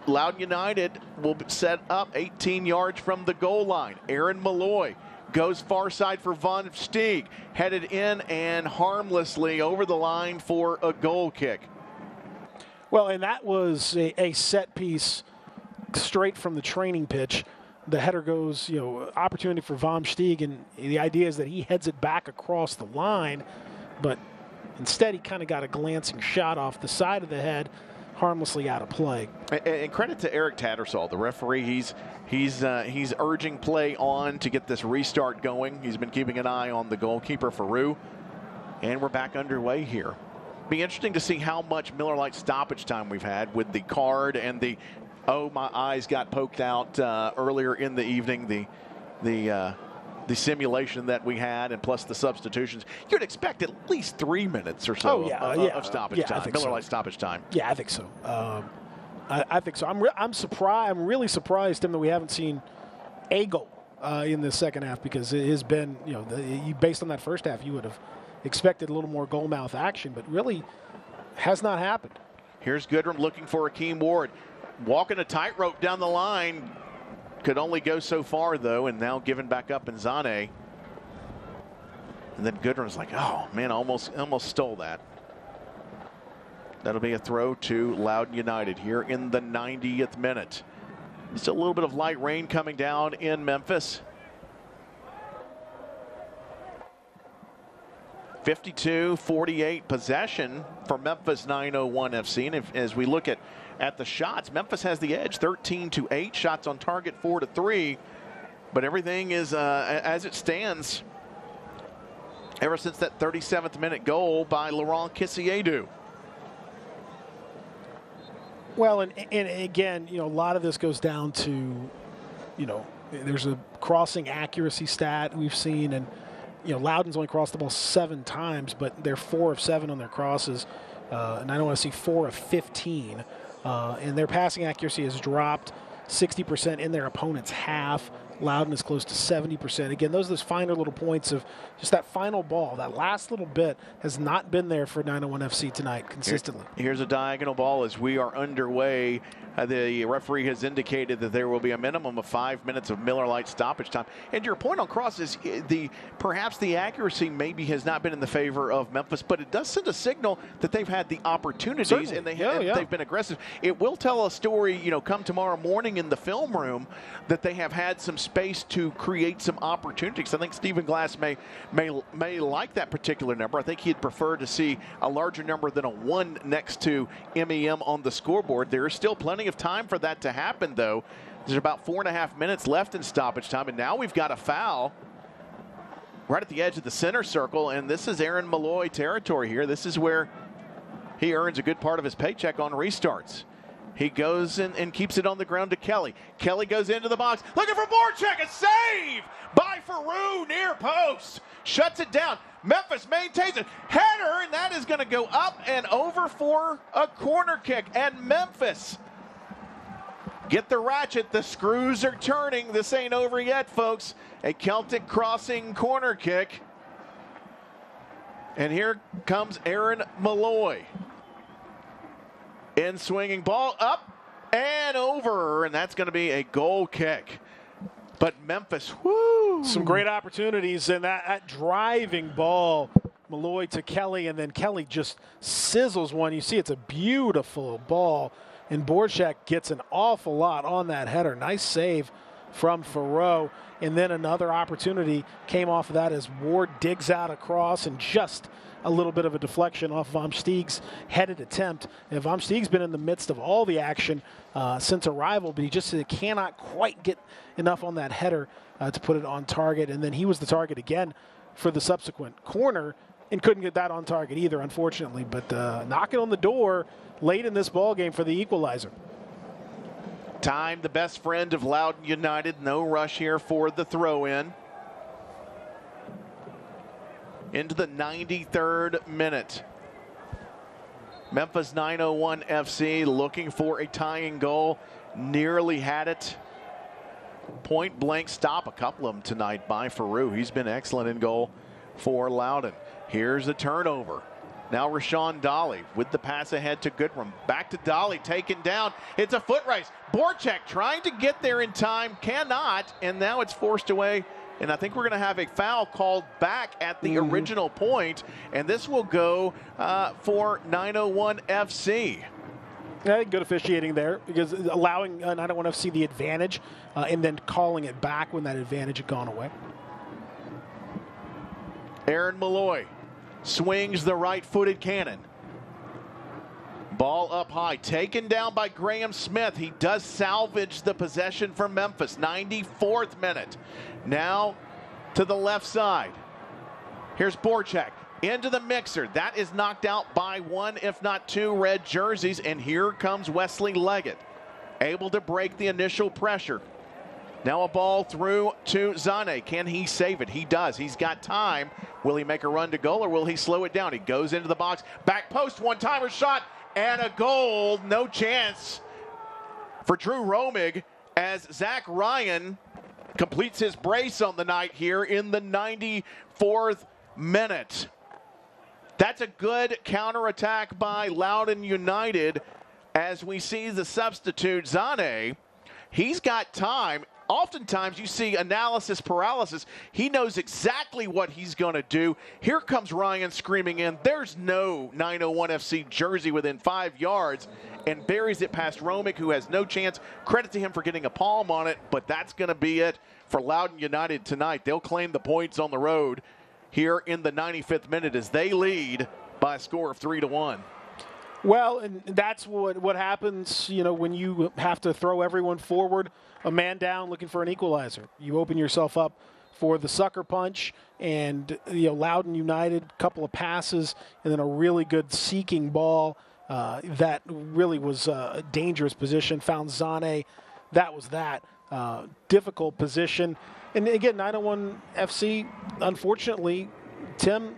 Loudoun United will set up 18 yards from the goal line. Aaron Malloy goes far side for Von Stieg, headed in and harmlessly over the line for a goal kick. Well, and that was a set piece straight from the training pitch. The header goes, opportunity for Von Stieg, and the idea is that he heads it back across the line, but instead he kind of got a glancing shot off the side of the head, harmlessly out of play. And credit to Eric Tattersall, the referee. He's urging play on to get this restart going. He's been keeping an eye on the goalkeeper, Faroux, and we're back underway here. Be interesting to see how much Miller Lite stoppage time we've had with the card and the my eyes got poked out earlier in the evening. The simulation that we had, and plus the substitutions, you'd expect at least 3 minutes or so of stoppage time, Miller Lite stoppage time. Yeah, I think so. I think so. I'm surprised. I'm really surprised, Tim, that we haven't seen a goal in the second half, because it has been, based on that first half, you would have expected a little more goal mouth action, but really has not happened. Here's Goodrum looking for Akeem Ward, walking a tightrope down the line. Could only go so far, though, and now given back up in Zane. And then Goodrum's like, oh, man, almost stole that. That'll be a throw to Loudoun United here in the 90th minute. Still a little bit of light rain coming down in Memphis. 52-48 possession for Memphis 901 FC. And as we look at the shots, Memphis has the edge, 13-8. Shots on target, 4-3. But everything is as it stands ever since that 37th minute goal by Laurent Kissiedu. Well, and again, a lot of this goes down to, there's a crossing accuracy stat we've seen, and Loudoun's only crossed the ball 7 times, but they're 4 of 7 on their crosses, and I don't want to see 4 of 15. And their passing accuracy has dropped 60% in their opponent's half. Loudoun is close to 70%. Again, those finer little points of just that final ball, that last little bit has not been there for 901 FC tonight consistently. Here's a diagonal ball as we are underway. The referee has indicated that there will be a minimum of 5 minutes of Miller Lite stoppage time. And your point on crosses, perhaps the accuracy maybe has not been in the favor of Memphis, but it does send a signal that they've had the opportunities. Certainly. And they've been aggressive. It will tell a story, come tomorrow morning in the film room, that they have had some space to create some opportunities. I think Stephen Glass may like that particular number. I think he'd prefer to see a larger number than a 1 next to MEM on the scoreboard. There is still plenty of time for that to happen, though. There's about 4.5 minutes left in stoppage time, and now we've got a foul right at the edge of the center circle, and this is Aaron Malloy territory here. This is where he earns a good part of his paycheck on restarts. He goes in and keeps it on the ground to Kelly. Kelly goes into the box, looking for Borchek. A save by Faroux near post. Shuts it down. Memphis maintains it. Header, and that is going to go up and over for a corner kick. And Memphis get the ratchet. The screws are turning. This ain't over yet, folks. A Celtic crossing corner kick. And here comes Aaron Malloy. In swinging ball, up and over, and that's going to be a goal kick. But Memphis, Some great opportunities, and that driving ball, Malloy to Kelly, and then Kelly just sizzles one. You see it's a beautiful ball, and Borchak gets an awful lot on that header. Nice save from Farreau, and then another opportunity came off of that as Ward digs out across, and just a little bit of a deflection off Vom Steeg's headed attempt. And Vom Steeg's been in the midst of all the action since arrival, but he just cannot quite get enough on that header to put it on target. And then he was the target again for the subsequent corner and couldn't get that on target either, unfortunately. But knocking on the door late in this ball game for the equalizer. Time, the best friend of Loudoun United. No rush here for the throw-in. Into the 93rd minute. Memphis 901 FC looking for a tying goal. Nearly had it. Point blank stop, a couple of them tonight by Farreau. He's been excellent in goal for Loudoun. Here's a turnover. Now Rashawn Dolly with the pass ahead to Goodrum. Back to Dolly, taken down. It's a foot race. Borchak trying to get there in time, cannot, and now it's forced away. And I think we're going to have a foul called back at the original point, and this will go for 901 FC. I think good officiating there, because allowing 901 FC the advantage and then calling it back when that advantage had gone away. Aaron Malloy swings the right-footed cannon. Ball up high, taken down by Graham Smith. He does salvage the possession for Memphis. 94th minute. Now to the left side. Here's Borchak into the mixer. That is knocked out by one, if not two, red jerseys. And here comes Wesley Leggett, able to break the initial pressure. Now a ball through to Zane. Can he save it? He does. He's got time. Will he make a run to goal, or will he slow it down? He goes into the box. Back post, one-timer shot, and a goal. No chance for Drew Romig as Zach Ryan completes his brace on the night here in the 94th minute. That's a good counterattack by Loudoun United as we see the substitute, Zane. He's got time. Oftentimes you see analysis paralysis. He knows exactly what he's going to do. Here comes Ryan screaming in. There's no 901 FC jersey within 5 yards, and buries it past Romig, who has no chance. Credit to him for getting a palm on it, but that's going to be it for Loudoun United tonight. They'll claim the points on the road here in the 95th minute as they lead by a score of 3-1. Well, and that's what happens, you know, when you have to throw everyone forward, a man down looking for an equalizer. You open yourself up for the sucker punch, and, you know, Loudoun United, couple of passes, and then a really good seeking ball that really was a dangerous position. Found Zane. That was that. Difficult position. And again, 901 FC, unfortunately, Tim,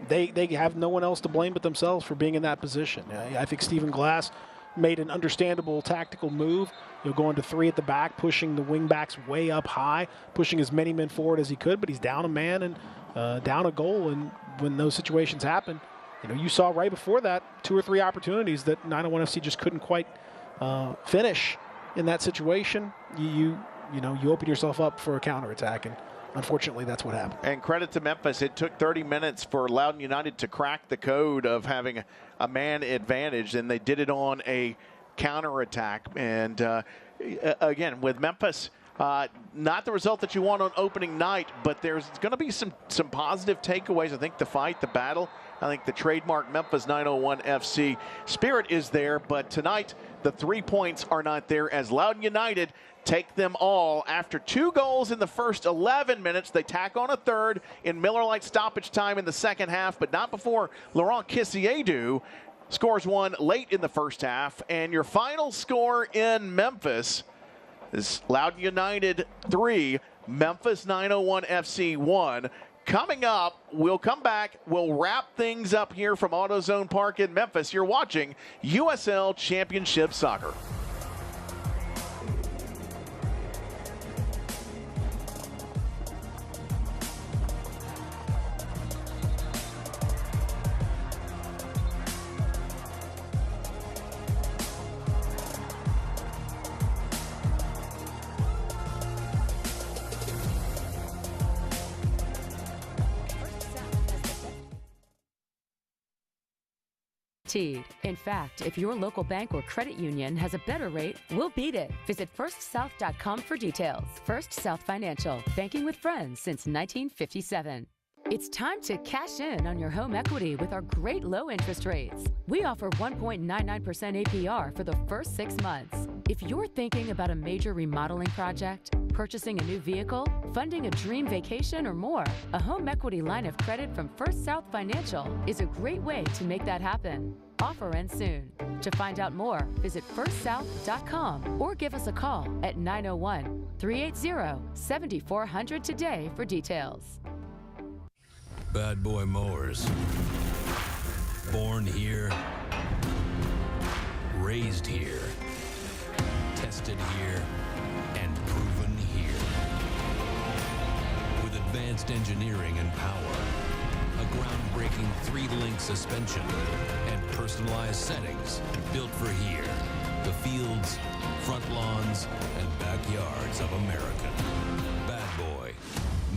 they have no one else to blame but themselves for being in that position. I think Stephen Glass made an understandable tactical move, you know, going to three at the back, pushing the wing backs way up high, pushing as many men forward as he could, but he's down a man and down a goal. And when those situations happen, you know, you saw right before that 2 or 3 opportunities that 901 FC just couldn't quite finish in that situation. You open yourself up for a counterattack, and unfortunately, that's what happened. And credit to Memphis. It took 30 minutes for Loudoun United to crack the code of having a man advantage, and they did it on a counterattack. And again, with Memphis, not the result that you want on opening night, but there's going to be some positive takeaways. I think the fight, the battle, I think the trademark Memphis 901 FC spirit is there, but tonight the 3 points are not there as Loudoun United take them all. After 2 goals in the first 11 minutes, they tack on a third in Miller Lite stoppage time in the second half, but not before Laurent Kissiedu scores one late in the first half. And your final score in Memphis is Loudoun United 3, Memphis 901 FC 1. Coming up, we'll come back. We'll wrap things up here from AutoZone Park in Memphis. You're watching USL Championship Soccer. Guaranteed. In fact, if your local bank or credit union has a better rate, we'll beat it. Visit firstsouth.com for details. First South Financial, banking with friends since 1957. It's time to cash in on your home equity with our great low interest rates. We offer 1.99% APR for the first 6 months. If you're thinking about a major remodeling project, purchasing a new vehicle, funding a dream vacation, or more, a home equity line of credit from First South Financial is a great way to make that happen. Offer ends soon. To find out more, visit firstsouth.com or give us a call at 901-380-7400 today for details. Bad Boy Mowers. Born here, raised here, tested here, and proven here. With advanced engineering and power, a groundbreaking 3-link suspension, and personalized settings built for here. The fields, front lawns, and backyards of America. Bad Boy.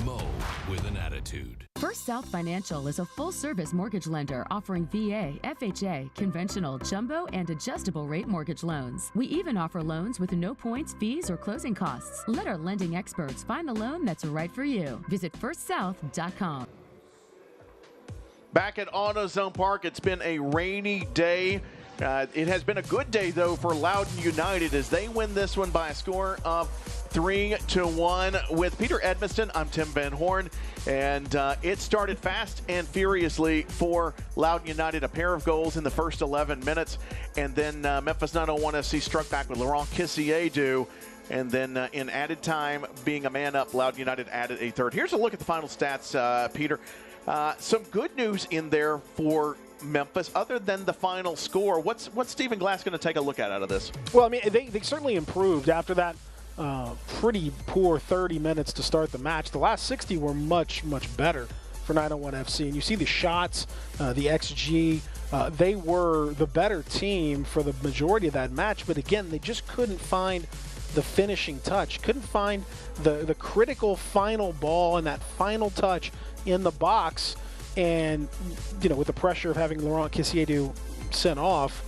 Mow with an attitude. First South Financial is a full-service mortgage lender offering VA, FHA, conventional, jumbo, and adjustable rate mortgage loans. We even offer loans with no points, fees, or closing costs. Let our lending experts find the loan that's right for you. Visit firstsouth.com. Back at AutoZone Park, it's been a rainy day. It has been a good day, though, for Loudoun United as they win this one by a score of 3-1. With Peter Edmiston, I'm Tim Van Horn, and it started fast and furiously for Loudoun United. A pair of goals in the first 11 minutes, and then Memphis 901 FC struck back with Laurent Kissiedu. And then in added time, being a man up, Loudoun United added a third. Here's a look at the final stats, Peter. Some good news in there for Memphis, other than the final score. What's Stephen Glass going to take a look at out of this? Well, I mean, they certainly improved after that pretty poor 30 minutes to start the match. The last 60 were much, much better for 901 FC. And you see the shots, the XG. They were the better team for the majority of that match. But again, they just couldn't find the finishing touch, couldn't find the critical final ball and that final touch in the box. And, you know, with the pressure of having Laurent Kissiedu sent off,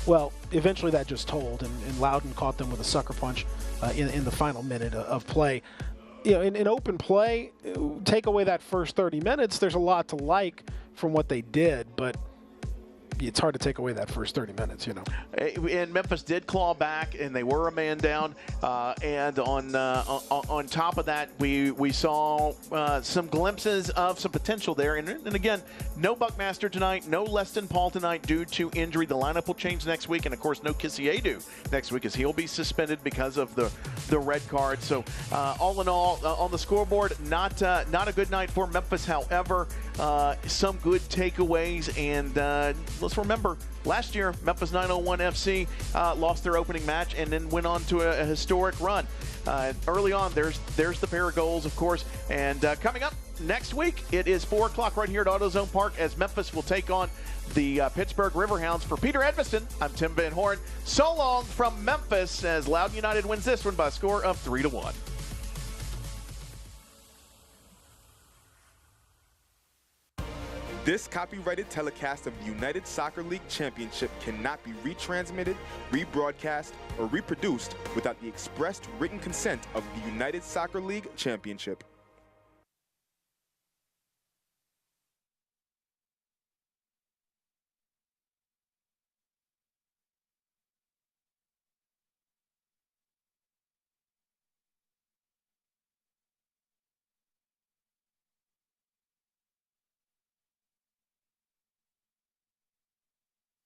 well, eventually that just told, and Loudoun caught them with a sucker punch in the final minute of play. You know, in open play, take away that first 30 minutes, there's a lot to like from what they did, but it's hard to take away that first 30 minutes, you know. And Memphis did claw back, and they were a man down. And on top of that, we saw some glimpses of some potential there. And again, no Buckmaster tonight, no Leston Paul tonight due to injury. The lineup will change next week, and of course, no Kissiedu next week as he'll be suspended because of the red card. So all in all, on the scoreboard, not a good night for Memphis. However, some good takeaways, and let's remember, last year, Memphis 901 FC lost their opening match and then went on to a historic run. Early on, there's the pair of goals, of course. And coming up next week, it is 4 o'clock right here at AutoZone Park as Memphis will take on the Pittsburgh Riverhounds. For Peter Edmiston, I'm Tim Van Horn. So long from Memphis as Loudoun United wins this one by a score of 3-1. This copyrighted telecast of the United Soccer League Championship cannot be retransmitted, rebroadcast, or reproduced without the expressed written consent of the United Soccer League Championship.